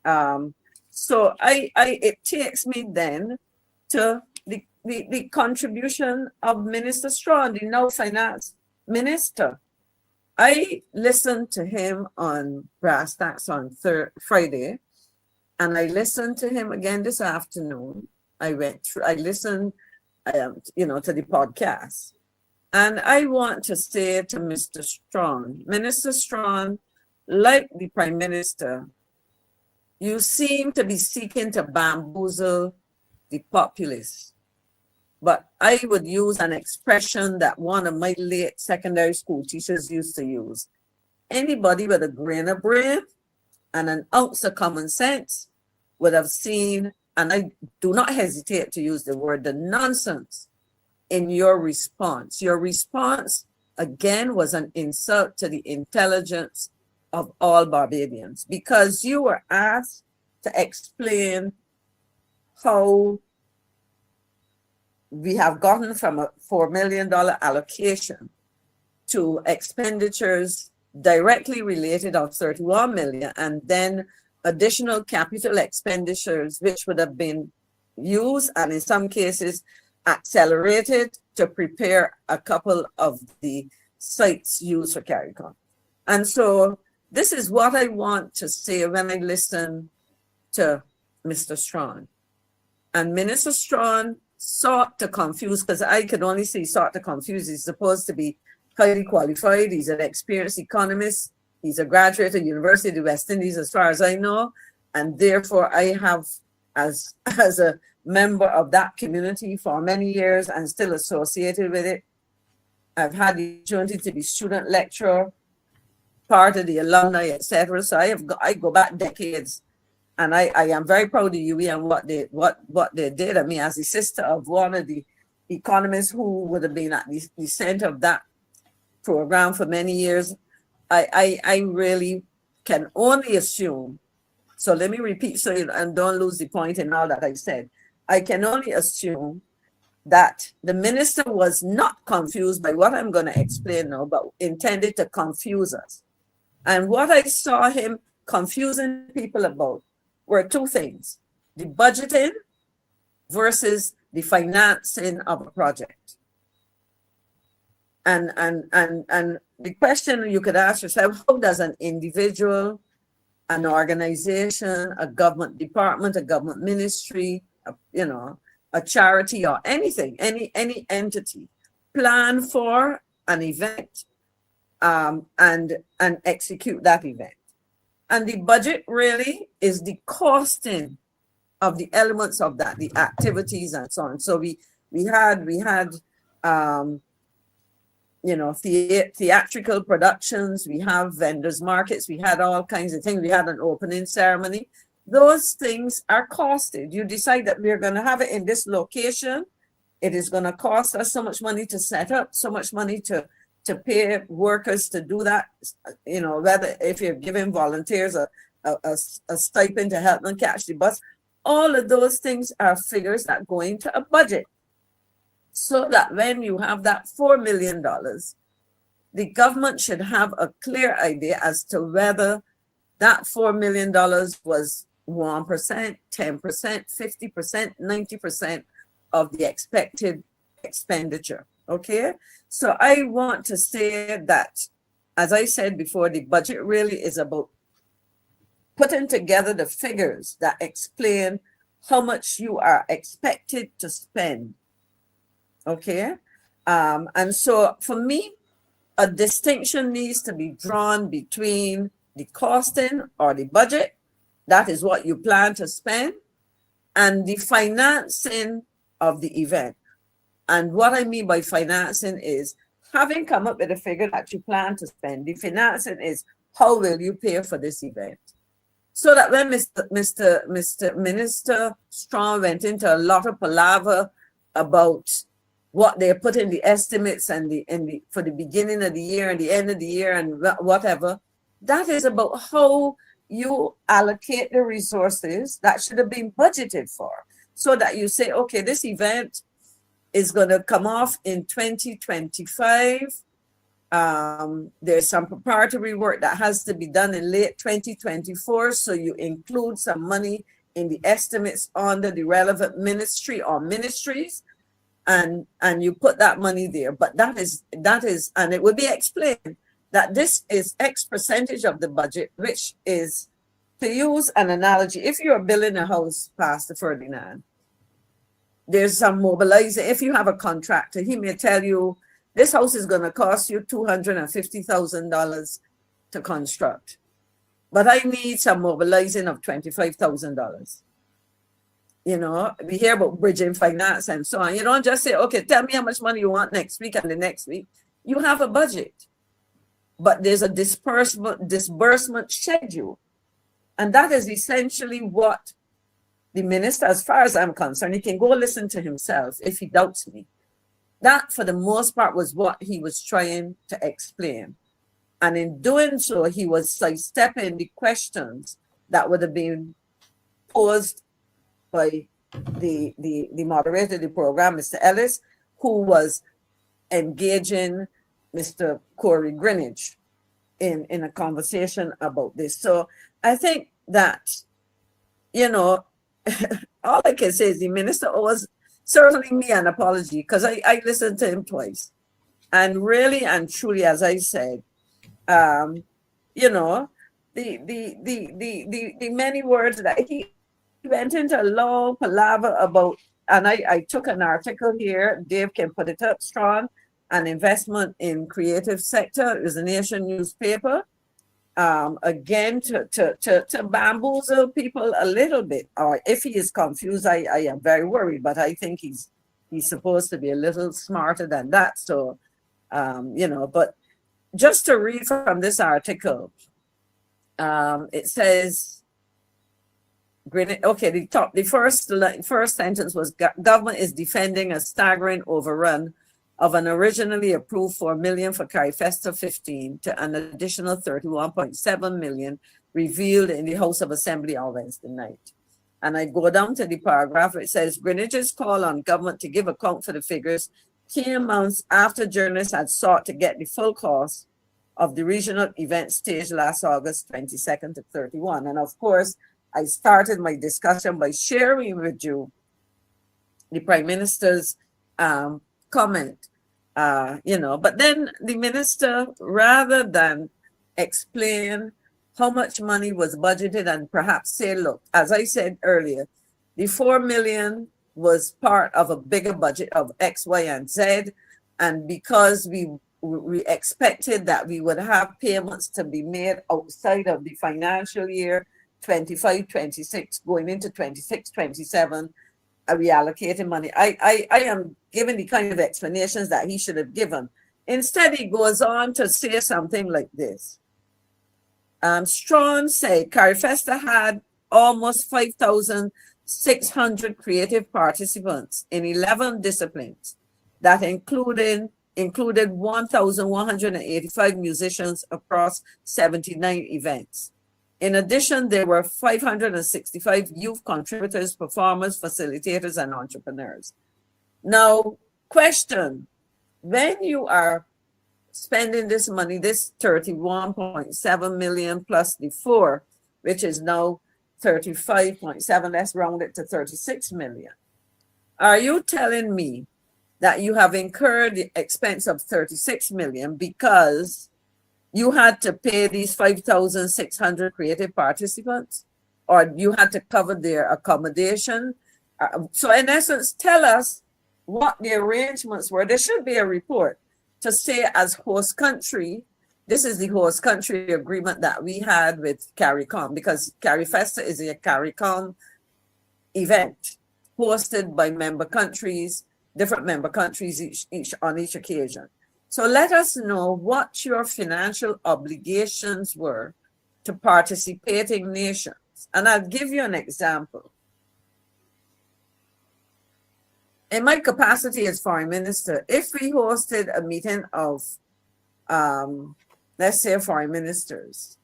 So it takes me then to the contribution of Minister Strawn, the now finance minister. I listened to him on Brass Tacks on Friday, and I listened to him again this afternoon. I listened, to the podcast. And I want to say to Mr. Strawn, Minister Strawn, like the Prime Minister, you seem to be seeking to bamboozle the populace. But I would use an expression that one of my late secondary school teachers used to use. Anybody with a grain of brain and an ounce of common sense would have seen, and I do not hesitate to use the word, the nonsense in your response. Your response, again, was an insult to the intelligence of all Barbadians, because you were asked to explain how we have gotten from a $4 million allocation to expenditures directly related of 31 million, and then additional capital expenditures, which would have been used and in some cases accelerated to prepare a couple of the sites used for CARICOM. And so this is what I want to say when I listen to Mr. Strawn. And Minister Strawn sought to confuse, because I could only say sought to confuse. He's supposed to be highly qualified. He's an experienced economist. He's a graduate of University of the West Indies, as far as I know. And therefore, I have, as a member of that community for many years and still associated with it, I've had the opportunity to be student lecturer, part of the alumni, etc. So I go back decades. And I am very proud of UWE and what they did. I mean, as the sister of one of the economists who would have been at the center of that program for many years, I really can only assume. So let me repeat so and don't lose the point in all that I said. I can only assume that the minister was not confused by what I'm going to explain now, but intended to confuse us. And what I saw him confusing people about were two things: the budgeting versus the financing of a project. And the question you could ask yourself, how does an individual, an organization, a government department, a government ministry, a charity or anything, any entity plan for an event and execute that event? And the budget really is the costing of the elements of that, the activities and so on. So we had theatrical productions, we have vendors markets, we had all kinds of things. We had an opening ceremony. Those things are costed. You decide that we're going to have it in this location. It is going to cost us so much money to set up, so much money to pay workers to do that, whether if you're giving volunteers a stipend to help them catch the bus, all of those things are figures that go into a budget. so that when you have that $4 million, the government should have a clear idea as to whether that $4 million was 1%, 10%, 50%, 90% of the expected expenditure. Okay, so I want to say that, as I said before, the budget really is about putting together the figures that explain how much you are expected to spend. Okay, and so for me, a distinction needs to be drawn between the costing or the budget, that is what you plan to spend, and the financing of the event. And what I mean by financing is having come up with a figure that you plan to spend. The financing is how will you pay for this event? So that when Mr. Minister Strong went into a lot of palaver about what they put in the estimates and for the beginning of the year and the end of the year and whatever, that is about how you allocate the resources that should have been budgeted for. So that you say, okay, this event is going to come off in 2025. There's some preparatory work that has to be done in late 2024. So you include some money in the estimates under the relevant ministry or ministries, and you put that money there. But that is, and it will be explained that this is X percentage of the budget, which is, to use an analogy, if you're building a house, Pastor Ferdinand, there's some mobilizing. If you have a contractor, he may tell you, this house is going to cost you $250,000 to construct, but I need some mobilizing of $25,000. You know, we hear about bridging finance and so on. You don't just say, okay, tell me how much money you want next week and the next week. You have a budget, but there's a disbursement schedule. And that is essentially what the minister, as far as I'm concerned, he can go listen to himself if he doubts me. That, for the most part, was what he was trying to explain. And in doing so, he was sidestepping the questions that would have been posed by the moderator of the program, Mr. Ellis, who was engaging Mr. Corey Greenwich in a conversation about this. So I think that, you know, all I can say is the minister owes certainly me an apology, because I listened to him twice. And really and truly, as I said, you know, the many words that he went into a long palaver about, and I took an article here, Dave can put it up, Strong, an investment in creative sector. It was a Nation newspaper. Again, to bamboozle people a little bit, or if he is confused, I am very worried, but I think he's supposed to be a little smarter than that. So, you know, but just to read from this article, it says, okay, the first sentence was, government is defending a staggering overrun of an originally approved $4 million for CARIFESTA 15 to an additional $31.7 million revealed in the House of Assembly on Wednesday night. And I go down to the paragraph. It says, Greenwich's call on government to give account for the figures came months after journalists had sought to get the full cost of the regional event staged last August 22nd to 31. And of course, I started my discussion by sharing with you the Prime Minister's comment, you know, but then the minister, rather than explain how much money was budgeted and perhaps say, look, as I said earlier, the $4 million was part of a bigger budget of X, Y, and Z. And because we expected that we would have payments to be made outside of the financial year 25-26 going into 26-27, reallocating money. I am giving the kind of explanations that he should have given. Instead, he goes on to say something like this. Strong said CARIFESTA had almost 5,600 creative participants in 11 disciplines that included 1,185 musicians across 79 events. In addition, there were 565 youth contributors, performers, facilitators, and entrepreneurs. Now, Question, when you are spending this money, this 31.7 million plus the 4, which is now 35.7, let's round it to 36 million. Are you telling me that you have incurred the expense of 36 million because you had to pay these 5,600 creative participants, or you had to cover their accommodation? So in essence, tell us what the arrangements were. There should be a report to say, as host country, this is the host country agreement that we had with CARICOM, because CARIFESTA is a CARICOM event hosted by member countries, different member countries each on each occasion. So let us know what your financial obligations were to participating nations. And I'll give you an example. In my capacity as foreign minister, if we hosted a meeting of, let's say, foreign ministers,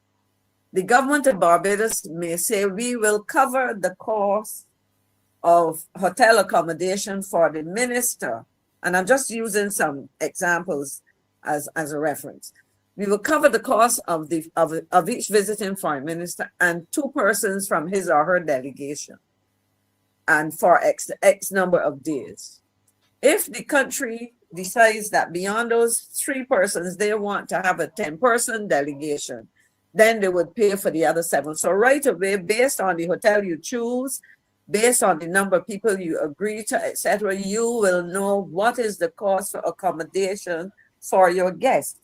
the government of Barbados may say, we will cover the cost of hotel accommodation for the minister. And I'm just using some examples as a reference. We will cover the cost of each visiting foreign minister and 2 persons from his or her delegation, and for X number of days. If the country decides that beyond those 3 persons, they want to have a 10-person delegation, then they would pay for the other 7. So right away, based on the hotel you choose, based on the number of people you agree to, etc., you will know what is the cost for accommodation for your guest.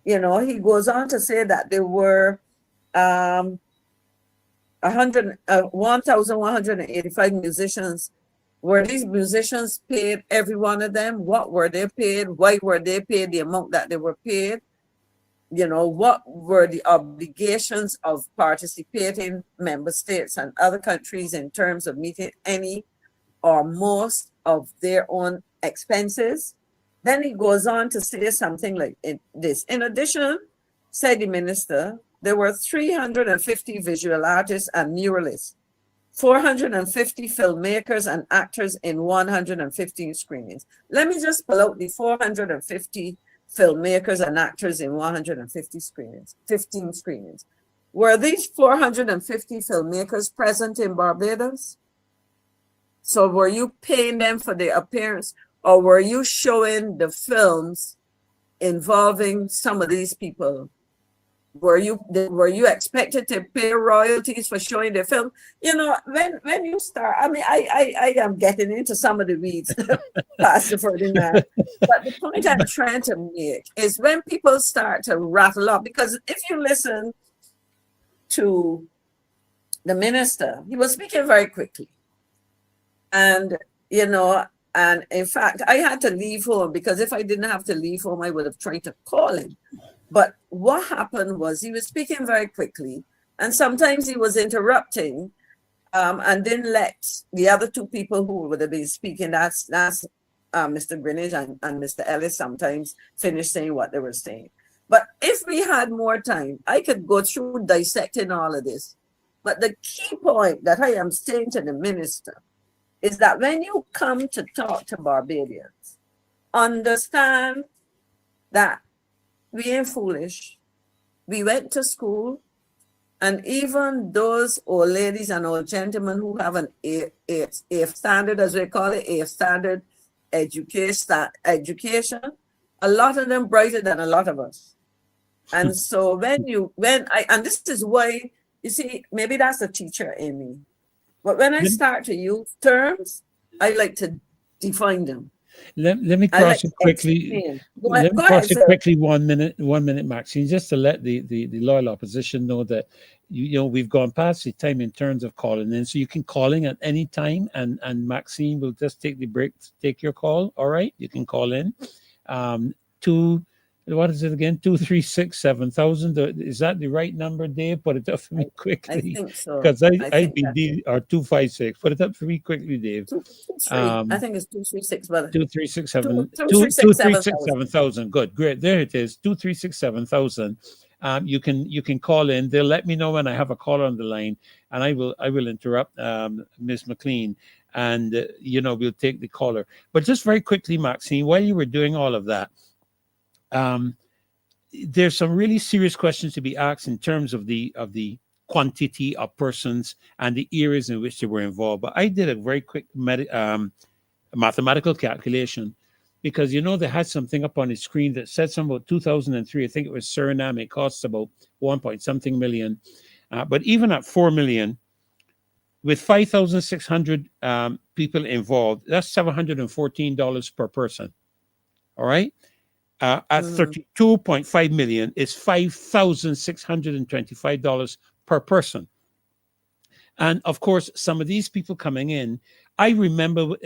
You know, he goes on to say that there were 1,185 musicians. Were these musicians paid, every one of them? What were they paid? Why were they paid the amount that they were paid? You know, what were the obligations of participating member states and other countries in terms of meeting any or most of their own expenses? Then he goes on to say something like this. In addition, said the minister, there were 350 visual artists and muralists, 450 filmmakers and actors in 115 screenings. Let me just pull out the 450 filmmakers and actors in 150 screenings, 15 screenings. Were these 450 filmmakers present in Barbados? So were you paying them for their appearance, or were you showing the films involving some of these people? Were you expected to pay royalties for showing the film? You know, when you start, I mean, I am getting into some of the weeds, Pastor Ferdinand. But the point I'm trying to make is when people start to rattle up, because if you listen to the minister, he was speaking very quickly. And, you know, and in fact, I had to leave home, because if I didn't have to leave home, I would have tried to call him. But what happened was he was speaking very quickly, and sometimes he was interrupting and didn't let the other 2 people who would have been speaking, that's Mr. Greenwich and Mr. Ellis, sometimes finish saying what they were saying. But if we had more time, I could go through dissecting all of this. But the key point that I am saying to the minister is that when you come to talk to Barbadians, understand that we ain't foolish. We went to school, and even those old ladies and old gentlemen who have an A standard, as we call it, A standard education, a lot of them brighter than a lot of us. And so and this is why, you see, maybe that's a teacher in me. But when I start to use terms, I like to define them. Let me cross it quickly. Let me cross it quickly. 1 minute, Maxine, just to let the loyal opposition know that you know we've gone past the time in terms of calling in, so you can call in at any time, and Maxine will just take the break to take your call. All right, you can call in. What is it again? 236-7000. Is that the right number, Dave? Put it up for me quickly. I think so. Because or 256. Put it up for me quickly, Dave. I think it's 236, brother. 236-7000. Good, great. There it is. 236-7000. You can call in. They'll let me know when I have a caller on the line, and I will interrupt Ms. McCLEAN. and we'll take the caller. But just very quickly, Maxine, while you were doing all of that, there's some really serious questions to be asked in terms of the quantity of persons and the areas in which they were involved. But I did a very quick mathematical calculation, because they had something up on the screen that said something about 2003. I think it was Suriname. It costs about 1 point something million. But even at 4 million, with 5,600 people involved, that's $714 per person. All right. At 32.5 million, it's $5,625 per person. And of course, some of these people coming in, I remember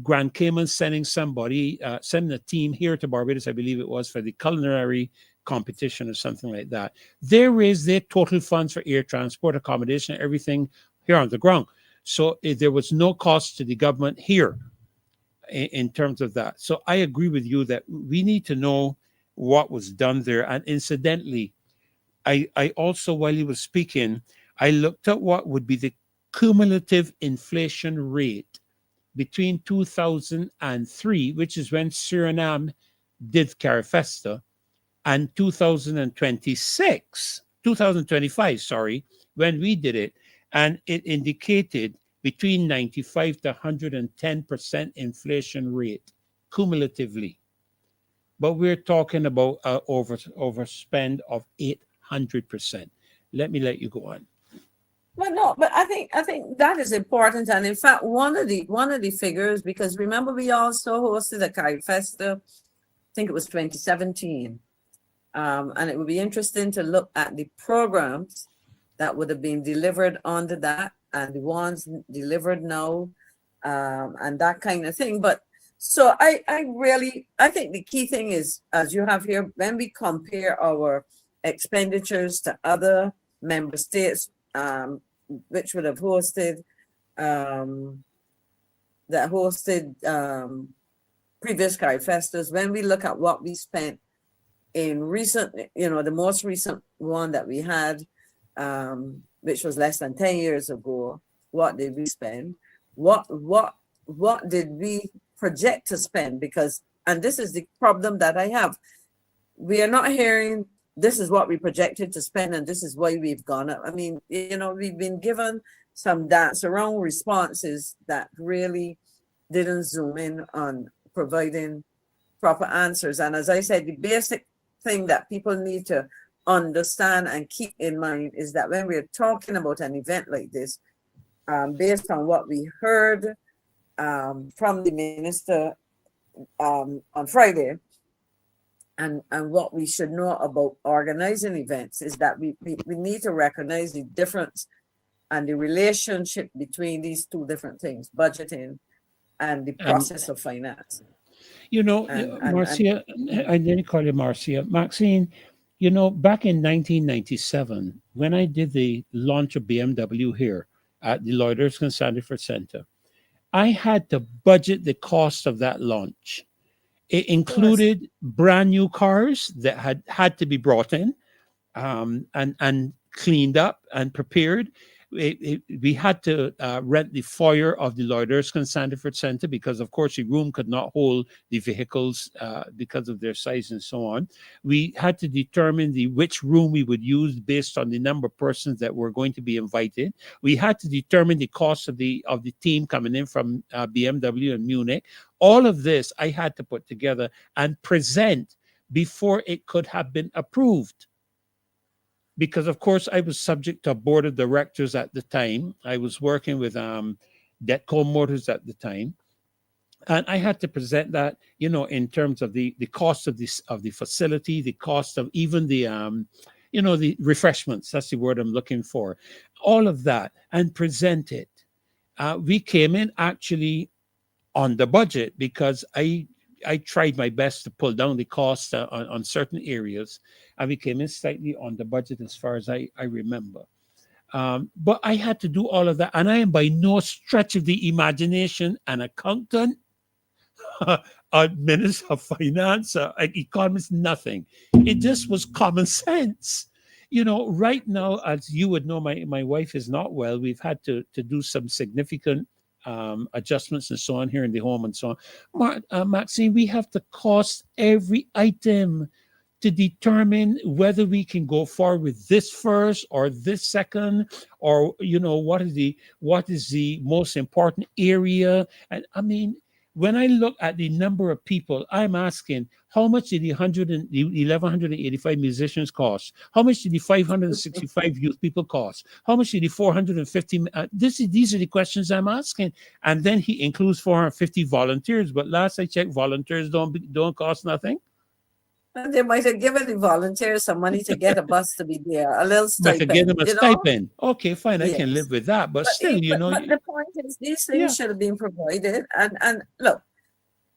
Grand Cayman sending a team here to Barbados, I believe it was, for the culinary competition or something like that. They raised their total funds for air transport, accommodation, everything here on the ground. So there was no cost to the government here in terms of that. So I agree with you that we need to know what was done there. And incidentally, I also, while he was speaking, I looked at what would be the cumulative inflation rate between 2003, which is when Suriname did CARIFESTA, and 2025, sorry, when we did it. And it indicated between 95 to 110% inflation rate cumulatively. But we're talking about overspend of 800%. Let you go on. But I think that is important. And in fact, one of the figures, because remember we also hosted a CARIFESTA, I think it was 2017. And it would be interesting to look at the programs that would have been delivered under that and the ones delivered now, and that kind of thing. But so I think the key thing is, as you have here, when we compare our expenditures to other member states, which would have hosted previous CARIFESTAs, when we look at what we spent in recent, the most recent one that we had, which was less than 10 years ago, what did we spend? What did we project to spend? Because, and this is the problem that I have, we are not hearing this is what we projected to spend and this is why we've gone up. I mean, we've been given some dance around responses that really didn't zoom in on providing proper answers. And as I said, the basic thing that people need to understand and keep in mind is that when we're talking about an event like this, based on what we heard from the minister on Friday, and what we should know about organizing events, is that we need to recognize the difference and the relationship between these two different things, budgeting and the process of finance. Marcia, I didn't call you Marcia. Maxine, back in 1997, when I did the launch of BMW here at the Lloyd Erskine Sandiford Center, I had to budget the cost of that launch. It included brand new cars that had to be brought in and cleaned up and prepared. We had to rent the foyer of the Lloyd Erskine Sandiford Center because, of course, the room could not hold the vehicles because of their size and so on. We had to determine which room we would use based on the number of persons that were going to be invited. We had to determine the cost of the team coming in from BMW and Munich. All of this I had to put together and present before it could have been approved. Because, of course, I was subject to a board of directors at the time. I was working with Detco Motors at the time. And I had to present that, in terms of the cost of the facility, the cost of even the refreshments. That's the word I'm looking for. All of that, and present it. We came in actually on the budget because I tried my best to pull down the cost on certain areas, and we came in slightly on the budget as far as I remember. But I had to do all of that, and I am by no stretch of the imagination an accountant, a minister of finance, an economist, nothing. It just was common sense. Right now, as you would know, my wife is not well. We've had to do some significant adjustments and so on here in the home and so on. Maxine, we have to cost every item to determine whether we can go forward with this first or this second, or what is the most important area. And I mean, when I look at the number of people, I'm asking, how much did the 1,185 musicians cost? How much did the 565 youth people cost? How much did the 450? These are the questions I'm asking. And then he includes 450 volunteers. But last I checked, volunteers don't cost nothing. And they might have given the volunteers some money to get a bus to be there, a little But to stipend. give them a stipend. Okay, fine, I can Yes. live with that. But still, But the point is, these things Yeah. should have been provided. And look,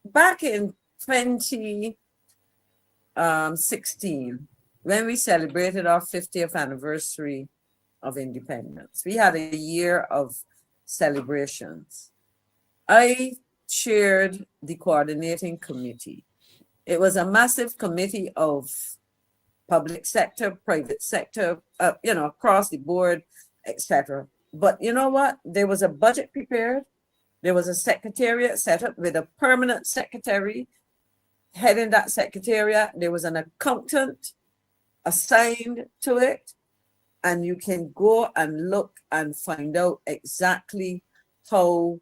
back in 2016, when we celebrated our 50th anniversary of independence, we had a year of celebrations. I chaired the coordinating committee. It was a massive committee of public sector, private sector, across the board, etc. But you know what? There was a budget prepared. There was a secretariat set up with a permanent secretary heading that secretariat. There was an accountant assigned to it. And you can go and look and find out exactly how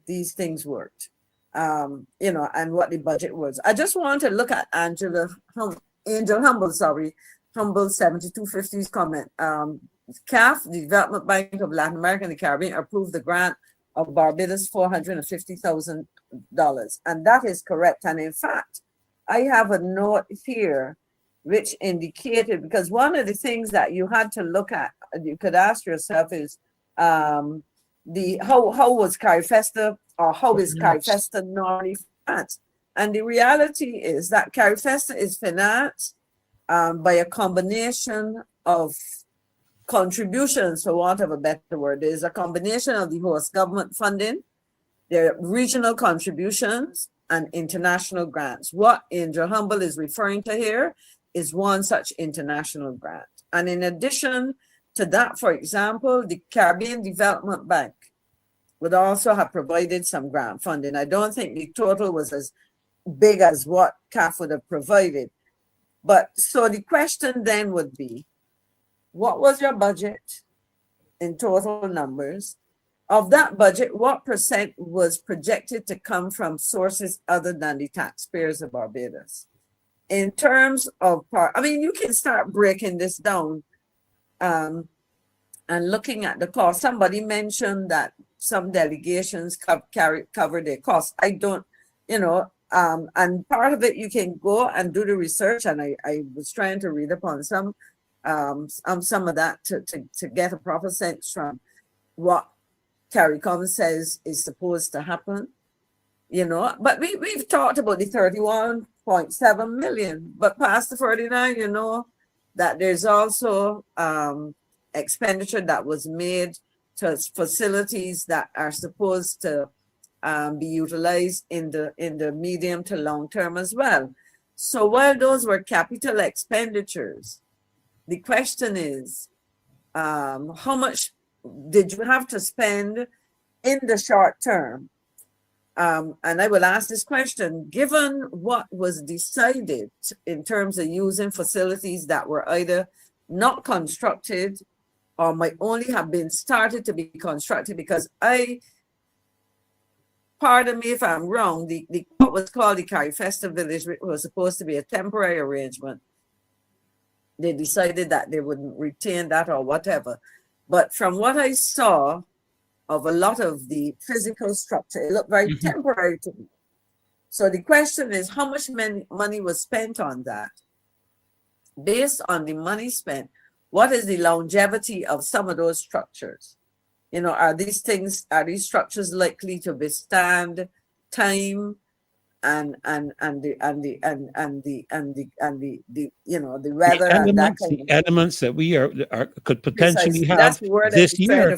these things worked. And what the budget was. I just want to look at Angel Humble's 7250's comment. CAF, the Development Bank of Latin America and the Caribbean, approved the grant of Barbados $450,000. And that is correct. And in fact, I have a note here which indicated, because one of the things that you had to look at, you could ask yourself is, how was CARIFESTA, or how is CARIFESTA normally financed? And the reality is that CARIFESTA is financed by a combination of contributions, for want of a better word. There's a combination of the host government funding, there are regional contributions, and international grants. What Angel Humble is referring to here is one such international grant. And in addition to that, for example, the Caribbean Development Bank would also have provided some grant funding. I don't think the total was as big as what CAF would have provided. But so the question then would be, what was your budget in total numbers? Of that budget, what percent was projected to come from sources other than the taxpayers of Barbados? In terms of you can start breaking this down and looking at the cost. Somebody mentioned that some delegations cover their costs. I don't, and part of it you can go and do the research. And I was trying to read upon some of that to get a proper sense from what CARICOM says is supposed to happen. But we've talked about the 31.7 million, but past the 49, that there's also expenditure that was made to facilities that are supposed to be utilized in the medium to long term as well. So while those were capital expenditures, the question is, how much did you have to spend in the short term? And I will ask this question, given what was decided in terms of using facilities that were either not constructed or might only have been started to be constructed, because pardon me if I'm wrong, what was called the CARIFESTA village was supposed to be a temporary arrangement. They decided that they wouldn't retain that or whatever. But from what I saw of a lot of the physical structure, it looked very temporary to me. So the question is, how much money was spent on that? Based on the money spent, what is the longevity of some of those structures? Are these structures likely to withstand time and the weather and that kind of elements that we could potentially have this year?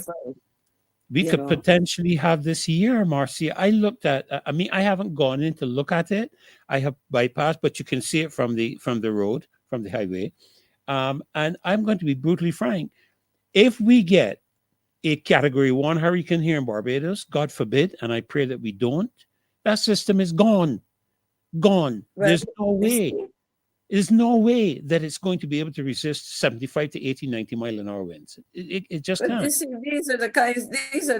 We could potentially have this year, Marcia. I looked at, I haven't gone in to look at it. I have bypassed, but you can see it from the road, from the highway. And I'm going to be brutally frank. If we get a Category 1 hurricane here in Barbados, God forbid, and I pray that we don't, that system is gone. Gone. Well, There's no you way. see, There's no way that it's going to be able to resist 75 to 80, 90 mile an hour winds. It just but can't. you see, these are the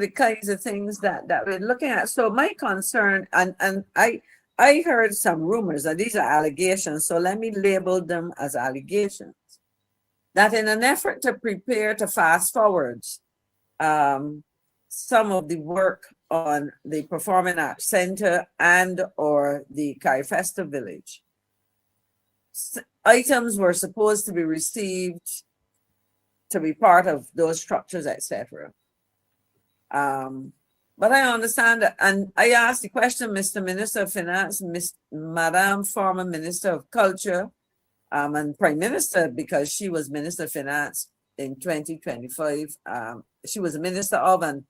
kinds of things that we're looking at. So my concern, and I heard some rumors that these are allegations. So let me label them as allegations. That in an effort to prepare to fast forward some of the work on the Performing Arts Center and or the CARIFESTA village, items were supposed to be received to be part of those structures, etc. But I understand that, and I asked the question, Mr. Minister of Finance, Madam former Minister of Culture, and Prime Minister, because she was Minister of Finance in 2025. She was a Minister of, and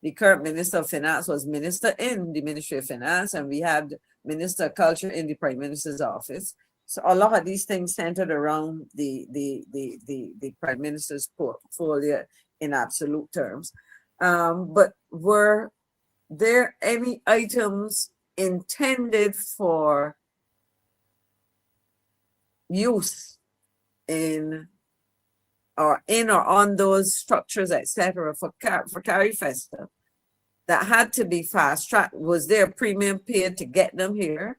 the current Minister of Finance was Minister in the Ministry of Finance, and we had Minister of Culture in the Prime Minister's office. So a lot of these things centered around the Prime Minister's portfolio in absolute terms. But were there any items intended for use in or on those structures, etc., for CARIFESTA that had to be fast tracked? Was there a premium paid to get them here?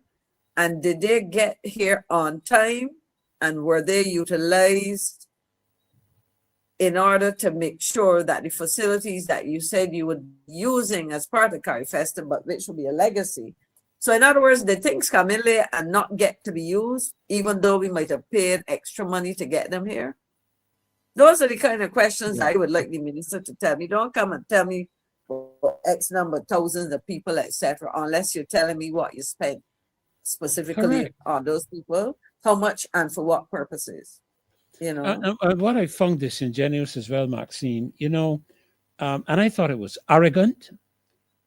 And did they get here on time? And were they utilized in order to make sure that the facilities that you said you were using as part of CARIFESTA, but which will be a legacy? So in other words, the things come in there and not get to be used, even though we might have paid extra money to get them here? Those are the kind of questions I would like the minister to tell me. Don't come and tell me for X number, thousands of people, etc., unless you're telling me what you spent specifically Correct. on those people, how much and for what purposes, you know? What I found disingenuous as well, Maxine, you know, and I thought it was arrogant,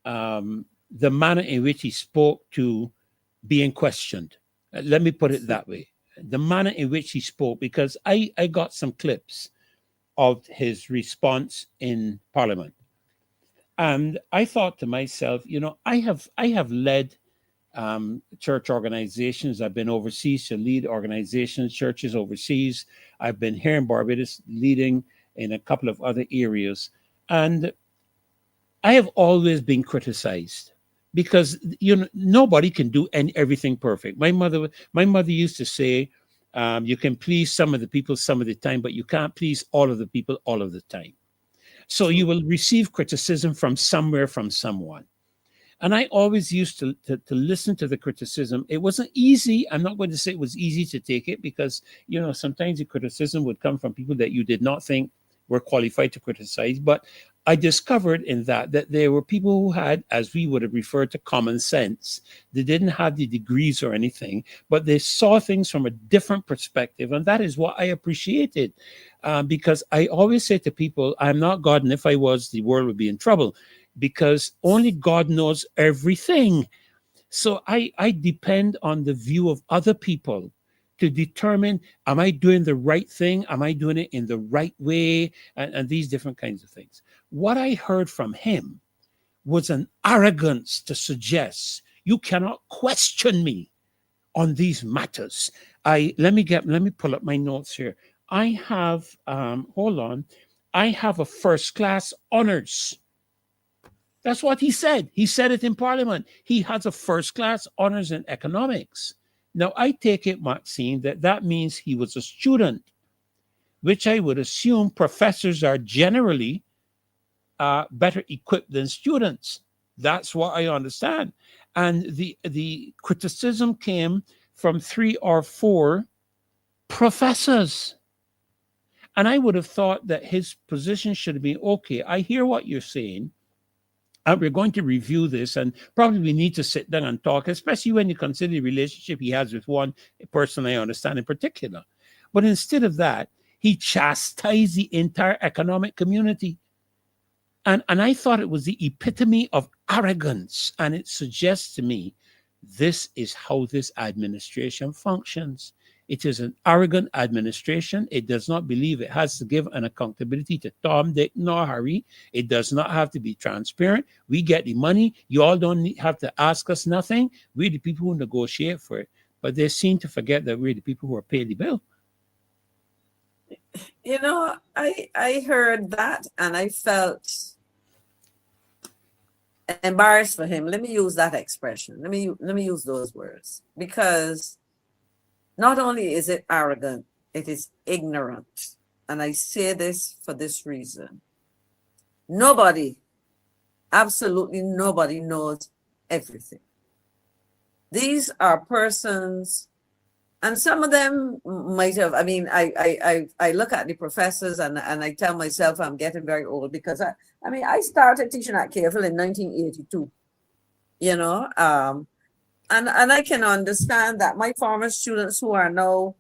the manner in which he spoke to being questioned. Let me put it that way. The manner in which he spoke, because I got some clips of his response in Parliament. And I thought to myself, you know, I have led church organizations. I've been overseas to lead organizations, churches overseas. I've been here in Barbados leading in a couple of other areas. And I have always been criticized because, you know, nobody can do everything perfect. My mother used to say, you can please some of the people some of the time, but you can't please all of the people all of the time. So you will receive criticism from somewhere, from someone. And I always used to listen to the criticism. It wasn't easy. I'm not going to say it was easy to take it because, you know, sometimes the criticism would come from people that you did not think were qualified to criticize. But I discovered in that there were people who had, as we would have referred to, common sense. They didn't have the degrees or anything, but they saw things from a different perspective. And that is what I appreciated, because I always say to people, I'm not God, and if I was, the world would be in trouble, because only God knows everything. So I depend on the view of other people to determine, am I doing the right thing? Am I doing it in the right way? And these different kinds of things. What I heard from him was an arrogance to suggest you cannot question me on these matters. Let me pull up my notes here. I have, hold on. I have a first class honors. That's what he said. He said it in Parliament. He has a first class honors in economics. Now, I take it, Maxine, that means he was a student, which I would assume professors are generally better equipped than students. That's what I understand. And the criticism came from 3 or 4 professors. And I would have thought that his position should be, okay, I hear what you're saying. And we're going to review this, and probably we need to sit down and talk, especially when you consider the relationship he has with one person I understand in particular. But instead of that, he chastised the entire economic community. And I thought it was the epitome of arrogance. And it suggests to me, this is how this administration functions. It is an arrogant administration. It does not believe it has to give an accountability to Tom, Dick, nor Harry. It does not have to be transparent. We get the money. You all don't have to ask us nothing. We're the people who negotiate for it. But they seem to forget that we're the people who are paying the bill. You know, I heard that and I felt embarrassed for him. Let me use that expression. Let me use those words, because not only is it arrogant, it is ignorant. And I say this for this reason. Nobody, absolutely nobody knows everything. These are persons, and some of them might have, I mean, I look at the professors and I tell myself I'm getting very old, because I started teaching at Careful in 1982, you know, and I can understand that my former students who are now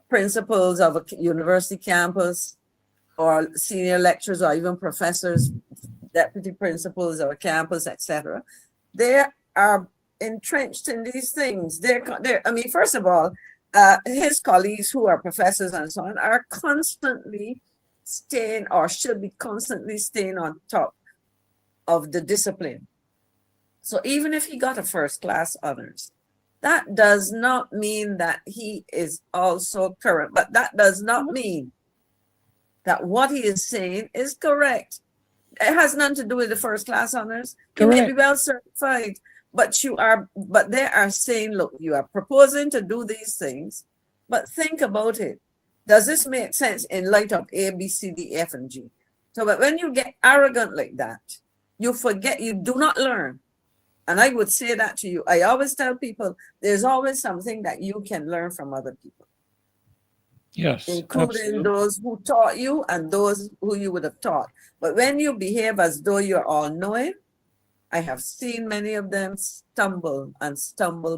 principals of a university campus or senior lecturers or even professors, deputy principals of a campus, etc., they are entrenched in these things. I mean, first of all, his colleagues who are professors and so on are constantly staying, or should be constantly staying, on top of the discipline. So even if he got a first class honors, that does not mean that he is also current, but that does not mean that what he is saying is correct. It has nothing to do with the first class honors. You may be well certified, but they are saying, look, you are proposing to do these things, but think about it. Does this make sense in light of A, B, C, D, F, and G? So, but when you get arrogant like that, you forget, you do not learn. And I would say that to you. I always tell people, there's always something that you can learn from other people. Yes, including absolutely. those who taught you and those who you would have taught. But when you behave as though you're all knowing, I have seen many of them stumble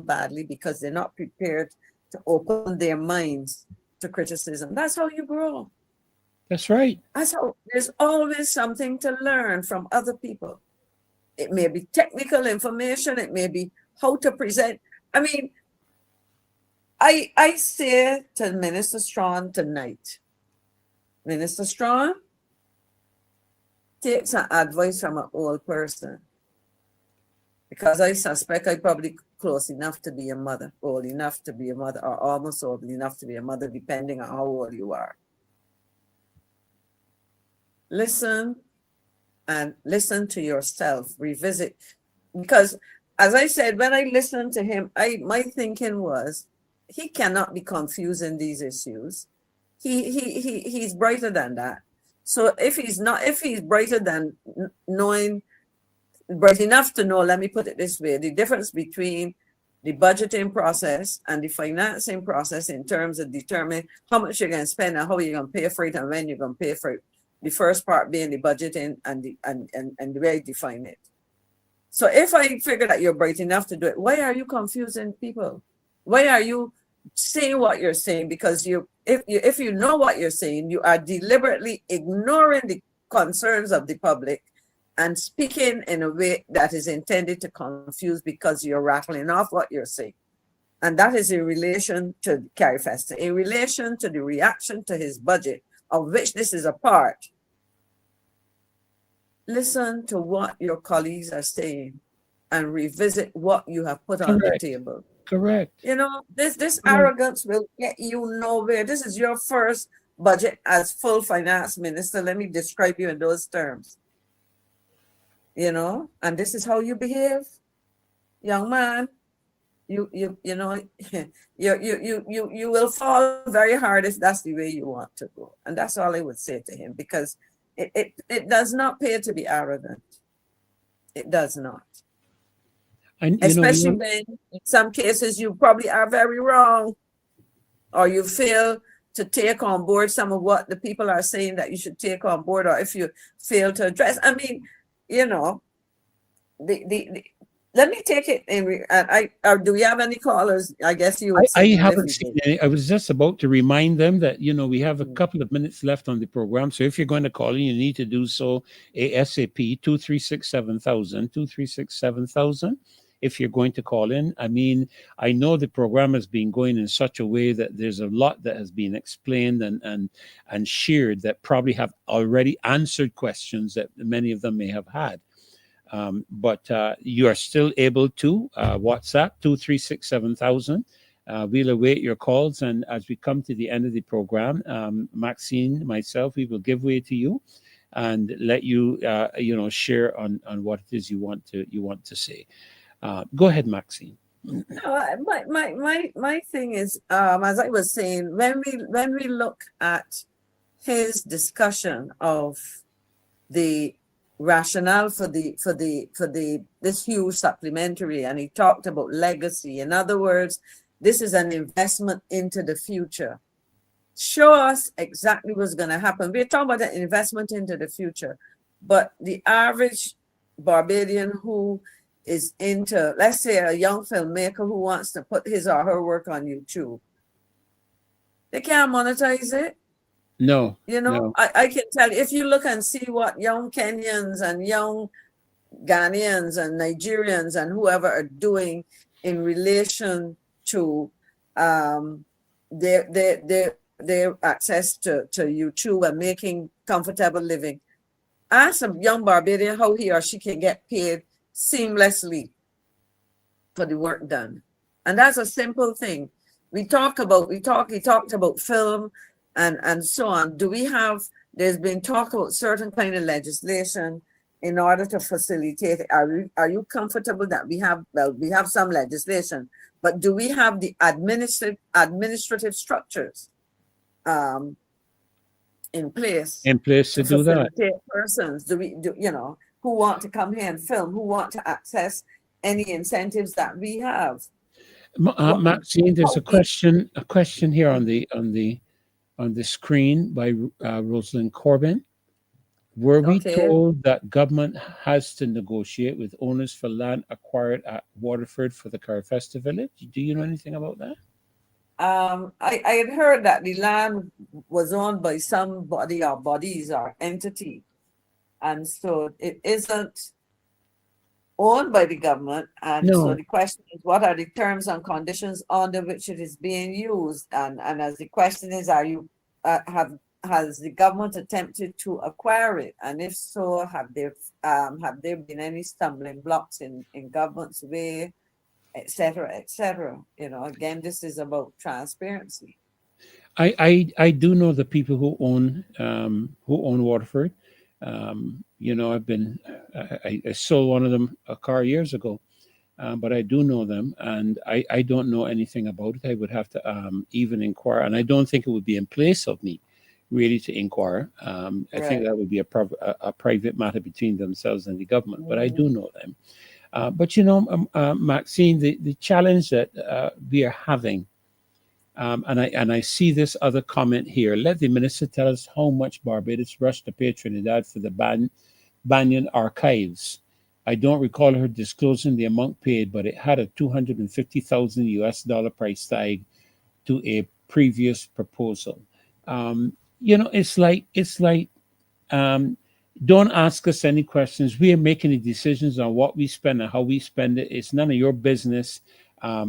badly because they're not prepared to open their minds to criticism. That's how you grow. That's right. That's how, there's always something to learn from other people. It may be technical information, it may be how to present. I mean, I say to Minister Strong tonight, Minister Strong, take some advice from an old person, because I suspect I'm probably close enough to be a mother, old enough to be a mother, or almost old enough to be a mother, depending on how old you are. Listen, and listen to yourself, revisit. Because as I said, when I listened to him, my thinking was, he cannot be confusing these issues. He's brighter than that. So if he's brighter than knowing, bright enough to know, let me put it this way, the difference between the budgeting process and the financing process in terms of determining how much you're going to spend and how you're going to pay for it and when you're going to pay for it. The first part being the budgeting and the way I define it. So if I figure that you're bright enough to do it, why are you confusing people? Why are you saying what you're saying? Because if you know what you're saying, you are deliberately ignoring the concerns of the public and speaking in a way that is intended to confuse, because you're rattling off what you're saying. And that is in relation to CARIFESTA, in relation to the reaction to his budget, of which this is a part. Listen to what your colleagues are saying and revisit what you have put on the table. Correct. You know, this arrogance will get you nowhere. This is your first budget as full finance minister. Let me describe you in those terms. You know, and this is how you behave, young man. You know, you will fall very hard if that's the way you want to go. And that's all I would say to him, because it does not pay to be arrogant. It does not. And especially when in some cases you probably are very wrong, or you fail to take on board some of what the people are saying that you should take on board, or if you fail to address. I mean, you know, let me take it in. Do we have any callers? I guess you would. I haven't seen any. I was just about to remind them that, you know, we have a couple of minutes left on the program. So if you're going to call in, you need to do so ASAP, 236-7000, 236-7000. if you're going to call in. I mean, I know the program has been going in such a way that there's a lot that has been explained and shared that probably have already answered questions that many of them may have had. But you are still able to WhatsApp 2367000. We'll await your calls, and as we come to the end of the program, Maxine, myself, we will give way to you and let you, share on what it is you want to say. Go ahead, Maxine. My thing is, as I was saying, when we look at his discussion of the rationale for this huge supplementary, and he talked about legacy. In other words, this is an investment into the future. Show us exactly what's going to happen. We're talking about an investment into the future, but the average Barbadian who is into, let's say, a young filmmaker who wants to put his or her work on YouTube, they can't monetize it. No. I can tell you, if you look and see what young Kenyans and young Ghanaians and Nigerians and whoever are doing in relation to their access to YouTube and making comfortable living, ask a young Barbadian how he or she can get paid seamlessly for the work done. And that's a simple thing. He talked about film and so on. There's been talk about certain kind of legislation in order to facilitate it. Are you comfortable that we have some legislation, but do we have the administrative structures in place to do that? Persons, who want to come here and film, who want to access any incentives that we have. Maxine, there's a question here on the screen by Rosalind Corbin. Were we told that government has to negotiate with owners for land acquired at Waterford for the CARIFESTA village? Do you know anything about that? I had heard that the land was owned by somebody or bodies or entity, and so it isn't owned by the government. And so the question is, what are the terms and conditions under which it is being used? And as the question is, are you has the government attempted to acquire it? And if so, have there been any stumbling blocks in government's way, et cetera, et cetera? Again, this is about transparency. I do know the people who own Waterford. I sold one of them a car years ago, but I do know them, and I don't know anything about it. I would have to even inquire, and I don't think it would be in place of me really to inquire. I think that would be a private matter between themselves and the government, but I do know them. But Maxine, the challenge that we are having, and I see this other comment here. Let the minister tell us how much Barbados rushed to pay Trinidad for the Bajans archives. I don't recall her disclosing the amount paid, but it had a $250,000 price tag to a previous proposal. It's like don't ask us any questions. We are making the decisions on what we spend and how we spend it. It's none of your business.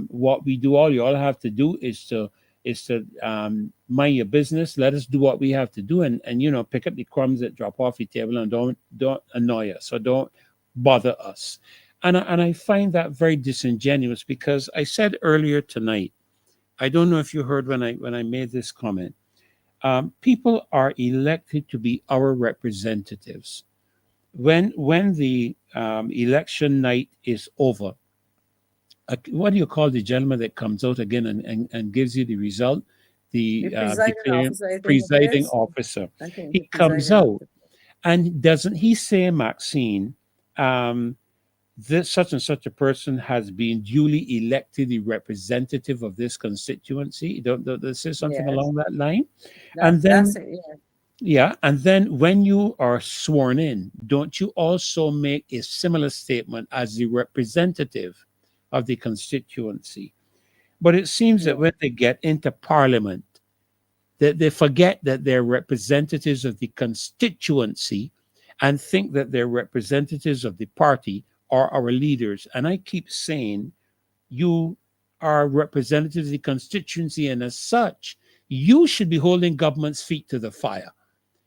What we do, all you all have to do is to mind your business. Let us do what we have to do, and pick up the crumbs that drop off your table, and don't annoy us, or don't bother us. And I find that very disingenuous, because I said earlier tonight, I don't know if you heard when I made this comment. People are elected to be our representatives. When the election night is over, what do you call the gentleman that comes out again and gives you the result? The presiding officer. He comes out, and doesn't he say, Maxine, this such and such a person has been duly elected the representative of this constituency? Don't they say something along that line? And then and then when you are sworn in, don't you also make a similar statement as the representative of the constituency? But it seems that when they get into Parliament, that they forget that they're representatives of the constituency and think that they're representatives of the party, are our leaders. And I keep saying, you are representatives of the constituency, and as such, you should be holding government's feet to the fire.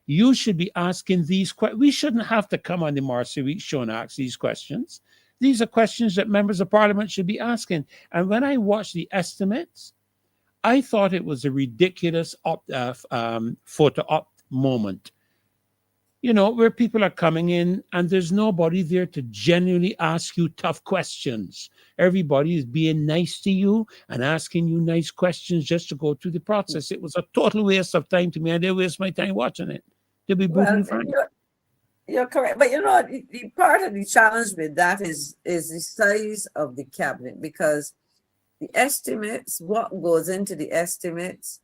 You should be asking these questions. We shouldn't have to come on the Marcy Week show and ask these questions. These are questions that members of parliament should be asking. And when I watched the estimates, I thought it was a ridiculous photo op moment, you know, where people are coming in and there's nobody there to genuinely ask you tough questions. Everybody is being nice to you and asking you nice questions just to go through the process. It was a total waste of time to me. I did waste my time watching it, to be brutally frank. You're correct. But you know, the part of the challenge with that is the size of the cabinet, because the estimates, what goes into the estimates,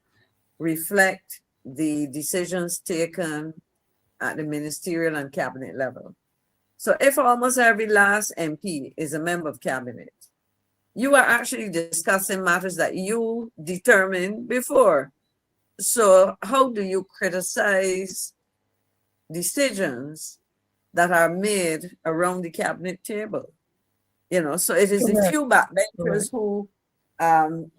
reflect the decisions taken at the ministerial and cabinet level. So if almost every last MP is a member of cabinet, you are actually discussing matters that you determined before. So how do you criticize decisions that are made around the cabinet table? You know, so it is the few backbenchers who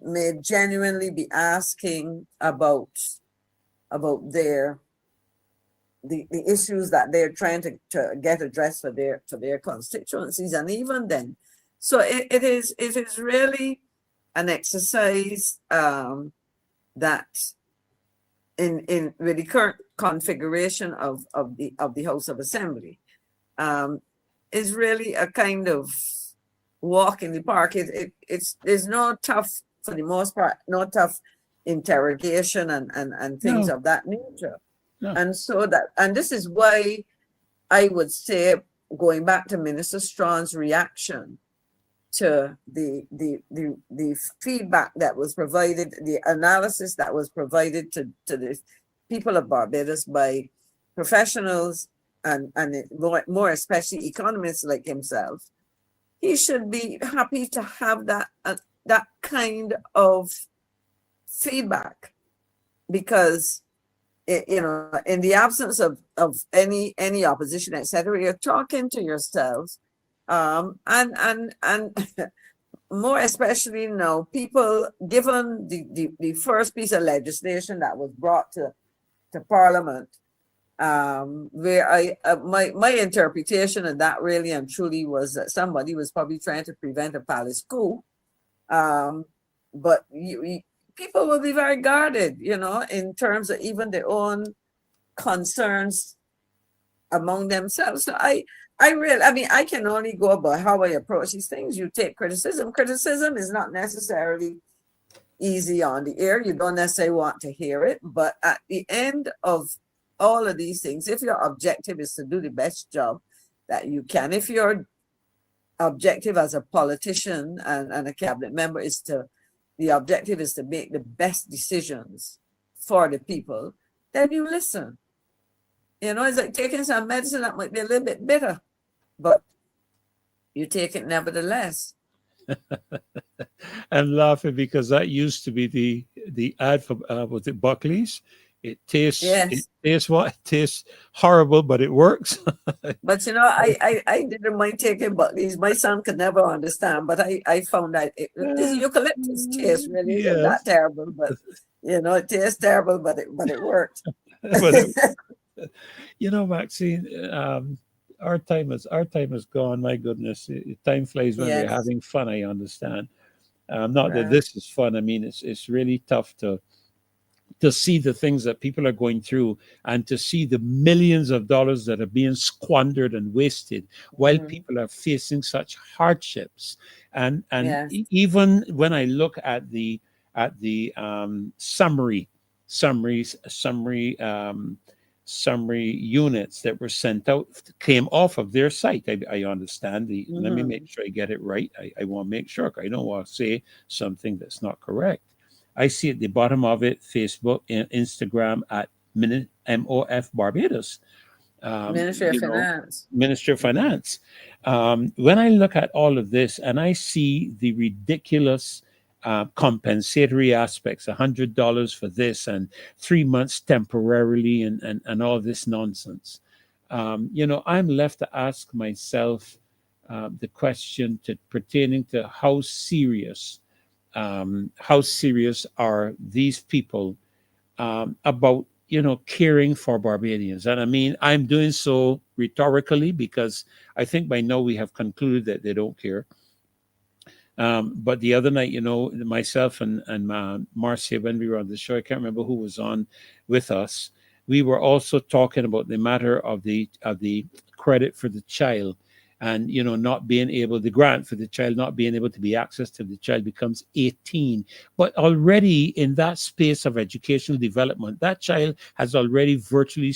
may genuinely be asking about their the issues that they're trying to get addressed for their constituencies. And even then, so it is really an exercise that in with the current configuration of the House of Assembly is really a kind of walk in the park. It's no tough, for the most part, no tough interrogation and things of that nature. No. And so this is why I would say, going back to Minister Strawn's reaction to the feedback that was provided, the analysis that was provided to the people of Barbados by professionals and more especially economists like himself, he should be happy to have that kind of feedback, because you know, in the absence of any opposition, etc., you're talking to yourselves, and more especially now, people, given the first piece of legislation that was brought to Parliament, where my interpretation of that really and truly was that somebody was probably trying to prevent a palace coup, but people will be very guarded, you know, in terms of even their own concerns among themselves. So I mean, I can only go about how I approach these things. You take criticism. Criticism is not necessarily easy on the air. You don't necessarily want to hear it. But at the end of all of these things, if your objective is to do the best job that you can, if your objective as a politician and a cabinet member the objective is to make the best decisions for the people, then you listen. You know, it's like taking some medicine that might be a little bit bitter, but you take it nevertheless. I'm laughing because that used to be the ad for was it Buckley's? It tastes it tastes horrible, but it works. But you know, I didn't mind taking Buckley's. My son could never understand, but I found that this eucalyptus tastes really isn't that terrible. But you know, it tastes terrible, but it worked. You know, Maxine, our time is gone. My goodness, time flies when we're having fun. I understand. Not that this is fun. I mean, it's really tough to see the things that people are going through and to see the millions of dollars that are being squandered and wasted while people are facing such hardships. And even when I look at the summary units that were sent out, came off of their site. I understand let me make sure I get it right. I want to make sure, I don't want to say something that's not correct. I see at the bottom of it, Facebook and Instagram at MOF Barbados. Ministry of Finance. Ministry of Finance. When I look at all of this and I see the ridiculous compensatory aspects, $100 for this and 3 months temporarily and all this nonsense, you know, I'm left to ask myself, the question pertaining to how serious are these people about caring for Barbadians. And I mean, I'm doing so rhetorically because I think by now we have concluded that they don't care. But the other night, myself and Marcia, when we were on the show, I can't remember who was on with us. We were also talking about the matter of the credit for the child, and not being able, the grant for the child not being able to be accessed till the child becomes 18. But already in that space of educational development, that child has already virtually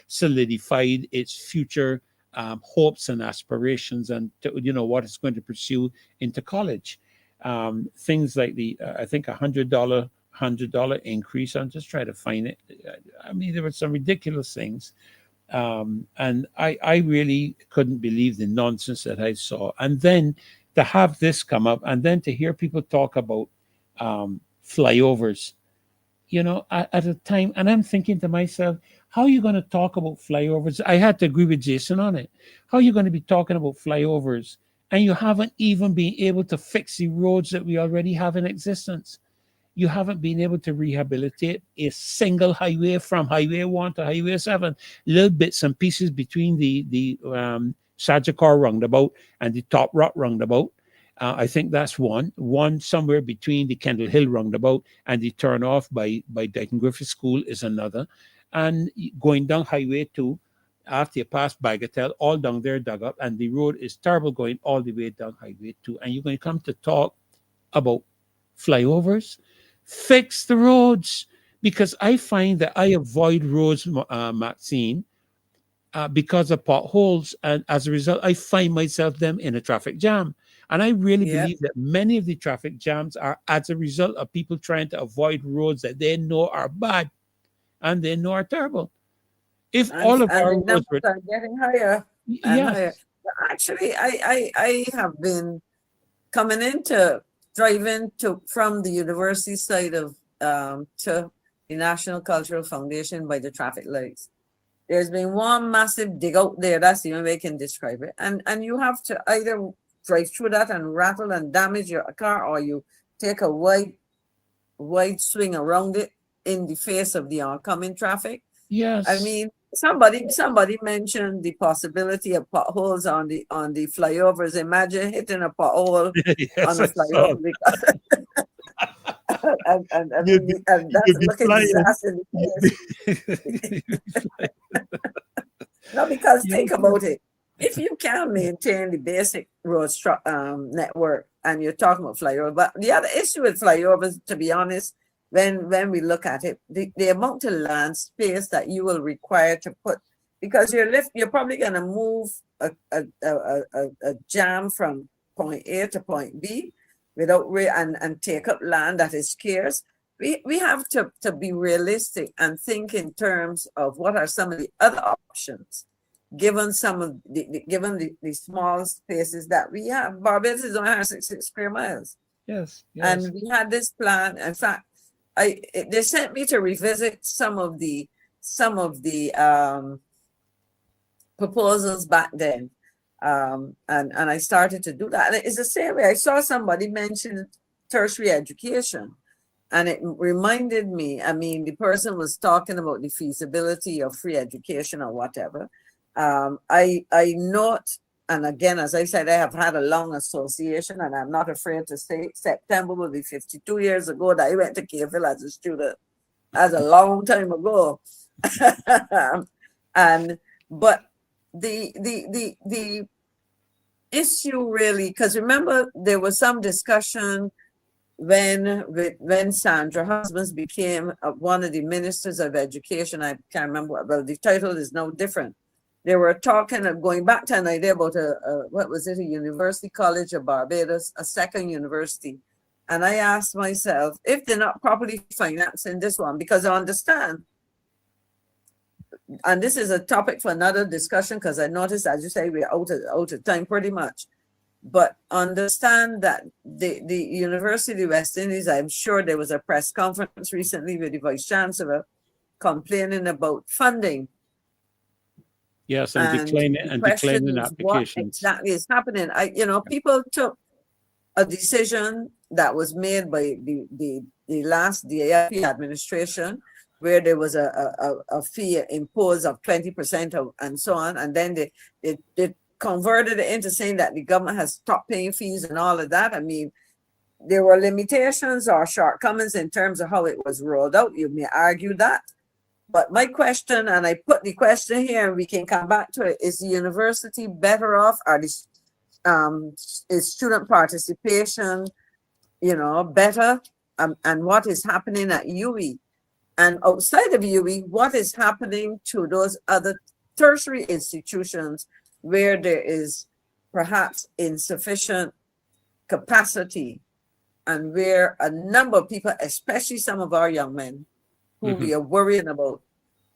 solidified its future hopes and aspirations, and what it's going to pursue into college. Things like I think $100 increase. I'm just trying to find it. I mean, there were some ridiculous things. And I really couldn't believe the nonsense that I saw. And then to have this come up, and then to hear people talk about flyovers, at a time, and I'm thinking to myself, how are you going to talk about flyovers? I had to agree with Jason on it. How are you going to be talking about flyovers and you haven't even been able to fix the roads that we already have in existence? You haven't been able to rehabilitate a single highway from Highway 1 to Highway 7. Little bits and pieces between the Sagicor roundabout and the Top Rock roundabout. I think that's one somewhere between the Kendall Hill roundabout and the turnoff by Dighton Griffith School is another. And going down Highway 2, after you pass Bagatelle, all down there dug up, and the road is terrible going all the way down Highway 2. And you're going to come to talk about flyovers? Fix the roads, because I find that I avoid roads, Maxine, because of potholes, and as a result, I find myself them in a traffic jam. And I really believe that many of the traffic jams are as a result of people trying to avoid roads that they know are bad and they know are terrible. If all of our roads were getting higher and higher. Actually, I have been coming into driving from the university side of to the National Cultural Foundation by the traffic lights. There's been one massive dig out there. That's the only way I can describe it. And you have to either drive through that and rattle and damage your car, or you take a wide swing around it in the face of the oncoming traffic. Yes. I mean, somebody mentioned the possibility of potholes on the flyovers. Imagine hitting a pothole on a flyover. and that's looking disaster in the face. No, because think about it. If you can maintain the basic road network, and you're talking about flyovers, but the other issue with flyovers, to be honest, when we look at it, the amount of land space that you will require to put, because you're probably going to move a jam from point A to point B without and take up land that is scarce. We have to be realistic and think in terms of what are some of the other options, given some of the small spaces that we have. Barbados is only 166 square miles. Yes. And we had this plan. In fact, they sent me to revisit some of the proposals back then, and I started to do that. And it's the same way. I saw somebody mention tertiary education, and it reminded me. I mean, the person was talking about the feasibility of free education or whatever. I note, and again, as I said, I have had a long association, and I'm not afraid to say September will be 52 years ago that I went to CARIFESTA as a student. That's a long time ago. But the issue really, because remember there was some discussion when Sandra Husbands became one of the ministers of education. I can't remember, well, the title is now different. They were talking of going back to an idea about a University College of Barbados, a second university. And I asked myself, if they're not properly financing this one, because I understand, and this is a topic for another discussion, because I noticed, as you say, we're out of time pretty much. But understand that the University of West Indies, I'm sure there was a press conference recently with the Vice Chancellor complaining about funding. Yes, And the question declining is, what applications. exactly is happening? People took a decision that was made by the last DLP administration, where there was a fee imposed of 20% and so on, and then they converted it into saying that the government has stopped paying fees and all of that. I mean, there were limitations or shortcomings in terms of how it was rolled out. You may argue that. But my question, and I put the question here, and we can come back to it, is the university better off, or is student participation, better? And what is happening at UE? And outside of UE, what is happening to those other tertiary institutions where there is perhaps insufficient capacity, and where a number of people, especially some of our young men, who we are worrying about,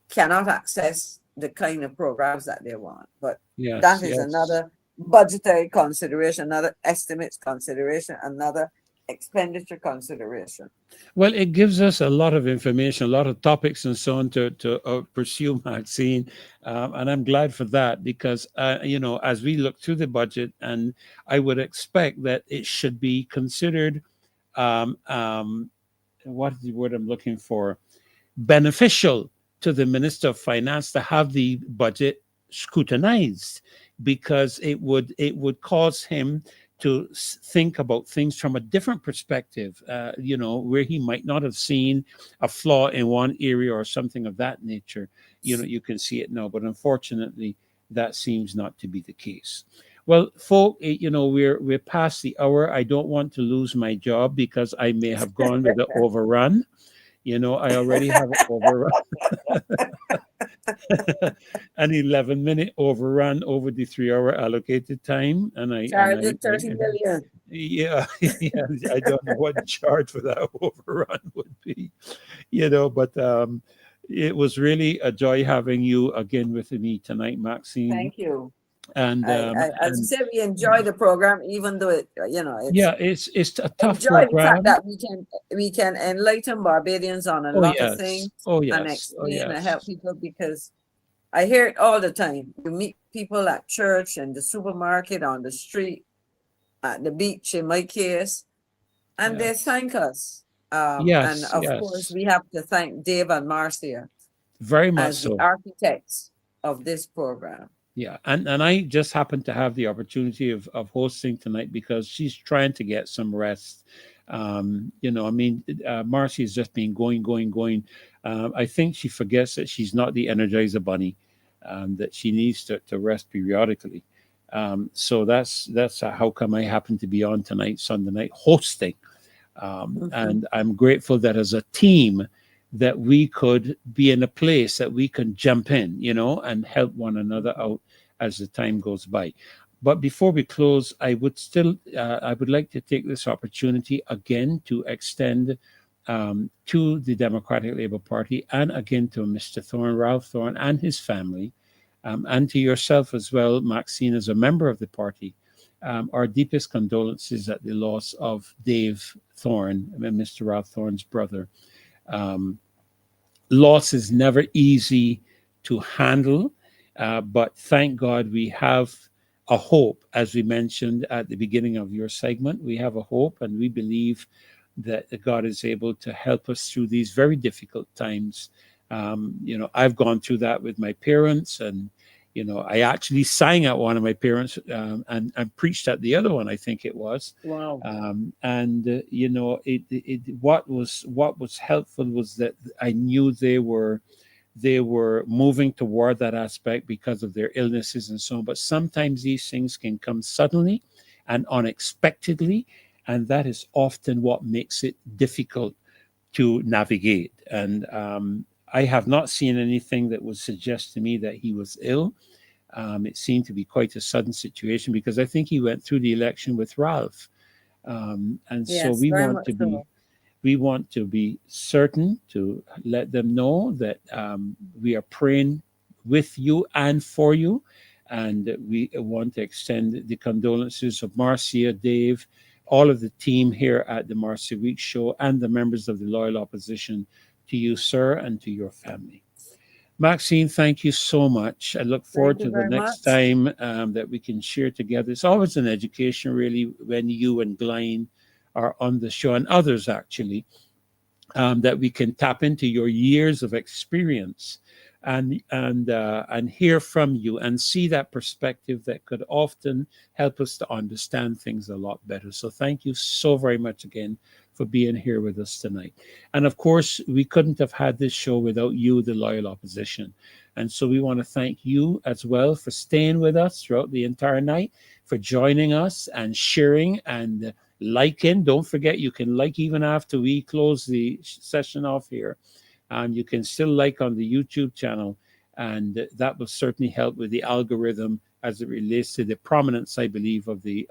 cannot access the kind of programs that they want. But that is another budgetary consideration, another estimates consideration, another expenditure consideration. Well, it gives us a lot of information, a lot of topics and so on to pursue, Maxine. And I'm glad for that because, as we look through the budget, and I would expect that it should be considered, what is the word I'm looking for? Beneficial to the Minister of Finance to have the budget scrutinized, because it would cause him to think about things from a different perspective, where he might not have seen a flaw in one area or something of that nature. You can see it now, but unfortunately, that seems not to be the case. Well, folk, we're past the hour. I don't want to lose my job because I may have gone with the overrun. I already have an overrun. An 11-minute overrun over the 3-hour allocated time. And I charged 30 million. Yeah, I don't know what the charge for that overrun would be, but it was really a joy having you again with me tonight, Maxine. Thank you. And as I said, we enjoy the program, even though it's a tough enjoy program. the fact that we can enlighten Barbadians on a lot of things and explain and help people, because I hear it all the time. You meet people at church, in the supermarket, on the street, at the beach, in my case, and they thank us. And of course, we have to thank Dave and Marcia very much as the architects of this program. Yeah, and I just happened to have the opportunity of hosting tonight because she's trying to get some rest. Marcy has just been going. I think she forgets that she's not the Energizer Bunny, that she needs to rest periodically. So that's how come I happen to be on tonight, Sunday night, hosting. And I'm grateful that as a team, that we could be in a place that we can jump in, and help one another out as the time goes by. But before we close, I would like to take this opportunity again to extend to the Democratic Labour Party, and again to Mr. Thorne, Ralph Thorne, and his family, and to yourself as well, Maxine, as a member of the party, our deepest condolences at the loss of Dave Thorne, Mr. Ralph Thorne's brother. Loss is never easy to handle, but thank God we have a hope. As we mentioned at the beginning of your segment, we have a hope, and we believe that God is able to help us through these very difficult times. I've gone through that with my parents, and I actually sang at one of my parents and preached at the other one, I think it was. Wow. What was helpful was that I knew they were moving toward that aspect because of their illnesses and so on. But sometimes these things can come suddenly and unexpectedly, and that is often what makes it difficult to navigate. And I have not seen anything that would suggest to me that he was ill. It seemed to be quite a sudden situation, because I think he went through the election with Ralph. So we want to be certain to let them know that we are praying with you and for you. And we want to extend the condolences of Marcia, Dave, all of the team here at the Marcia Week Show, and the members of the Loyal Opposition, to you, sir, and to your family. Maxine, thank you so much. I look forward you to the very next much. time that we can share together. It's always an education, really, when you and Glenn are on the show, and others actually, that we can tap into your years of experience and hear from you and see that perspective that could often help us to understand things a lot better. So thank you so very much again for being here with us tonight. And of course, we couldn't have had this show without you, the loyal opposition. And so we want to thank you as well for staying with us throughout the entire night, for joining us and sharing and liking. Don't forget, you can like even after we close the session off here, and you can still like on the YouTube channel, and that will certainly help with the algorithm as it relates to the prominence, I believe, of the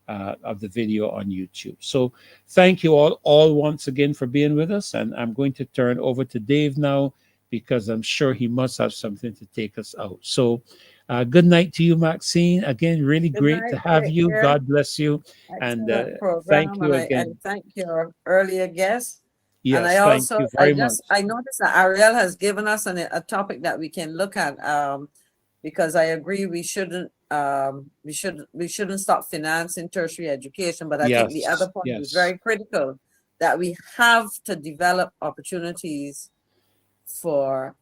video on YouTube. So thank you all once again for being with us, and I'm going to turn over to Dave now because I'm sure he must have something to take us out. So good night to you, Maxine. Again, really Good great night, to have take you. care. God bless you. And Excellent thank program, you and again. thank your earlier guests. And Yes, I thank you also, very much. I noticed that Arielle has given us a topic that we can look at, because I agree we shouldn't stop financing tertiary education, but I think the other point is very critical, that we have to develop opportunities for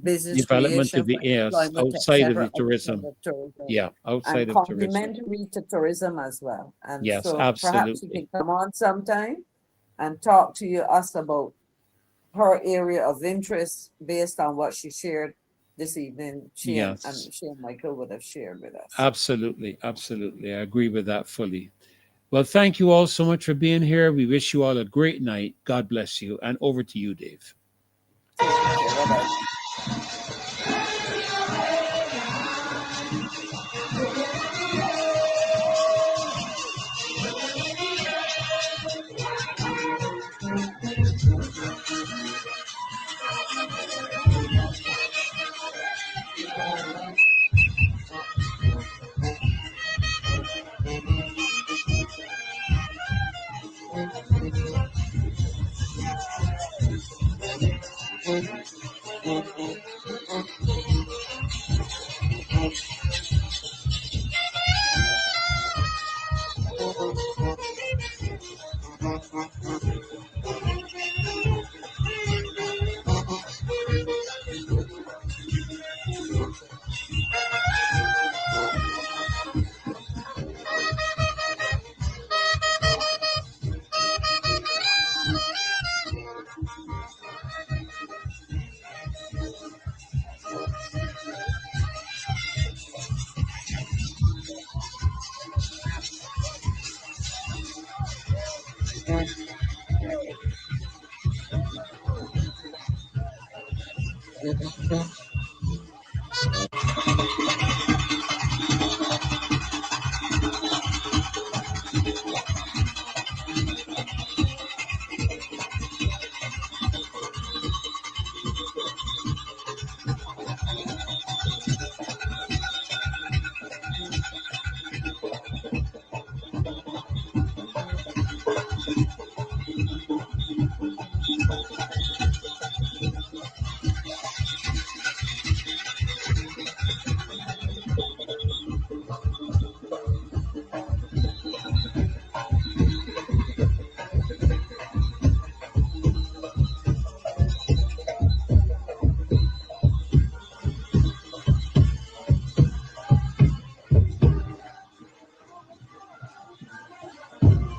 business Development creation, of the for yes, employment, outside of etc., the tourism. Yeah, and outside of tourism. complementary to tourism as well. And Yes, so perhaps we absolutely. can come on sometime and talk to us about her area of interest based on what she shared this evening. She and Yes, Michael would have shared with us. absolutely. Absolutely. I agree with that fully. Well, thank you all so much for being here. We wish you all a great night. God bless you. And over to you, Dave. Take good care. Bye-bye.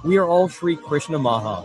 We are all Sri Krishna Maha.